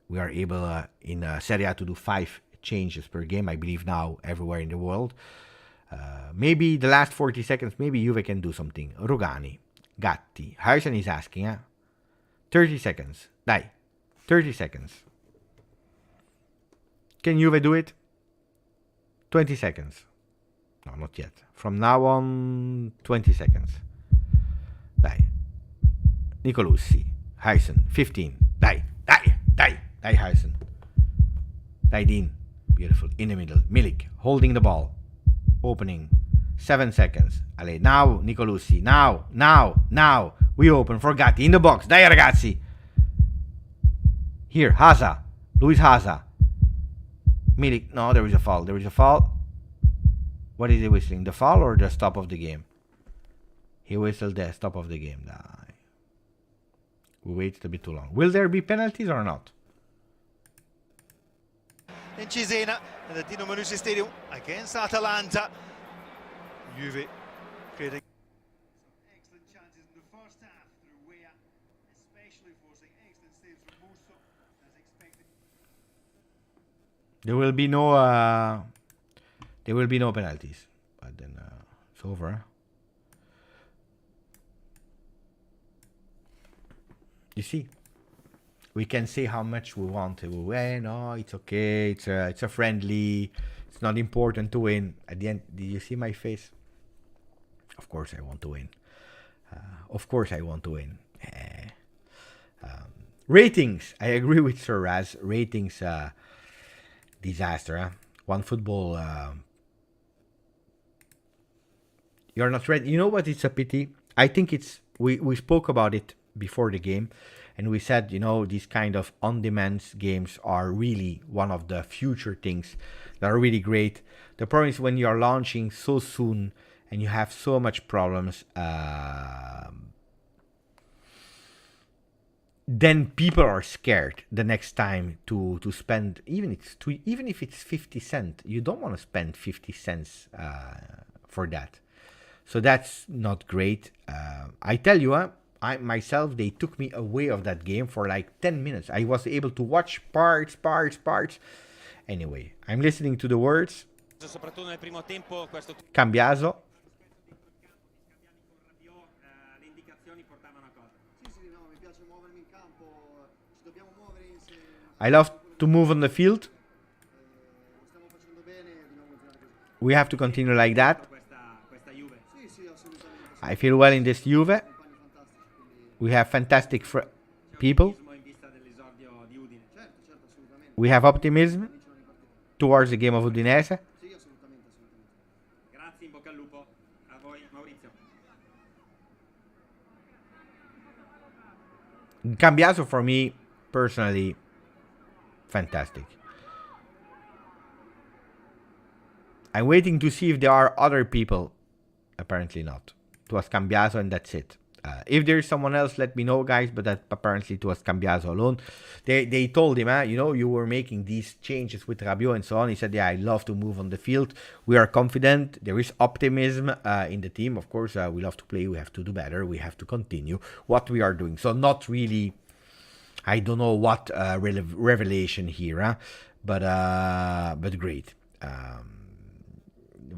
We are able in Serie A to do 5 changes per game, I believe now everywhere in the world. Maybe the last 40 seconds, maybe Juve can do something. Rugani, Gatti, Harrison is asking, 30 seconds. Dai, 30 seconds. Can Juve do it? 20 seconds. No, not yet. From now on, 20 seconds. Dai. Nicolussi. Harrison. 15. Dai, Harrison. Dai, Dean. Beautiful. In the middle. Milik. Holding the ball. Opening. 7 seconds. Allez, now, Nicolussi. Now. We open for Gatti. In the box. Dai, ragazzi. Here, Haza. Luis Haza. Milik. No, there is a foul. What is he whistling? The foul or the stop of the game? He whistled the stop of the game. We waited a bit too long. Will there be penalties or not? In Cesena, in the Dino Manucci Stadium against Atalanta. Juve creating excellent chances in the first half through Weah, especially forcing excellent saves from Musso as expected. There will be no penalties. But then it's over. You see, we can say how much we want to win. No, it's okay. It's a friendly. It's not important to win. At the end, did you see my face? Of course, I want to win. Ratings. I agree with Sir Raz. Ratings. Disaster. One football. You're not ready. You know what? It's a pity. I think it's. We spoke about it before the game, and we said, these kind of on-demand games are really one of the future things that are really great. The problem is when you are launching so soon and you have so much problems, then people are scared the next time to spend, even if it's 50 cents. You don't want to spend 50 cents for that. So that's not great. I tell you, they took me away of that game for like 10 minutes. I was able to watch parts. Anyway, I'm listening to the words. Cambiaso. I love to move on the field. We have to continue like that. I feel well in this Juve. We have fantastic people. We have optimism towards the game of Udinese. Cambiaso, for me, personally, fantastic. I'm waiting to see if there are other people. Apparently not. It was Cambiaso and that's it. If there's someone else, let me know, guys. But that apparently it was Cambiaso alone. They told him, you were making these changes with Rabiot and so on. He said, I love to move on the field. We are confident. There is optimism in the team. Of course, we love to play. We have to do better. We have to continue what we are doing. So not really, I don't know what revelation here, but great.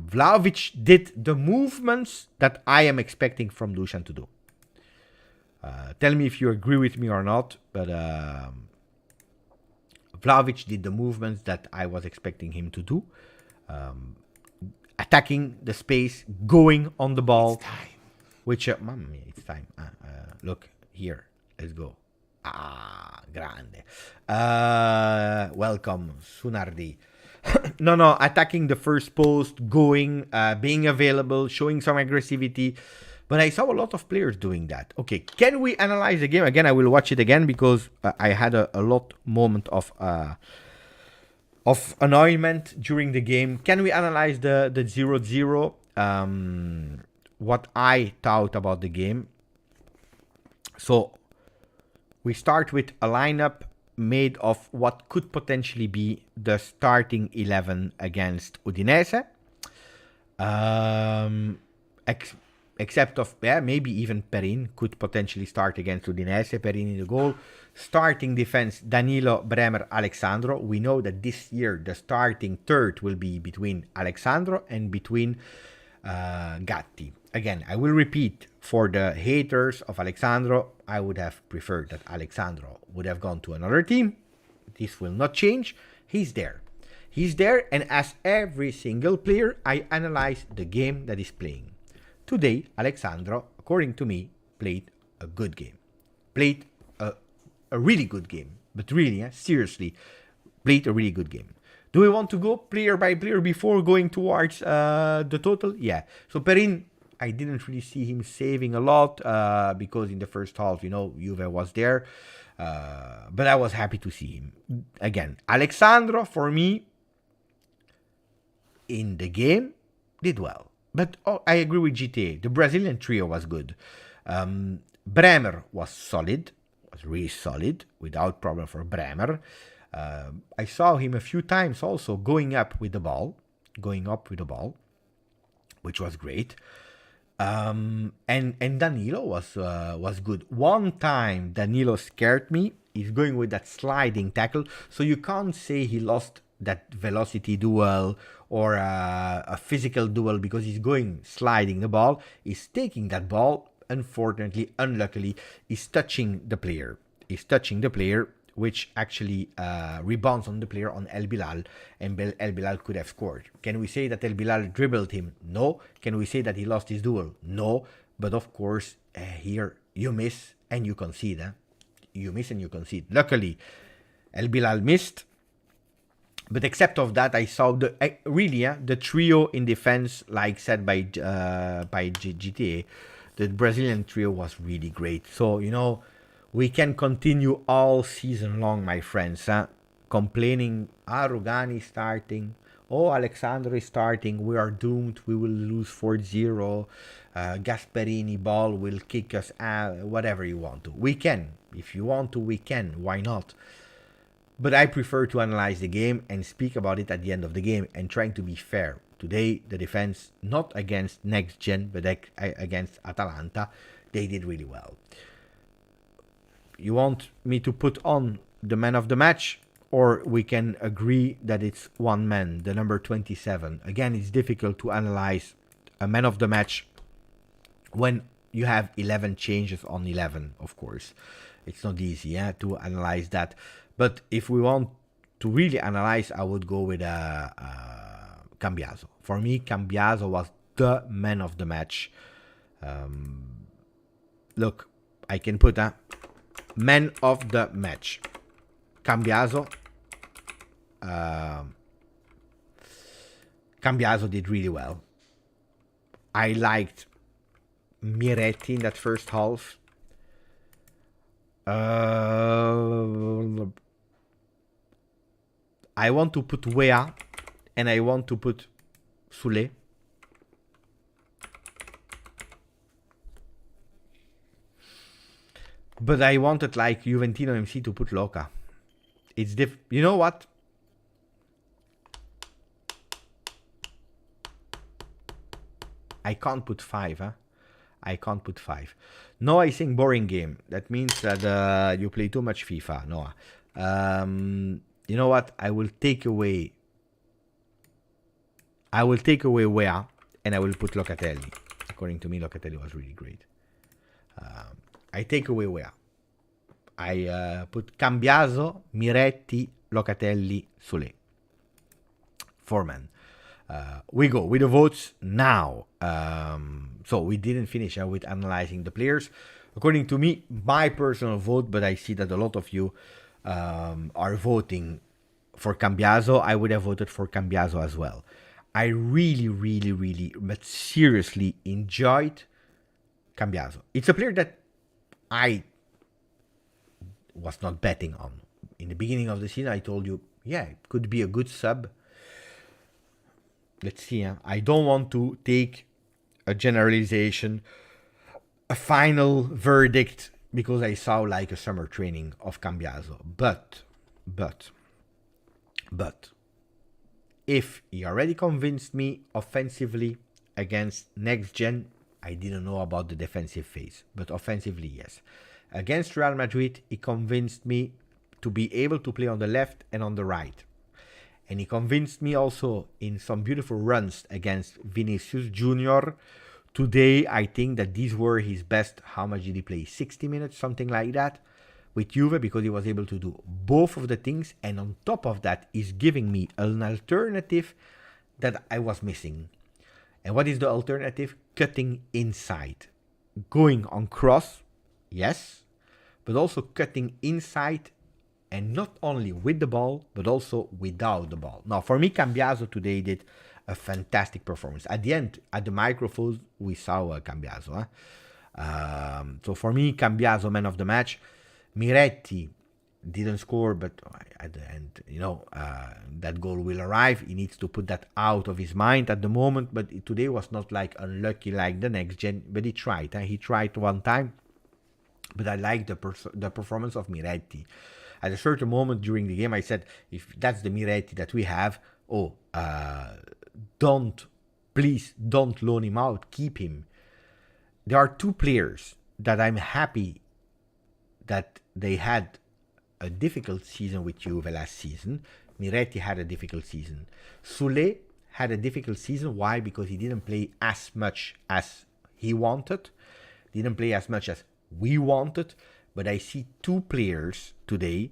Vlahovic did the movements that I am expecting from Dusan to do. Tell me if you agree with me or not, but Vlahovic did the movements that I was expecting him to do. Attacking the space, going on the ball. It's time. Which, it's time. Look, here, let's go. Grande. Welcome, Sunardi. No, attacking the first post, going, being available, showing some aggressivity. But I saw a lot of players doing that. Okay, can we analyze the game? Again, I will watch it again because I had a lot moment of annoyment during the game. Can we analyze the 0-0? What I thought about the game. So we start with a lineup made of what could potentially be the starting 11 against Udinese. Except of maybe even Perin could potentially start against Udinese. Perin in the goal. Starting defense, Danilo, Bremer, Alexandro. We know that this year the starting third will be between Alexandro and between Gatti. Again, I will repeat, for the haters of Alexandro, I would have preferred that Alexandro would have gone to another team. This will not change. He's there. He's there, and as every single player, I analyze the game that he's playing. Today, Alexandro, according to me, played a good game. Played a really good game. But really, seriously, played a really good game. Do we want to go player by player before going towards the total? Yeah. So Perin, I didn't really see him saving a lot because in the first half, Juve was there. But I was happy to see him. Again, Alexandro, for me, in the game, did well. But I agree with GTA. The Brazilian trio was good. Bremer was solid. Was really solid. Without problem for Bremer. I saw him a few times also going up with the ball. Which was great. And Danilo was good. One time Danilo scared me. He's going with that sliding tackle. So you can't say he lost that velocity duel or a physical duel because he's going sliding the ball. He's taking that ball. Unfortunately, unluckily, he's touching the player. Which actually rebounds on the player on El Bilal, and El Bilal could have scored. Can we say that El Bilal dribbled him? No. Can we say that he lost his duel? No. But of course, here you miss and you concede. You miss and you concede. Luckily, El Bilal missed. But except of that, I saw the trio in defense, like said by GTA. The Brazilian trio was really great. So, we can continue all season long, my friends, complaining, Rugani starting, Alexandro is starting, we are doomed, we will lose 4-0, Gasperini ball will kick us out, whatever you want to. We can. If you want to, we can. Why not? But I prefer to analyze the game and speak about it at the end of the game and trying to be fair. Today, the defense, not against Next Gen, but against Atalanta, they did really well. You want me to put on the man of the match, or we can agree that it's one man, the number 27. Again, it's difficult to analyze a man of the match when you have 11 changes on 11, of course. It's not easy to analyze that. But if we want to really analyze, I would go with Cambiaso. For me, Cambiaso was the man of the match. Look, I can put man of the match. Cambiaso. Cambiaso did really well. I liked Miretti in that first half. I want to put Wea and I want to put Sule. But I wanted like Juventino MC to put Loca. It's you know what? I can't put 5, I can't put 5. No, I think boring game. That means that you play too much FIFA, Noah. You know what? I will take away Wea and I will put Locatelli. According to me, Locatelli was really great. I take away Wea. I put Cambiaso, Miretti, Locatelli, Sule. 4-man. We go with the votes now. So we didn't finish with analyzing the players. According to me, my personal vote, but I see that a lot of you are voting for Cambiaso. I would have voted for Cambiaso as well. I really, really, really, but seriously enjoyed Cambiaso. It's a player that I was not betting on. In the beginning of the season, I told you, yeah, it could be a good sub. Let's see. I don't want to take a generalization, a final verdict, because I saw like a summer training of Cambiaso. But, if he already convinced me offensively against next gen, I didn't know about the defensive phase, but offensively, yes. Against Real Madrid, he convinced me to be able to play on the left and on the right. And he convinced me also in some beautiful runs against Vinicius Junior. Today, I think that these were his best. How much did he play? 60 minutes, something like that, with Juve, because he was able to do both of the things. And on top of that, he's giving me an alternative that I was missing. And what is the alternative? Cutting inside. Going on cross, yes, but also cutting inside, and not only with the ball, but also without the ball. Now, for me, Cambiaso today did a fantastic performance. At the end, at the microphone, we saw Cambiaso. So for me, Cambiaso, man of the match. Miretti didn't score, but at the end, that goal will arrive. He needs to put that out of his mind at the moment, but today was not like unlucky like the next gen, but he tried. He tried one time, but I like the performance of Miretti. At a certain moment during the game, I said, if that's the Miretti that we have, please don't loan him out, keep him. There are two players that I'm happy that they had a difficult season with Juve last season. Miretti had a difficult season. Soulé had a difficult season. Why? Because he didn't play as much as he wanted. Didn't play as much as we wanted. But I see two players today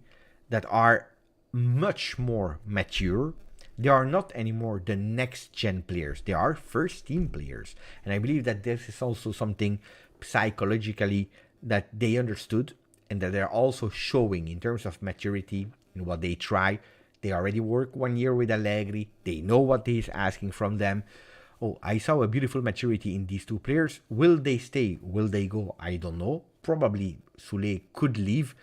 that are much more mature. They are not anymore the next gen players. They are first team players. And I believe that this is also something psychologically that they understood, and that they're also showing in terms of maturity in what they try. They already work 1 year with Allegri. They know what he's asking from them. I saw a beautiful maturity in these two players. Will they stay? Will they go? I don't know. Probably Soulé could leave.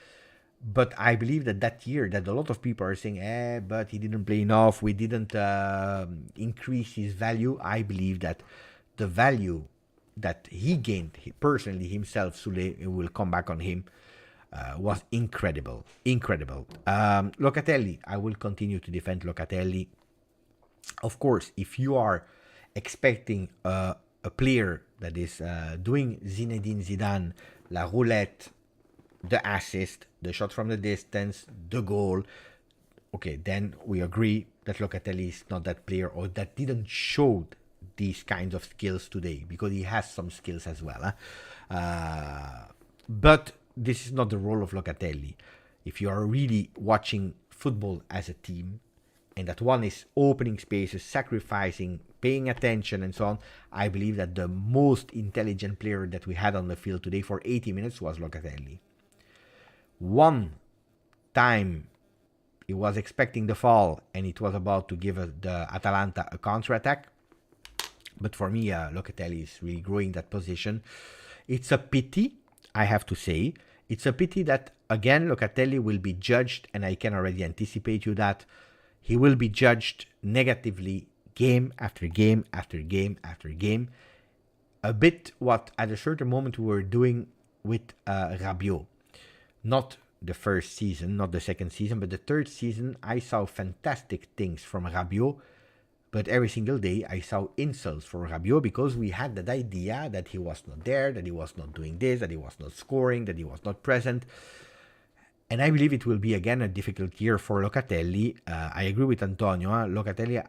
But I believe that year that a lot of people are saying, but he didn't play enough. We didn't increase his value. I believe that the value that he gained personally himself, Soulé, will come back on him, was incredible. Locatelli, I will continue to defend Locatelli. Of course, if you are expecting a player that is doing Zinedine Zidane, la roulette, the assist, the shot from the distance, the goal, okay, then we agree that Locatelli is not that player, or that didn't show these kinds of skills today, because he has some skills as well. But this is not the role of Locatelli. If you are really watching football as a team, and that one is opening spaces, sacrificing, paying attention, and so on, I believe that the most intelligent player that we had on the field today for 80 minutes was Locatelli. One time he was expecting the fall, and it was about to give the Atalanta a counter-attack. But for me, Locatelli is really growing that position. It's a pity, I have to say. It's a pity that, again, Locatelli will be judged, and I can already anticipate you that he will be judged negatively game after game after game after game. A bit what at a certain moment we were doing with Rabiot. Not the first season, not the second season, but the third season, I saw fantastic things from Rabiot. But every single day, I saw insults for Rabiot, because we had that idea that he was not there, that he was not doing this, that he was not scoring, that he was not present. And I believe it will be, again, a difficult year for Locatelli. I agree with Antonio. Locatelli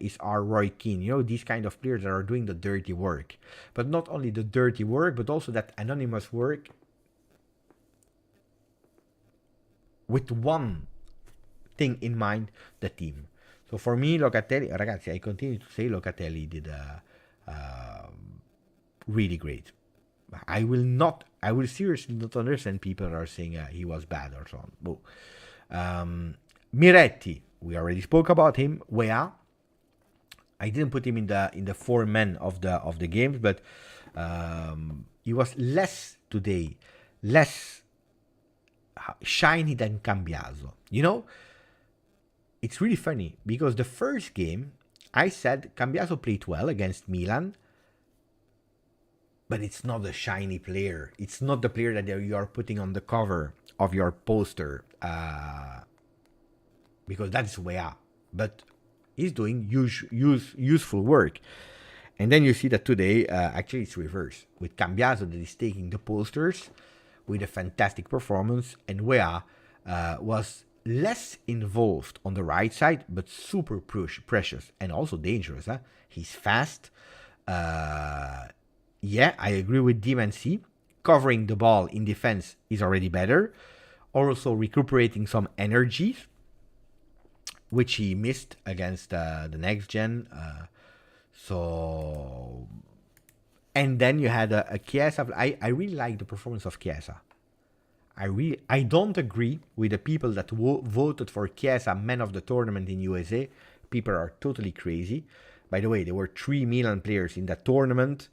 is our Roy Keane. These kind of players that are doing the dirty work. But not only the dirty work, but also that anonymous work with one thing in mind, the team. So for me, Locatelli, ragazzi, I continue to say Locatelli did really great. I will seriously not understand people that are saying he was bad or so on. Miretti, we already spoke about him. Wea, I didn't put him in the four men of the games, but he was less today, less shiny than Cambiaso. You know, it's really funny because the first game I said Cambiaso played well against Milan, but it's not a shiny player. It's not the player that you are putting on the cover of your poster because that's Wea. But he's doing useful work. And then you see that today, actually it's reverse. With Cambiaso that is taking the posters with a fantastic performance, and Wea was less involved on the right side, but super precious and also dangerous. Huh? He's fast. Yeah, I agree with D-Man-C. Covering the ball in defense is already better. Also recuperating some energy, which he missed against the next gen. So, and then you had a Chiesa. I really like the performance of Chiesa. I don't agree with the people that voted for Chiesa man of the tournament in USA. People are totally crazy. By the way, there were 3 Milan players in that tournament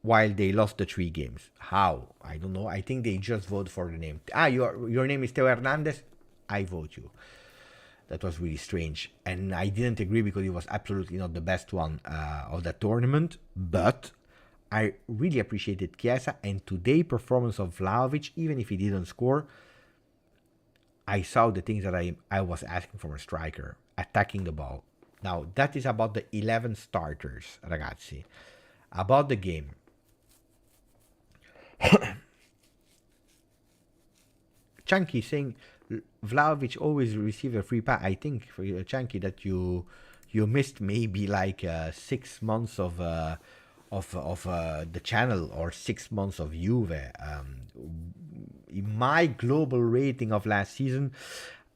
while they lost the 3 games. How? I don't know. I think they just vote for the name. Your name is Teo Hernandez? I vote you. That was really strange. And I didn't agree because he was absolutely not the best one of that tournament. But I really appreciated Chiesa. And today's performance of Vlahovic, even if he didn't score, I saw the things that I was asking from a striker. Attacking the ball. Now, that is about the 11 starters, ragazzi. About the game. Chunky saying Vlahovic always receive a free pass. I think for Chunky that you missed maybe like 6 months of the channel or 6 months of Juve. In my global rating of last season,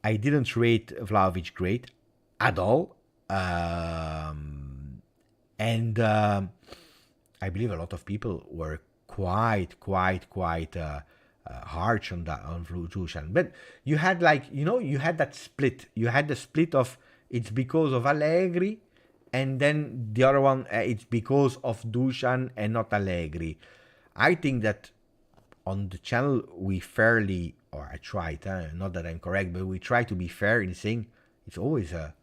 I didn't rate Vlahovic great at all, and I believe a lot of people were quite harsh on Dusan. But you had you had that split. You had the split of it's because of Allegri, and then the other one it's because of Dusan and not Allegri. I think that on the channel we fairly, or I tried, not that I'm correct, but we try to be fair in saying it's always a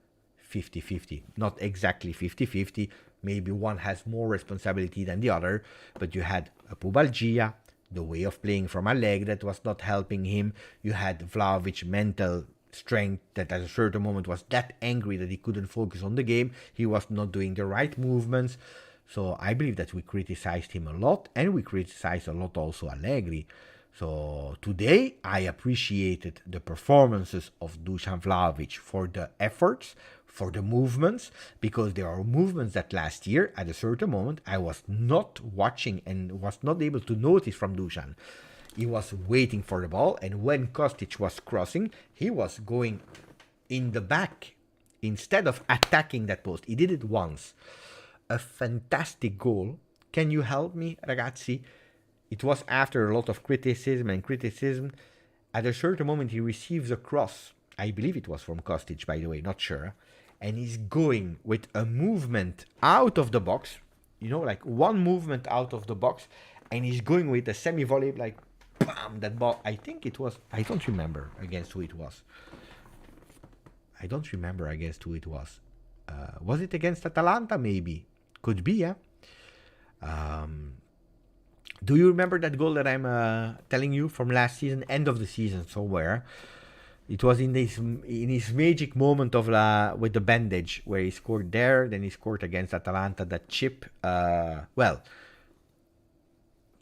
50-50. Not exactly 50-50. Maybe one has more responsibility than the other, but you had a pubalgia, the way of playing from Allegri that was not helping him. You had Vlahovic mental strength that at a certain moment was that angry that he couldn't focus on the game. He was not doing the right movements. So I believe that we criticized him a lot, and we criticized a lot also Allegri. So today I appreciated the performances of Dusan Vlahovic for the efforts, for the movements, because there are movements that last year at a certain moment I was not watching and was not able to notice from Dusan. He was waiting for the ball, and when Kostic was crossing, he was going in the back instead of attacking that post. He did it once. A fantastic goal. Can you help me, ragazzi? It was after a lot of criticism. At a certain moment, he receives a cross. I believe it was from Kostic, by the way, not sure. And he's going with a movement out of the box, like one movement out of the box, and he's going with a semi-volley, like, bam, that ball. I think it was, I don't remember against who it was. Was it against Atalanta, maybe? Could be, yeah. Do you remember that goal that I'm telling you from last season, end of the season somewhere? It was in his magic moment of with the bandage where he scored there, then he scored against Atalanta that chip.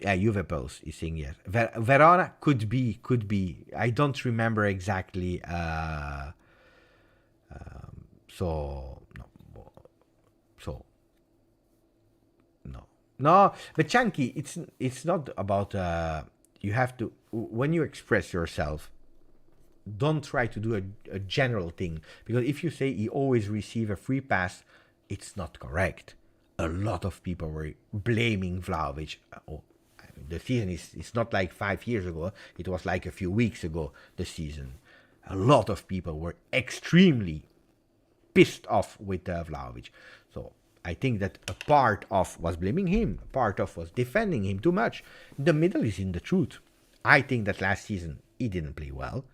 Juve Post is saying yes. Verona could be. I don't remember exactly. No. But Chunky, it's not about. You have to, when you express yourself, don't try to do a general thing, because if you say he always receive a free pass, it's not correct. A lot of people were blaming Vlahovic. The season is not like 5 years ago. It was like a few weeks ago, the season. A lot of people were extremely pissed off with Vlahovic. So I think that a part of was blaming him, a part of was defending him too much. The middle is in the truth. I think that last season he didn't play well.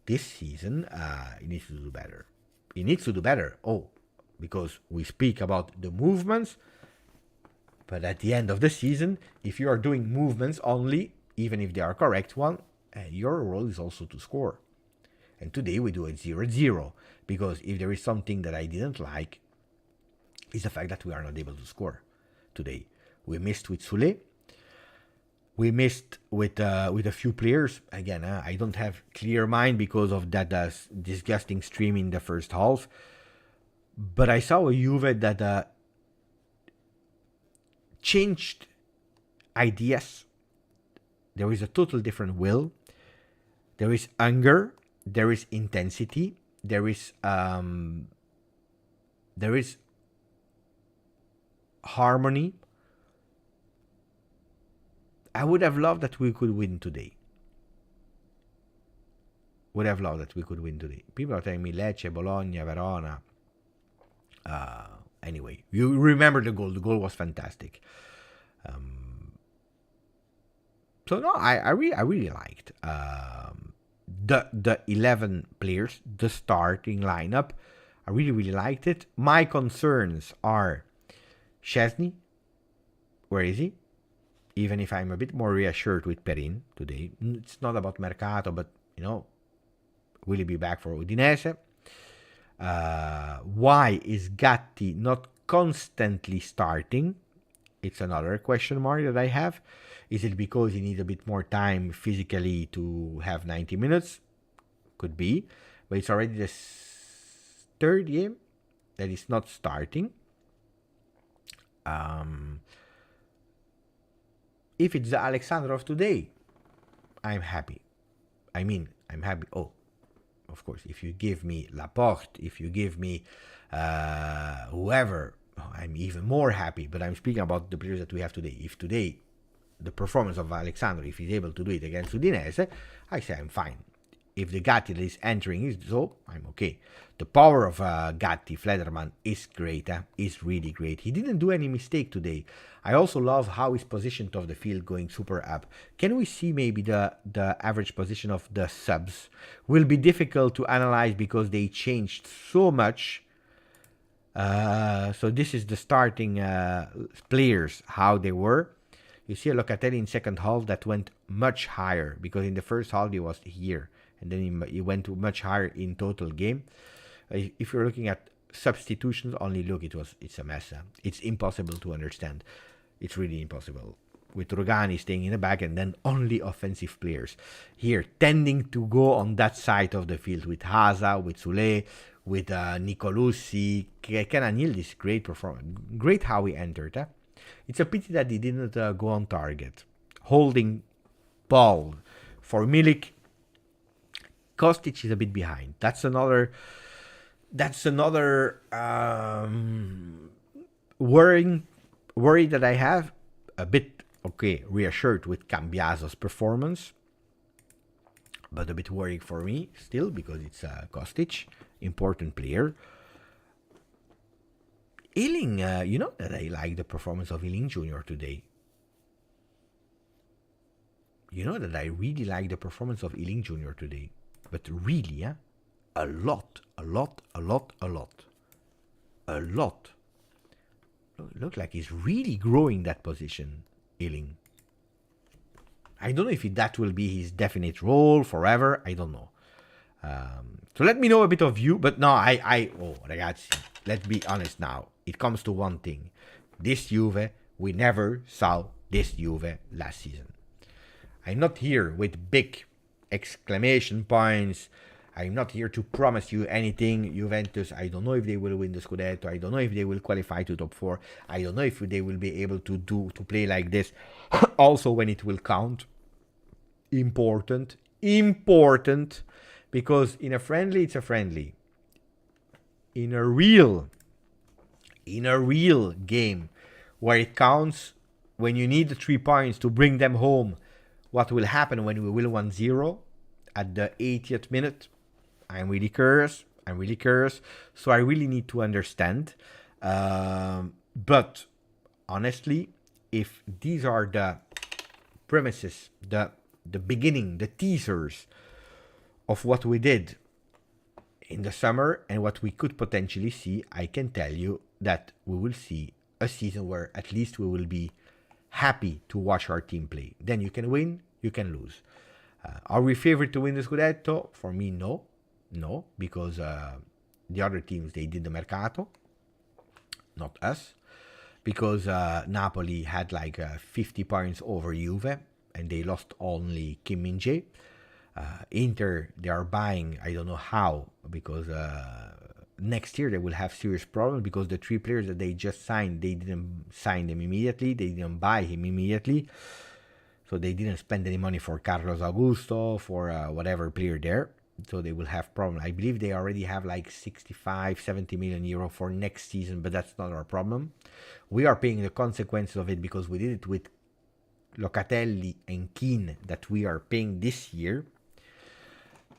This season he needs to do better. He needs to do better. Oh, because we speak about the movements, but at the end of the season, if you are doing movements only, even if they are correct one, your role is also to score. And today we do it 0-0, because if there is something that I didn't like, is the fact that we are not able to score today. We missed with Sule. We missed with a few players. Again, I don't have clear mind because of that disgusting stream in the first half. But I saw a Juve that changed ideas. There is a total different will. There is anger. There is intensity. There is harmony. I would have loved that we could win today. People are telling me Lecce, Bologna, Verona. Anyway, you remember the goal. The goal was fantastic. So no, I really liked the 11 players, the starting lineup. I really liked it. My concerns are Szczesny. Where is he? Even if I'm a bit more reassured with Perin today. It's not about Mercato, but, will he be back for Udinese? Why is Gatti not constantly starting? It's another question mark that I have. Is it because he needs a bit more time physically to have 90 minutes? Could be. But it's already the third game that he's not starting. If it's the Alexander of today, I'm happy. I'm happy. Oh, of course, if you give me Laporte, if you give me whoever, I'm even more happy. But I'm speaking about the players that we have today. If today, the performance of Alexander, if he's able to do it against Udinese, I say I'm fine. If the Gatti that is entering is so, I'm okay. The power of Gatti, Flederman, is great. Is really great. He didn't do any mistake today. I also love how he's positioned off the field, going super up. Can we see maybe the average position of the subs? Will be difficult to analyze because they changed so much. So this is the starting players, how they were. You see a Locatelli in second half that went much higher, because in the first half he was here. And then he went to much higher in total game. If you're looking at substitutions, only look, it's a mess. It's impossible to understand. It's really impossible. With Rugani staying in the back and then only offensive players. Here, tending to go on that side of the field with Haza, with Sule, with Nicolussi. Kenan Yildiz, great performance. Great how he entered. It's a pity that he didn't go on target. Holding ball for Milik. Kostic is a bit behind. That's another worry that I have. A bit reassured with Cambiaso's performance, but a bit worrying for me still, because it's Kostic, important player. Ealing, you know that I like the performance of Ealing Jr. today. You know that I really like the performance of Ealing Jr. today. But really, a lot. Look like he's really growing that position, Ealing. I don't know if that will be his definite role forever. I don't know. So let me know a bit of you. But no, ragazzi, let's be honest now. It comes to one thing. This Juve, we never saw this Juve last season. I'm not here with big exclamation points. I'm not here to promise you anything. Juventus, I don't know if they will win the Scudetto. I don't know if they will qualify to top 4. I don't know if they will be able to play like this. Also, when it will count. Important. Because in a friendly, it's a friendly. In a real game where it counts, when you need the 3 points to bring them home, what will happen when we will 1-0 at the 80th minute? I'm really curious. So I really need to understand. But honestly, if these are the premises, the beginning, the teasers of what we did in the summer and what we could potentially see, I can tell you that we will see a season where at least we will be happy to watch our team play. Then you can win, you can lose. Are we favored to win the Scudetto? For me, no. No, because the other teams, they did the Mercato, not us. Because Napoli had like 50 points over Juve, and they lost only Kim Min-jae. Inter, they are buying, I don't know how, because next year they will have serious problems because the 3 players that they just signed, they didn't sign them immediately, they didn't buy him immediately, so they didn't spend any money for Carlos Augusto, for whatever player there, so they will have problems. I believe they already have like 65, 70 million euro for next season, but that's not our problem. We are paying the consequences of it because we did it with Locatelli and Keane, that we are paying this year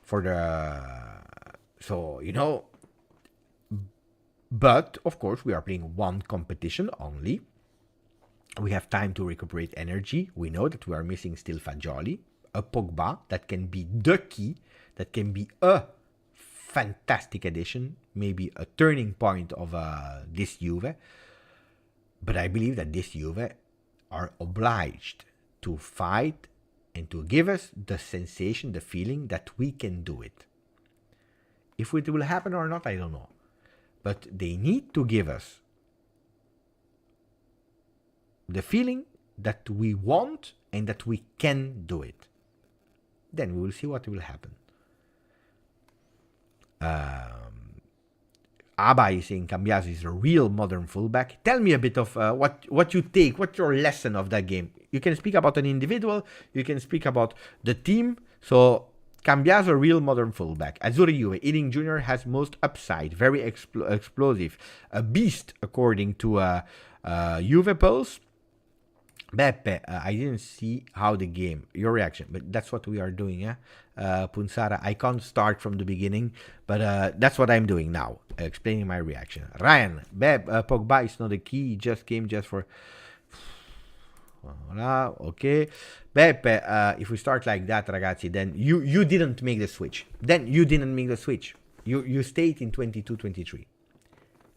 for the, so you know, but of course we are playing one competition only. We have time to recuperate energy. We know that we are missing still Fagioli, a Pogba that can be the key, that can be a fantastic addition, maybe a turning point of this Juve. But I believe that this Juve are obliged to fight and to give us the sensation, the feeling that we can do it. If it will happen or not, I don't know. But they need to give us the feeling that we want and that we can do it. Then we will see what will happen. Abba is saying Cambiaso is a real modern fullback. Tell me a bit of what you take, what's your lesson of that game. You can speak about an individual, you can speak about the team. So Cambiaso, real modern fullback. Azzurri Juve, Ealing Jr. has most upside, very explosive. A beast, according to Juve Pulse. Beppe, I didn't see how the game, your reaction, but that's what we are doing, yeah? Punsara, I can't start from the beginning, but that's what I'm doing now, explaining my reaction. Ryan, Pogba is not a key, he just came just for... Voilà, okay. Beppe, if we start like that, ragazzi, then you didn't make the switch. Then you didn't make the switch. You stayed in 22-23.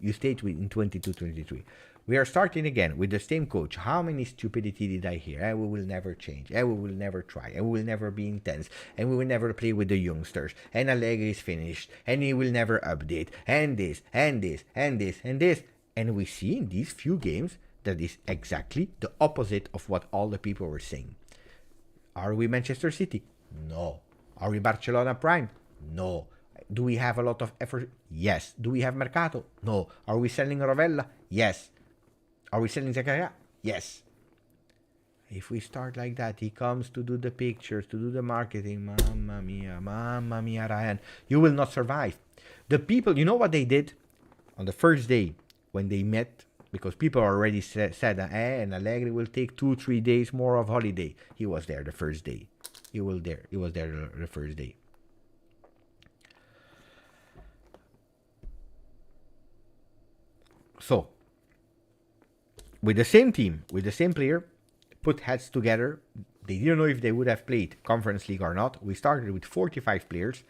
You stayed in 22-23. We are starting again with the same coach. How many stupidity did I hear? We will never change. We will never try. We will never be intense. And we will never play with the youngsters. And Allegri is finished. And he will never update. And this, and this, and this, and this. And we see in these few games that is exactly the opposite of what all the people were saying. Are we Manchester City? No. Are we Barcelona Prime? No. Do we have a lot of effort? Yes. Do we have Mercato? No. Are we selling Rovella? Yes. Are we selling Zakaria? Yes. If we start like that, he comes to do the pictures, to do the marketing. Mamma mia, Ryan. You will not survive. The people, you know what they did? On the first day when they met, because people already said and Allegri will take 2-3 days more of holiday. He was there the first day. He was there the first day. So, with the same team, with the same player, put heads together. They didn't know if they would have played Conference League or not. We started with 45 players,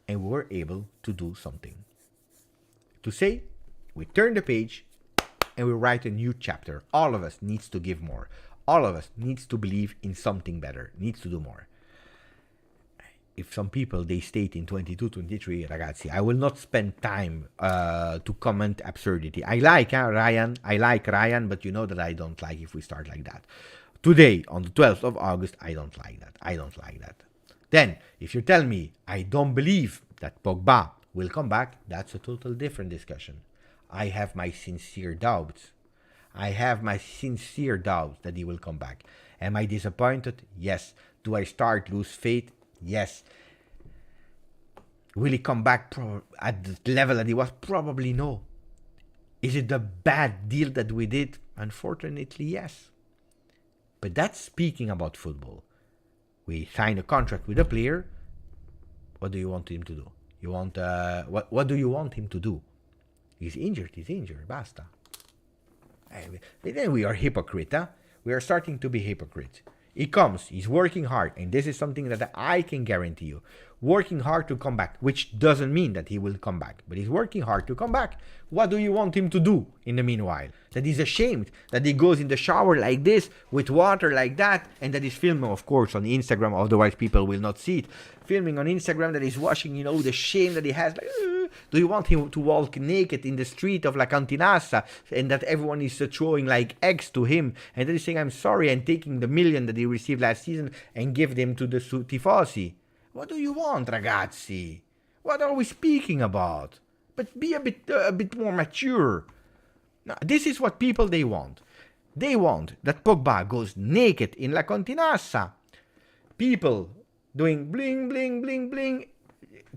and we were able to do something. To say, we turn the page, and we write a new chapter. All of us needs to give more. All of us needs to believe in something better, needs to do more. If some people, they stayed in 22-23, ragazzi, I will not spend time to comment absurdity. I like Ryan, but you know that I don't like if we start like that. Today, on the 12th of August, I don't like that. Then, if you tell me I don't believe that Pogba will come back, that's a total different discussion. I have my sincere doubts. That he will come back. Am I disappointed? Yes. Do I lose faith? Yes. Will he come back at the level that he was? Probably no. Is it the bad deal that we did? Unfortunately, yes. But that's speaking about football. We sign a contract with a player. What do you want him to do? What do you want him to do? He's injured, basta. Then we are hypocrite, huh? We are starting to be hypocrite. He comes, he's working hard, and this is something that I can guarantee you. Working hard to come back, which doesn't mean that he will come back, but he's working hard to come back. What do you want him to do in the meanwhile? That he's ashamed, that he goes in the shower like this, with water like that, and that he's filming, of course, on Instagram, otherwise people will not see it. Filming on Instagram that he's washing, the shame that he has, like, do you want him to walk naked in the street of La Cantinassa and that everyone is throwing like eggs to him and then he's saying, I'm sorry, and taking the million that he received last season and give them to the tifosi? What do you want, ragazzi? What are we speaking about? But be a bit more mature. Now, this is what people they want. They want that Pogba goes naked in La Cantinassa. People doing bling, bling, bling, bling,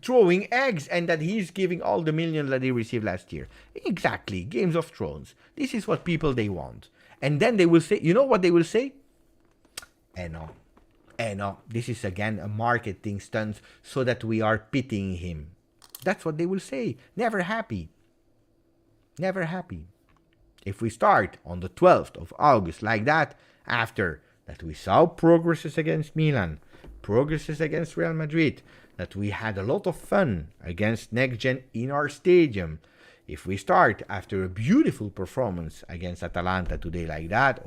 throwing eggs, and that he's giving all the million that he received last year. Exactly, Games of Thrones. This is what people they want. And then they will say, you know what they will say? No, this is again a marketing stunt so that we are pitying him. That's what they will say. Never happy. Never happy. If we start on the 12th of August like that, after that we saw progresses against Milan, progresses against Real Madrid, that we had a lot of fun against Next Gen in our stadium. If we start after a beautiful performance against Atalanta today like that,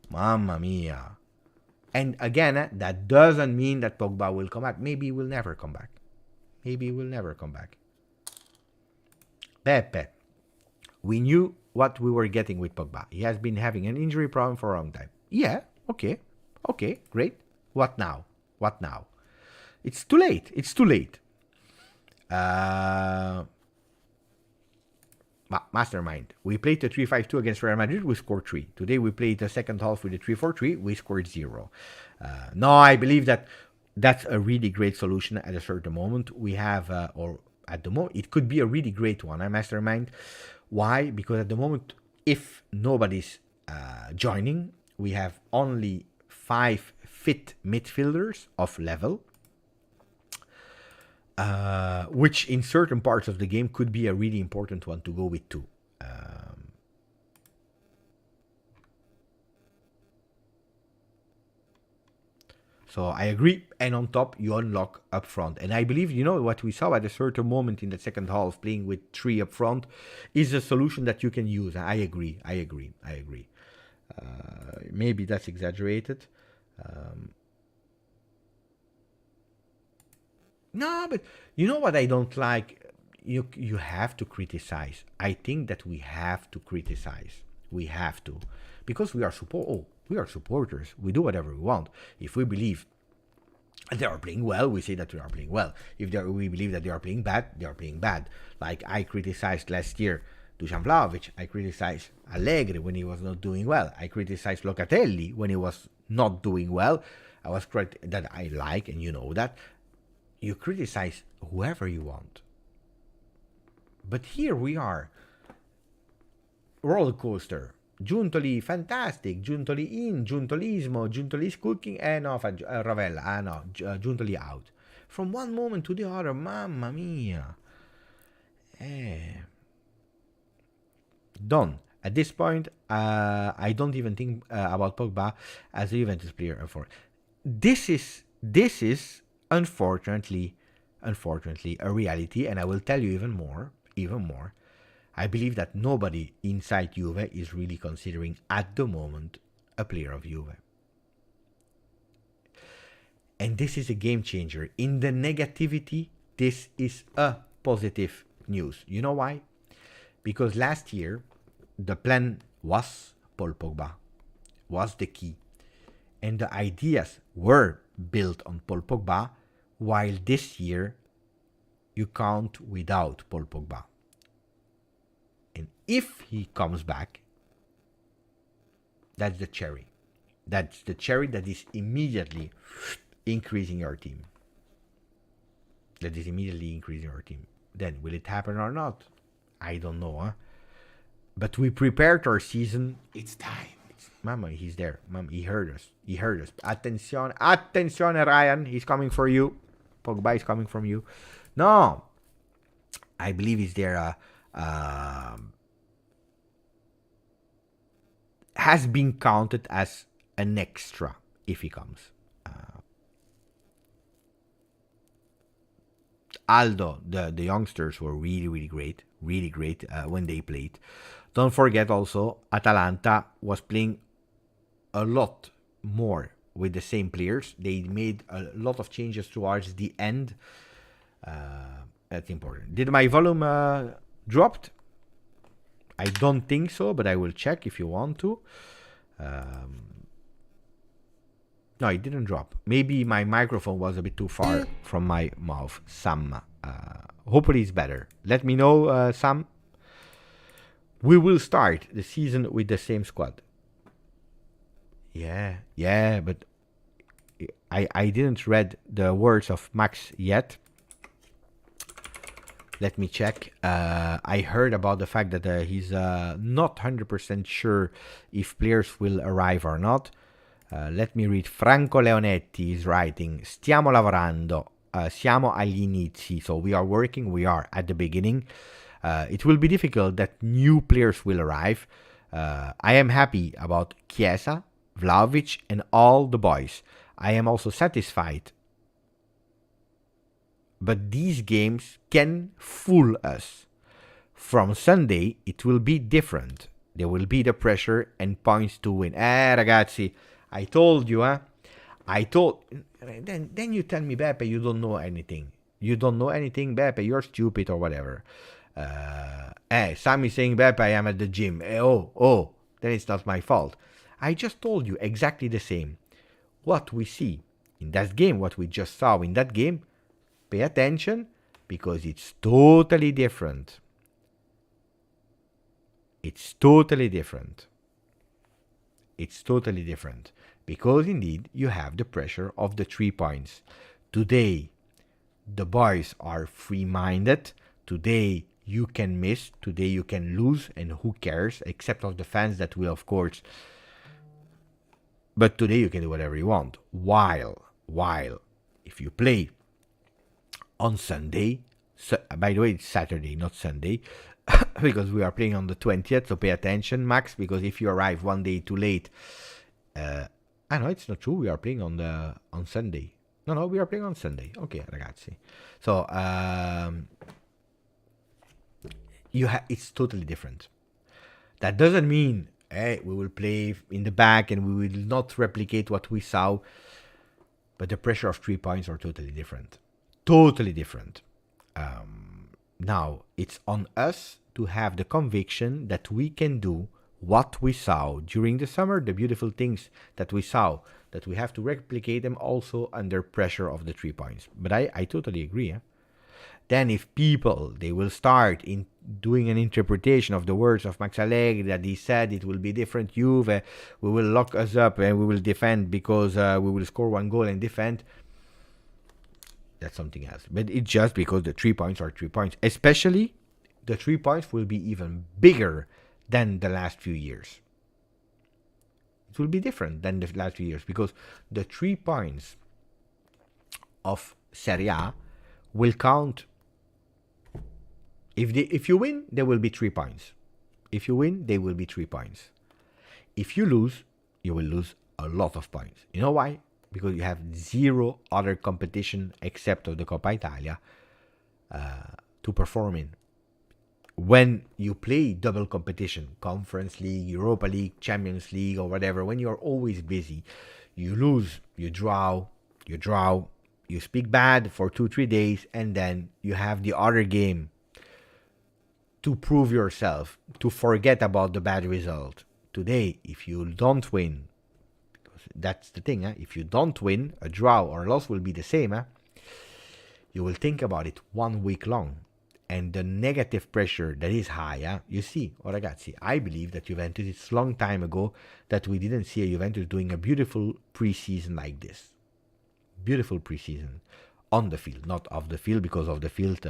mamma mia. And again, that doesn't mean that Pogba will come back. Maybe he will never come back. Pepe, we knew what we were getting with Pogba. He has been having an injury problem for a long time. Yeah, okay, great. What now? It's too late. Mastermind. We played the 3-5-2 against Real Madrid. We scored 3. Today we played the second half with the 3-4-3. We scored 0. No, I believe that that's a really great solution at a certain moment. We have, or at the moment, it could be a really great one, Mastermind. Why? Because at the moment, if nobody's joining, we have only 5 fit midfielders of level, which in certain parts of the game could be a really important one to go with too. So I agree, and on top you unlock up front. And I believe, what we saw at a certain moment in the second half, playing with 3 up front, is a solution that you can use. I agree. Maybe that's exaggerated. No, but you know what I don't like? You have to criticize. I think that we have to criticize. We have to. Because we are supporters. We do whatever we want. If we believe they are playing well, we say that we are playing well. If we believe that they are playing bad, they are playing bad. Like I criticized last year Dusan Vlahovic. I criticized Allegri when he was not doing well. I criticized Locatelli when he was not doing well. I was that I like, and you know that. You criticize whoever you want. But here we are. Roller coaster. Giuntoli fantastic. Giuntoli in. Giuntolismo. Giuntoli is cooking. No, Ravella. No. Giuntoli out. From one moment to the other. Mamma mia. Done. At this point, I don't even think about Pogba as a Juventus player. This is unfortunately a reality, and I will tell you even more. I believe that nobody inside Juve is really considering at the moment a player of Juve. And this is a game changer. In the negativity, this is a positive news. You know why? Because last year, the plan was Paul Pogba, was the key. And the ideas were built on Paul Pogba, while this year, you count without Paul Pogba. And if he comes back, that's the cherry. That's the cherry that is immediately increasing your team. Then, will it happen or not? I don't know, But we prepared our season. It's time. Mama, he's there. Mama, he heard us. Attenzione, Ryan. He's coming for you. Pogba is coming from you. No, I believe is there has been counted as an extra if he comes. Aldo, the youngsters were really great, when they played. Don't forget also, Atalanta was playing a lot more with the same players. They made a lot of changes towards the end. That's important. Did my volume dropped? I don't think so, but I will check if you want to. No, it didn't drop. Maybe my microphone was a bit too far from my mouth. Sam. Hopefully it's better. Let me know, Sam. We will start the season with the same squad. Yeah, but I didn't read the words of Max yet. Let me check. I heard about the fact that he's not 100% sure if players will arrive or not. Let me read. Franco Leonetti is writing, stiamo lavorando, siamo agli inizi. So we are working, we are at the beginning. It will be difficult that new players will arrive. I am happy about Chiesa, Vlahovic, and all the boys. I am also satisfied. But these games can fool us. From Sunday, it will be different. There will be the pressure and points to win. Ragazzi, I told you, Then you tell me, Beppe, you don't know anything. You don't know anything, Beppe, you're stupid or whatever. Sam is saying, Beppe, I am at the gym. Then it's not my fault. I just told you exactly the same. What we see in that game, what we just saw in that game, pay attention because it's totally different. It's totally different. It's totally different because indeed you have the pressure of the 3 points. Today, the boys are free-minded. Today, you can miss. Today, you can lose. And who cares? Except of the fans that will, of course. But today, you can do whatever you want. While if you play on Sunday, by the way, it's Saturday, not Sunday, because we are playing on the 20th, so pay attention, Max, because if you arrive one day too late, I know it's not true, we are playing on Sunday. No, we are playing on Sunday. Okay, ragazzi. So, it's totally different. That doesn't mean, we will play in the back and we will not replicate what we saw, but the pressure of 3 points are totally different. Totally different. Now, it's on us to have the conviction that we can do what we saw during the summer, the beautiful things that we saw, that we have to replicate them also under pressure of the 3 points. But I totally agree. Then if people, they will start in doing an interpretation of the words of Max Allegri, that he said it will be different, Juve, we will lock us up and we will defend because we will score 1 goal and defend, that's something else. But it's just because the 3 points are 3 points. Especially, the 3 points will be even bigger than the last few years. It will be different than the last few years because the 3 points of Serie A will count. If you win, there will be 3 points. If you win, there will be 3 points. If you lose, you will lose a lot of points. You know why? Because you have 0 other competition except of the Coppa Italia to perform in. When you play double competition, Conference League, Europa League, Champions League, or whatever, when you're always busy, you lose, you draw, you speak bad for 2-3 days, and then you have the other game to prove yourself, to forget about the bad result. Today, if you don't win, that's the thing, if you don't win, a draw or a loss will be the same, you will think about it 1 week long. And the negative pressure that is high, you see, ragazzi, I believe that Juventus, it's a long time ago that we didn't see a Juventus doing a beautiful preseason like this. Beautiful preseason on the field, not off the field, because of the field,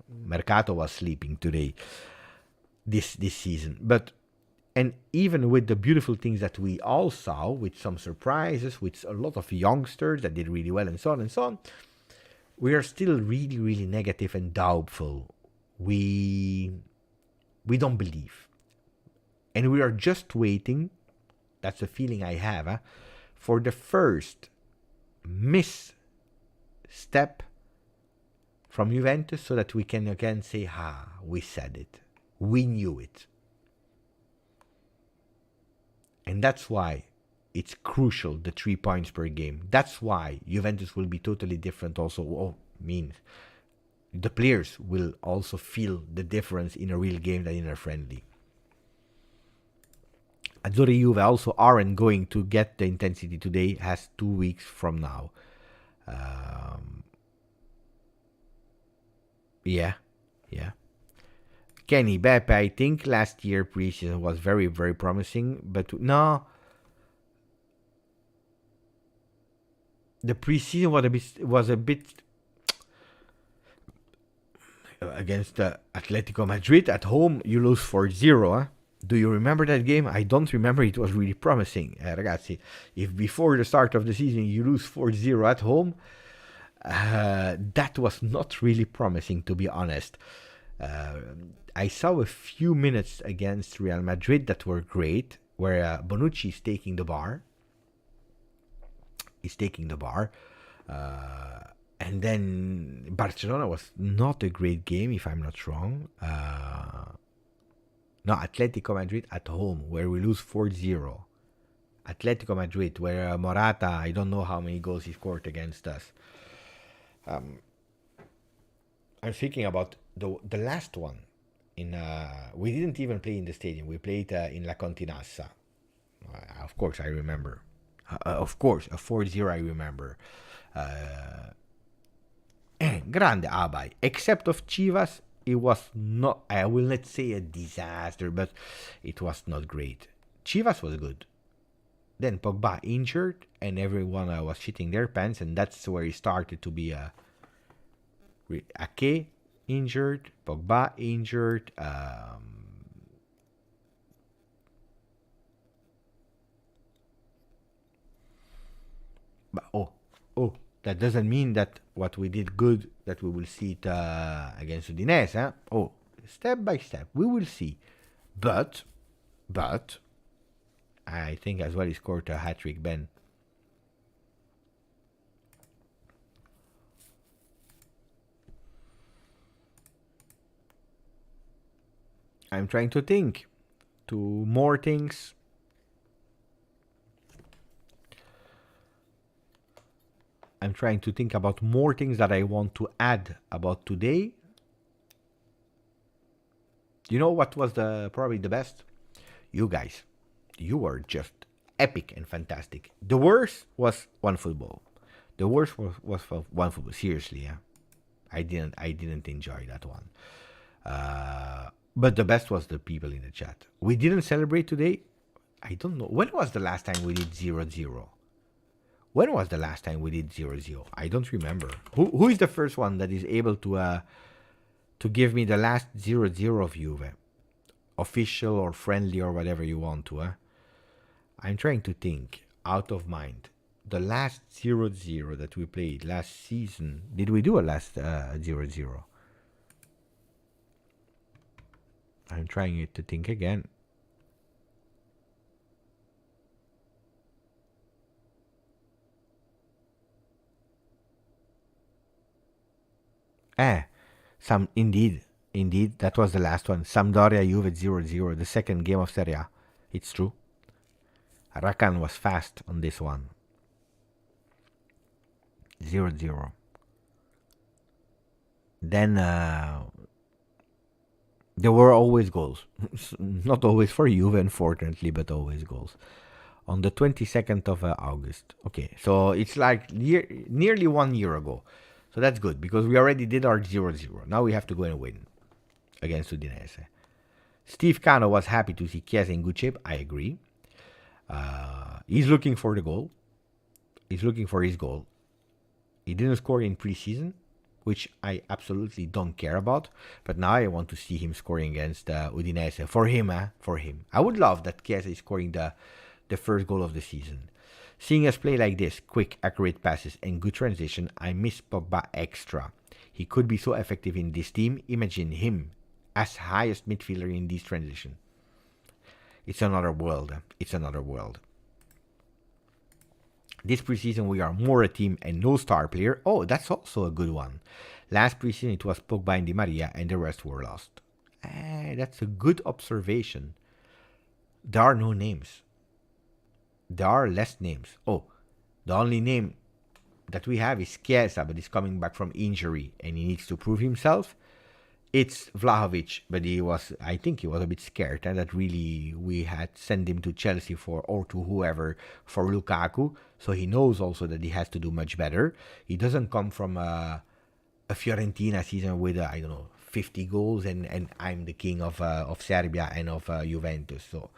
Mercato was sleeping today, this season. But and even with the beautiful things that we all saw, with some surprises, with a lot of youngsters that did really well, and so on, we are still really, really negative and doubtful. We don't believe. And we are just waiting, that's the feeling I have, for the first misstep from Juventus so that we can again say, we said it. We knew it. And that's why it's crucial, the 3 points per game. That's why Juventus will be totally different also. Means the players will also feel the difference in a real game than in a friendly. Azzurri Juve also aren't going to get the intensity today, has 2 weeks from now. Yeah. Kenny Beppe, I think last year preseason was very, very promising, but no. The preseason was a bit against Atletico Madrid at home. You lose 4-0. Do you remember that game? I don't remember. It was really promising. Ragazzi, if before the start of the season you lose 4-0 at home, that was not really promising, to be honest. I saw a few minutes against Real Madrid that were great, where Bonucci is taking the bar. And then Barcelona was not a great game, if I'm not wrong. No, Atletico Madrid at home, where we lose 4-0. Atletico Madrid, where Morata, I don't know how many goals he scored against us. I'm thinking about the last one. We didn't even play in the stadium. We played in La Continassa. Of course, I remember. Of course, a 4-0 I remember. Grande Abai. Except of Chivas, it was not, I will not say a disaster, but it was not great. Chivas was good. Then Pogba injured, and everyone was shitting their pants, and that's where he started to be Ake injured, Pogba injured, but that doesn't mean that what we did good, that we will see it against Udinese. Step by step, we will see. But I think as well he scored a hat-trick, Ben. I'm trying to think to more things. I'm trying to think about more things that I want to add about today. You know what was probably the best? You guys. You were just epic and fantastic. The worst was OneFootball. The worst was OneFootball. Seriously, yeah. I didn't enjoy that one. But the best was the people in the chat. We didn't celebrate today. I don't know. When was the last time we did 0-0? When was the last time we did 0-0? I don't remember. Who is the first one that is able to give me the last 0-0 of Juve? Official or friendly or whatever you want to. I'm trying to think out of mind. The last 0-0 that we played last season. Did we do a last 0-0? I'm trying to think again. Indeed, that was the last one. Sampdoria Juve 0-0, the second game of Serie A. It's true. Rakan was fast on this one. 0-0. Then there were always goals. Not always for Juve, unfortunately, but always goals. On the 22nd of August. Okay, so it's like nearly 1 year ago. So that's good, because we already did our 0-0. Now we have to go and win against Udinese. Steve Cano was happy to see Chiesa in good shape. I agree. He's looking for the goal. He's looking for his goal. He didn't score in preseason, which I absolutely don't care about. But now I want to see him scoring against Udinese. For him. I would love that Chiesa is scoring the first goal of the season. Seeing us play like this, quick, accurate passes and good transition, I miss Pogba extra. He could be so effective in this team. Imagine him as highest midfielder in this transition. It's another world. It's another world. This preseason we are more a team and no star player. Oh, that's also a good one. Last preseason it was Pogba and Di Maria and the rest were lost. That's a good observation. There are no names. There are less names. Oh, the only name that we have is Chiesa, but he's coming back from injury and he needs to prove himself. It's Vlahovic, but I think he was a bit scared, and that really we had sent him to Chelsea or to whoever for Lukaku, so he knows also that he has to do much better. He doesn't come from a Fiorentina season with, 50 goals and I'm the king of Serbia and of Juventus. So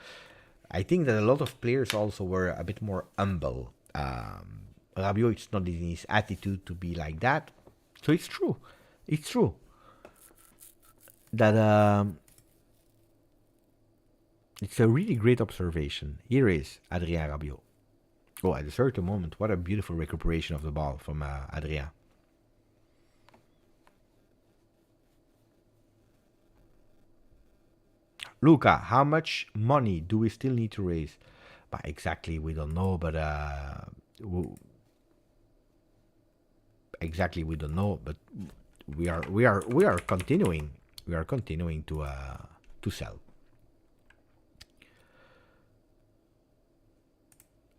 I think that a lot of players also were a bit more humble. Rabiot, it's not in his attitude to be like that. So it's true. It's true that it's a really great observation. Here is Adrien Rabiot. Oh, at a certain moment, what a beautiful recuperation of the ball from Adrien. Luca, how much money do we still need to raise? But exactly, we don't know. But exactly, we don't know. But we are continuing. We are continuing to sell.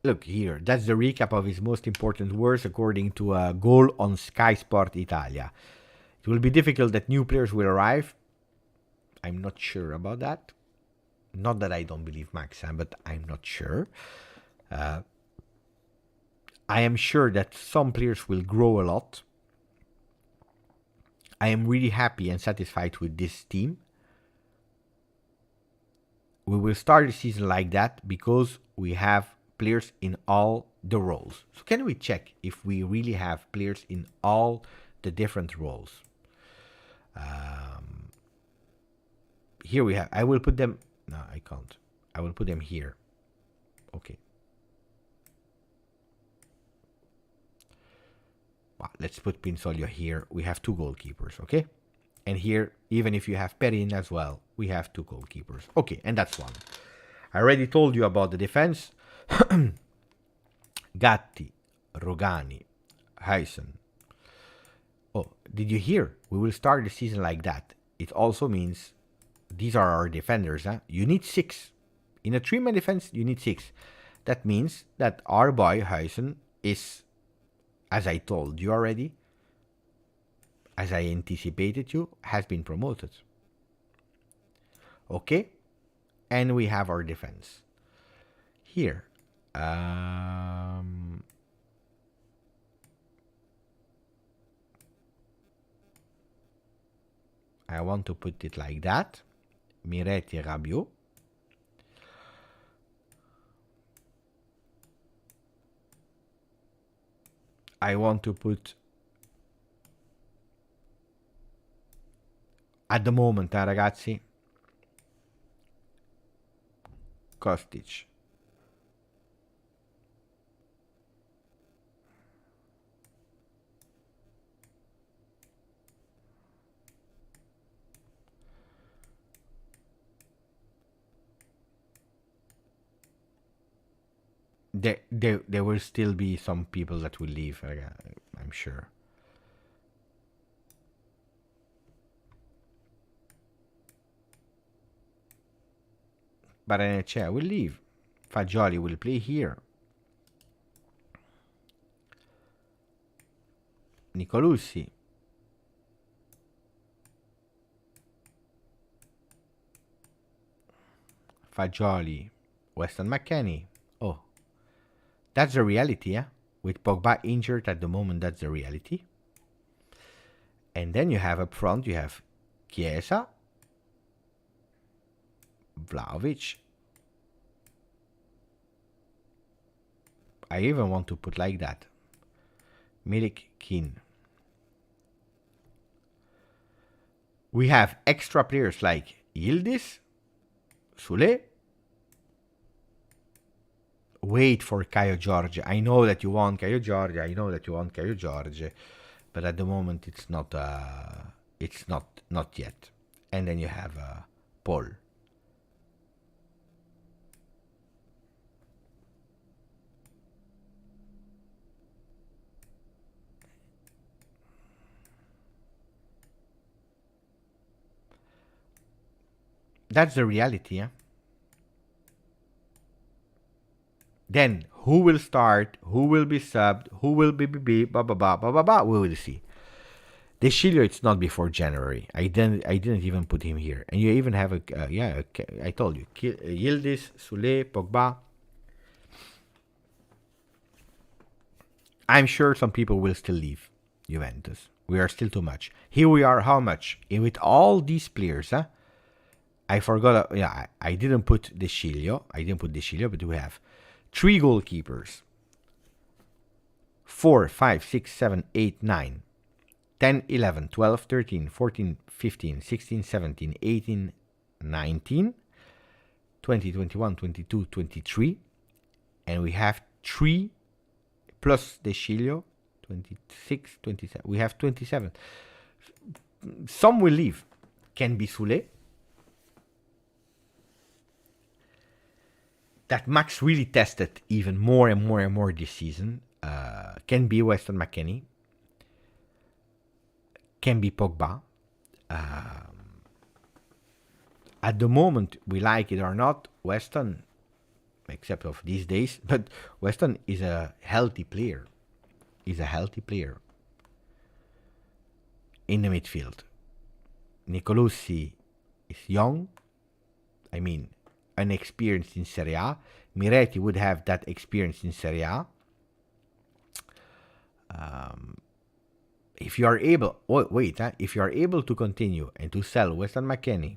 Look here, that's the recap of his most important words according to a goal on Sky Sport Italia. It will be difficult that new players will arrive. I'm not sure about that. Not that I don't believe Max, but I'm not sure. I am sure that some players will grow a lot. I am really happy and satisfied with this team. We will start the season like that because we have players in all the roles. So can we check if we really have players in all the different roles? Here we have, I will put them, no, I can't. I will put them here. Okay. Well, let's put Pinsoglio here. We have 2 goalkeepers, okay? And here, even if you have Perin as well, we have 2 goalkeepers. Okay, and that's one. I already told you about the defense. Gatti, Rogani, Huysen. Oh, did you hear? We will start the season like that. It also means these are our defenders. Huh? You need 6. In a 3-man defense, you need 6. That means that our boy Huysen is, as I told you already, as I anticipated you, has been promoted. Okay? And we have our defense. Here. I want to put it like that. Miretti, Rabiot. I want to put, at the moment, ragazzi, Kostic. There will still be some people that will leave, I'm sure. Barrenechea will leave. Fagioli will play here. Nicolussi. Fagioli. Weston McKennie. Oh. That's the reality, yeah? With Pogba injured at the moment, that's the reality. And then you have up front, you have Chiesa, Vlahovic. I even want to put like that. Milik, Keane. We have extra players like Yildiz, Sule. wait for Caio Jorge. I know that you want Caio Jorge. I know that you want Caio Jorge, but at the moment it's not. It's not yet. And then you have Paul. That's the reality, yeah? Then who will start? Who will be subbed? Who will be blah blah blah blah blah blah? We will see. De Sciglio, it's not before January. I didn't even put him here. And you even have I told you, Yildiz, Sule, Pogba. I'm sure some people will still leave Juventus. We are still too much. Here we are, how much? With all these players, huh? I forgot. I didn't put De Sciglio. But we have 3 goalkeepers. 4, 5, 6, 7, 8, 9, 10, 11, 12, 13, 14, 15, 16, 17, 18, 19, 20, 21, 22, 23. And we have 3 plus De Sciglio, 26, 27. We have 27. Some will leave. Can be Sule. That Max really tested even more and more and more this season. Can be Weston McKennie. Can be Pogba. At the moment, we like it or not, Weston, except of these days, but Weston is a healthy player. He's a healthy player. In the midfield, Nicolussi is young. I mean, unexperienced in Serie A. Miretti would have that experience in Serie A. If you are able, if you are able to continue and to sell Weston McKennie,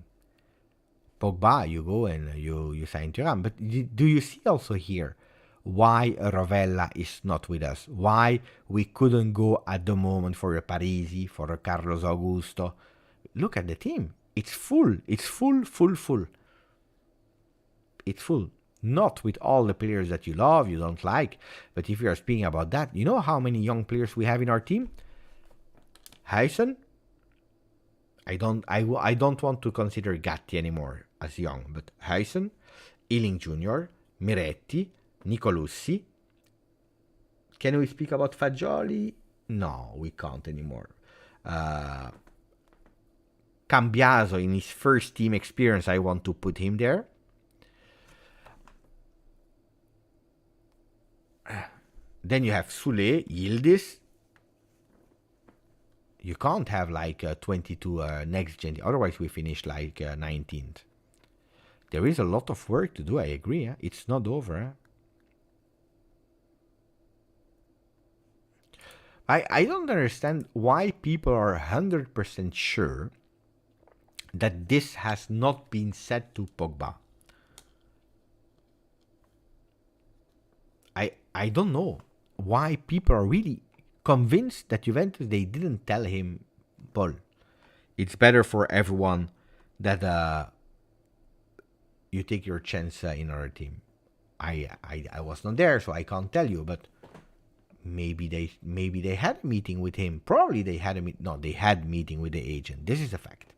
Pogba, you go and you sign Thuram. But do you see also here why Rovella is not with us? Why we couldn't go at the moment for a Parisi, for a Carlos Augusto? Look at the team. It's full. It's full. It's full. Not with all the players that you love, you don't like. But if you are speaking about that, you know how many young players we have in our team? Huijsen. I don't want to consider Gatti anymore as young, but Huijsen, Ealing Jr., Miretti, Nicolussi. Can we speak about Fagioli? No, we can't anymore. Cambiaso, in his first team experience, I want to put him there. Then you have Sule, Yildiz. You can't have like 22 next gen. Otherwise, we finish like 19th. There is a lot of work to do. I agree. Huh? It's not over. Huh? I don't understand why people are 100% sure that this has not been said to Pogba. I don't know why people are really convinced that Juventus, they didn't tell him, Paul, it's better for everyone that you take your chance in our team. I was not there, so I can't tell you, but maybe they had a meeting with him. Probably they had they had meeting with the agent. This is a fact.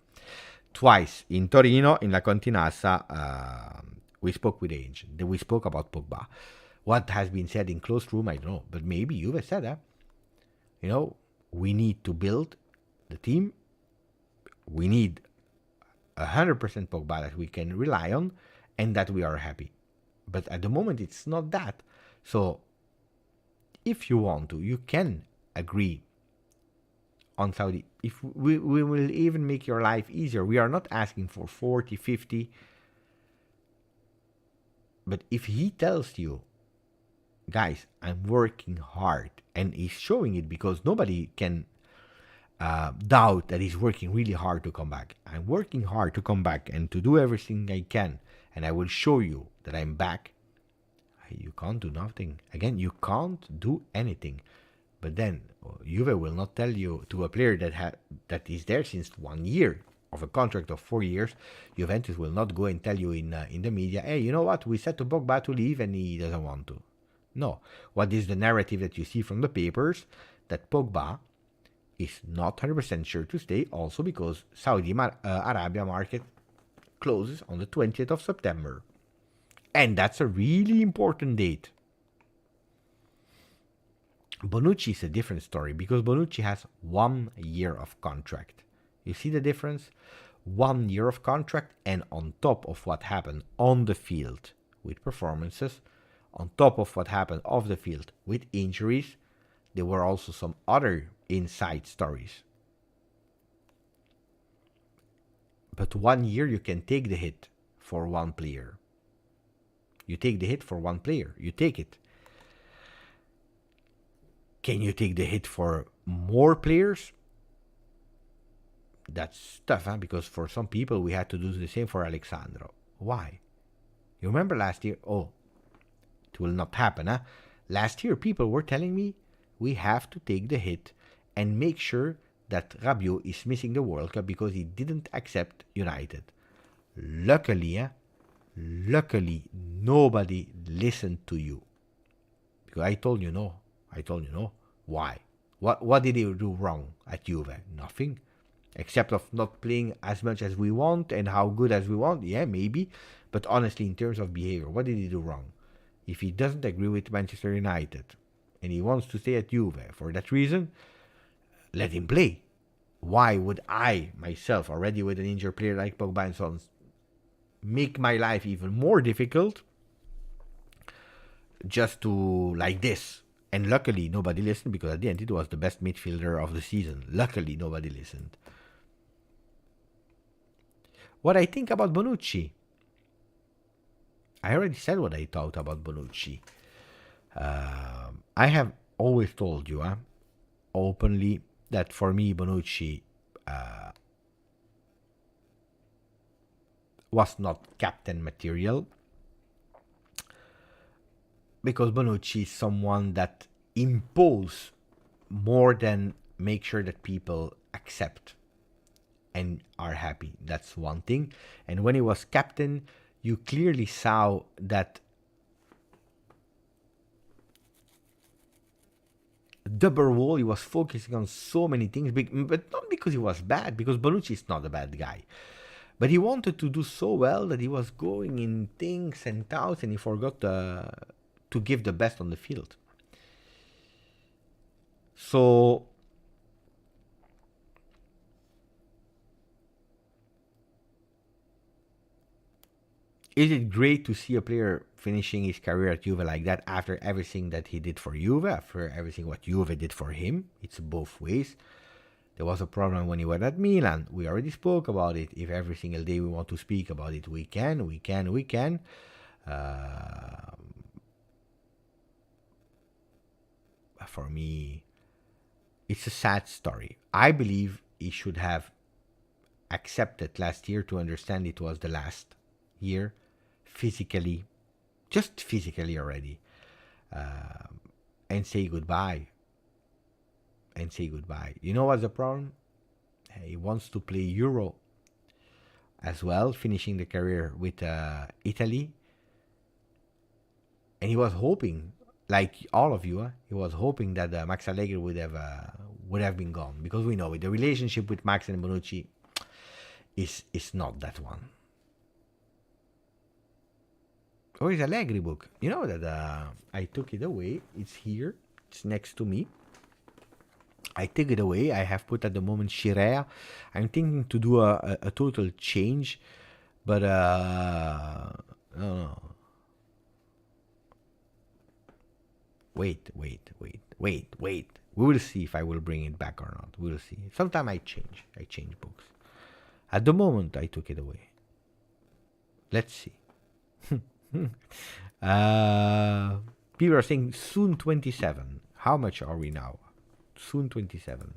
Twice in Torino, in La Continassa, we spoke with the agent. We spoke about Pogba. What has been said in closed room, I don't know, but maybe Juve said that. You know, we need to build the team. We need 100% Pogba that we can rely on and that we are happy. But at the moment, it's not that. So, if you want to, you can agree on Saudi. If we will even make your life easier. We are not asking for 40, 50. But if he tells you, guys, I'm working hard, and he's showing it because nobody can doubt that he's working really hard to come back. I'm working hard to come back and to do everything I can, and I will show you that I'm back. You can't do nothing. Again, you can't do anything. But then Juve will not tell you to a player that is there since 1 year of a contract of 4 years, Juventus will not go and tell you in the media, hey, you know what, we said to Pogba to leave and he doesn't want to. No. What is the narrative that you see from the papers? That Pogba is not 100% sure to stay, also because Saudi Arabia market closes on the 20th of September. And that's a really important date. Bonucci is a different story because Bonucci has 1 year of contract. You see the difference? 1 year of contract, and on top of what happened on the field with performances, on top of what happened off the field with injuries, there were also some other inside stories. But 1 year you can take the hit for one player. You take the hit for one player. You take it. Can you take the hit for more players? That's tough, huh? Because for some people we had to do the same for Alexandro. Why? You remember last year? Oh, it will not happen, huh? Last year people were telling me we have to take the hit and make sure that Rabiot is missing the World Cup because he didn't accept United. Luckily, nobody listened to you. Because I told you no. Why? What did he do wrong at Juve? Nothing. Except of not playing as much as we want and how good as we want. Yeah, maybe. But honestly, in terms of behavior, what did he do wrong? If he doesn't agree with Manchester United and he wants to stay at Juve for that reason, let him play. Why would I, myself, already with an injured player like Pogba and so on, make my life even more difficult just to like this? And luckily, nobody listened because at the end, it was the best midfielder of the season. Luckily, nobody listened. What I think about Bonucci. I already said what I thought about Bonucci. I have always told you, openly, that for me, Bonucci was not captain material. Because Bonucci is someone that impose more than make sure that people accept and are happy. That's one thing. And when he was captain, you clearly saw that double role. He was focusing on so many things, but not because he was bad, because Bonucci is not a bad guy. But he wanted to do so well that he was going in things and outs, and he forgot to give the best on the field. So is it great to see a player finishing his career at Juve like that after everything that he did for Juve, after everything what Juve did for him? It's both ways. There was a problem when he was at Milan. We already spoke about it. If every single day we want to speak about it, we can. For me, it's a sad story. I believe he should have accepted last year to understand it was the last year, physically, just physically already, and say goodbye. You know what's the problem? He wants to play Euro as well, finishing the career with Italy. And he was hoping, like all of you, he was hoping that Max Allegri would have been gone, because we know the relationship with Max and Bonucci is not that one. Or is Allegri book? You know that I took it away. It's here. It's next to me. I took it away. I have put at the moment Shirea. I'm thinking to do a total change, but no. Wait. We will see if I will bring it back or not. We'll see. Sometime I change books. At the moment, I took it away. Let's see. People are saying soon 27. How much are we now? Soon 27.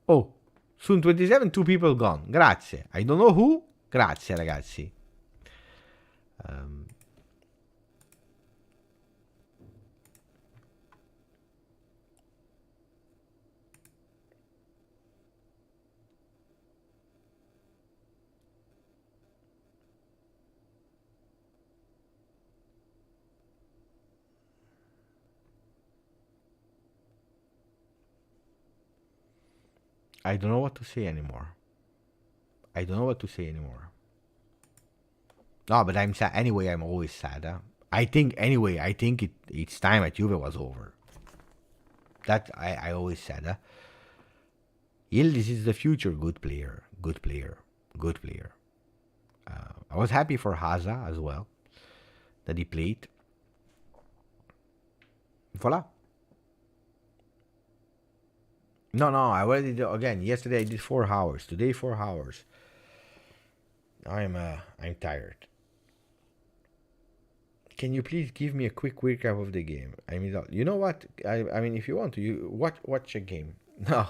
Oh, soon 27, 2 people gone. Grazie. I don't know who. Grazie, ragazzi. I don't know what to say anymore. No, but I'm sad. Anyway, I'm always sad. Huh? I think it's time at Juve was over. That I always said. Huh? Yildiz is the future. Good player. I was happy for Haza as well that he played. Voila. No, I already did again. Yesterday I did 4 hours. Today 4 hours. I'm tired. Can you please give me a quick recap of the game? I mean, you know what? I mean, if you want to, you watch a game. No,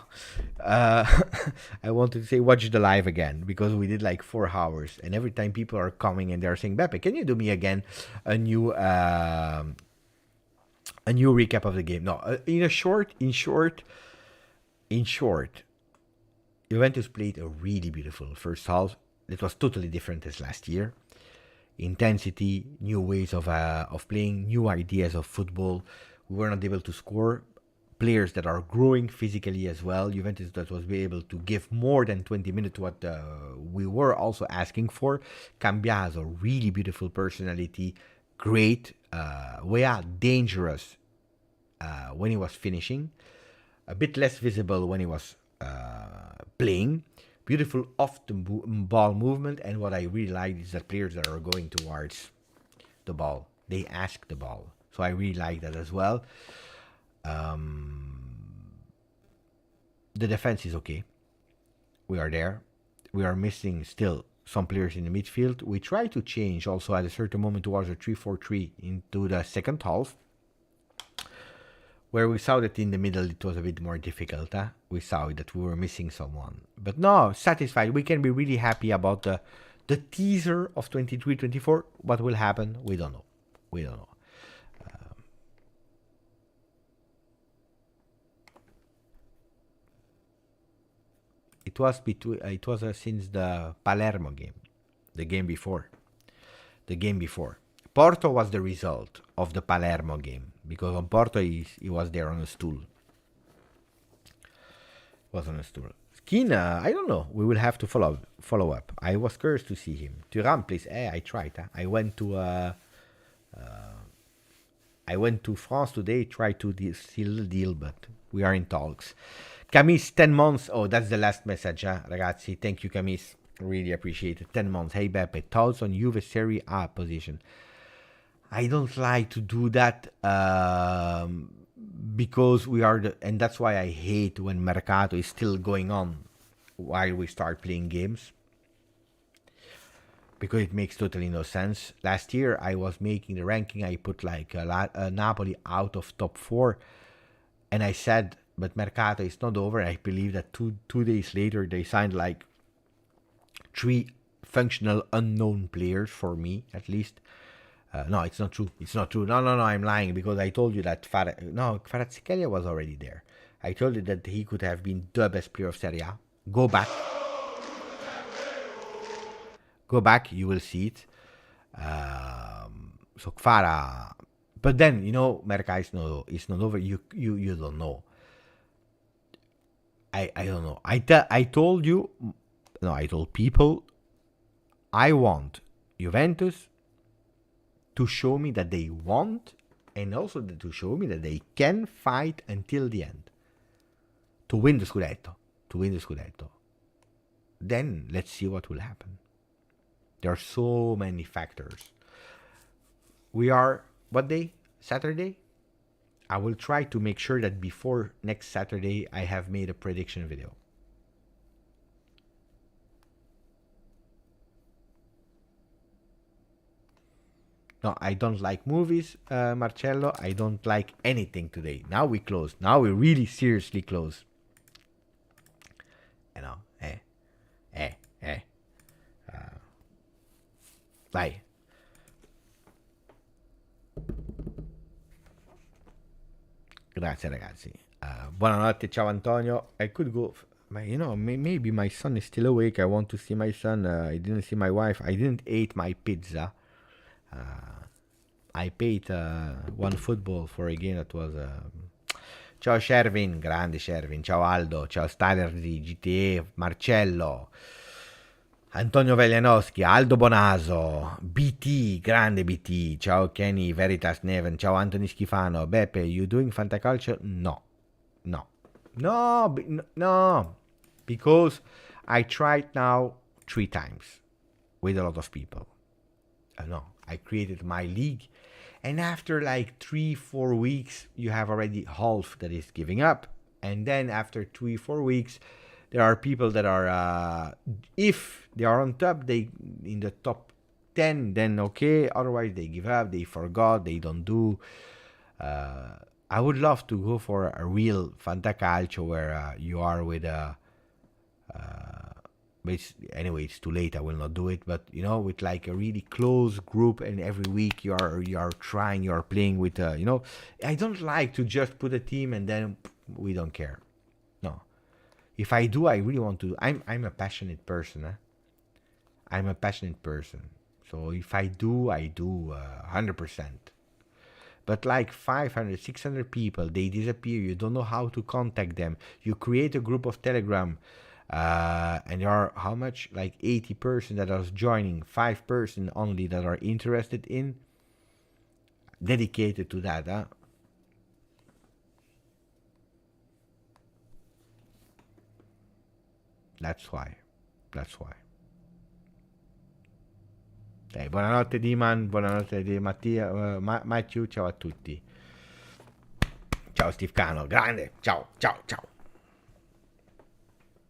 I wanted to say watch the live again because we did like 4 hours, and every time people are coming and they're saying, "Beppe, can you do me again a new recap of the game?" No, in short, Juventus played a really beautiful first half. It was totally different as last year. Intensity, new ways of playing, new ideas of football. We were not able to score. Players that are growing physically as well. Juventus that was able to give more than 20 minutes what we were also asking for. Cambia has a really beautiful personality. Great. Wea dangerous when he was finishing. A bit less visible when he was playing. Beautiful off the ball movement, and what I really like is that players that are going towards the ball, they ask the ball. So I really like that as well. The defense is okay. We are there. We are missing still some players in the midfield. We try to change also at a certain moment towards a 3-4-3 into the second half, where we saw that in the middle it was a bit more difficult. Huh? We saw that we were missing someone. But no, satisfied. We can be really happy about the teaser of 23-24. What will happen? We don't know. It was since the Palermo game, the game before. Porto was the result of the Palermo game because on Porto he was there on a stool. Skina, I don't know. We will have to follow up. I was curious to see him. Thuram, please. I tried. Huh? I went to France today. Tried to seal the deal, but we are in talks. Camis, 10 months. Oh, that's the last message, huh? Ragazzi. Thank you, Camis. Really appreciate it. 10 months. Hey, Beppe. Thoughts on Juve Serie A position? I don't like to do that because we are and that's why I hate when Mercato is still going on while we start playing games, because it makes totally no sense. Last year I was making the ranking. I put like Napoli out of top 4, and I said, but Mercato is not over. I believe that two days later they signed like 3 functional unknown players, for me at least. No, it's not true. No, I'm lying, because I told you that Kvaratskhelia was already there. I told you that he could have been the best player of Serie A. Go back, you will see it. So Kvara, but then Merca is not over. You don't know. I don't know. I told you. No, I told people. I want Juventus to show me that they want, and also to show me that they can fight until the end to win the Scudetto. Then let's see what will happen. There are so many factors. We are, what day? Saturday? I will try to make sure that before next Saturday I have made a prediction video. No, I don't like movies, Marcello. I don't like anything today. Now we close. Now we really seriously close. Vai. Grazie ragazzi. Buonanotte, ciao Antonio. I could go, maybe my son is still awake. I want to see my son. I didn't see my wife. I didn't eat my pizza. I paid one football for a game that was Ciao Shervin, grande Shervin. Ciao Aldo, ciao Stalerzi, GTE, Marcello, Antonio Veglianowski, Aldo Bonaso, BT, grande BT. Ciao Kenny, Veritas Neven, ciao Anthony Schifano. Beppe, you doing Fantacalcio? No, no, no, no, because I tried now 3 times with a lot of people. No, I created my league, and after like 3-4 weeks, you have already half that is giving up, and then after 3-4 weeks, there are people that are, if they are on top, they in the top 10, then okay. Otherwise, they give up, they forgot, they don't do. Uh, I would love to go for a real Fantacalcio where you are with a. But anyway, it's too late. I will not do it. But with like a really close group, and every week you are trying, you are playing with. I don't like to just put a team and then we don't care. No, if I do, I really want to. I'm a passionate person. I'm a passionate person. So if I do, I do 100%. But like 500, 600 people, they disappear. You don't know how to contact them. You create a group of Telegram. And there are how much? Like 80 person that are joining, 5 person only that are interested in, dedicated to that. That's why. Buonanotte Diman, buonanotte di Mattia, Matthew, ciao a tutti. Ciao Steve Cano, grande, ciao.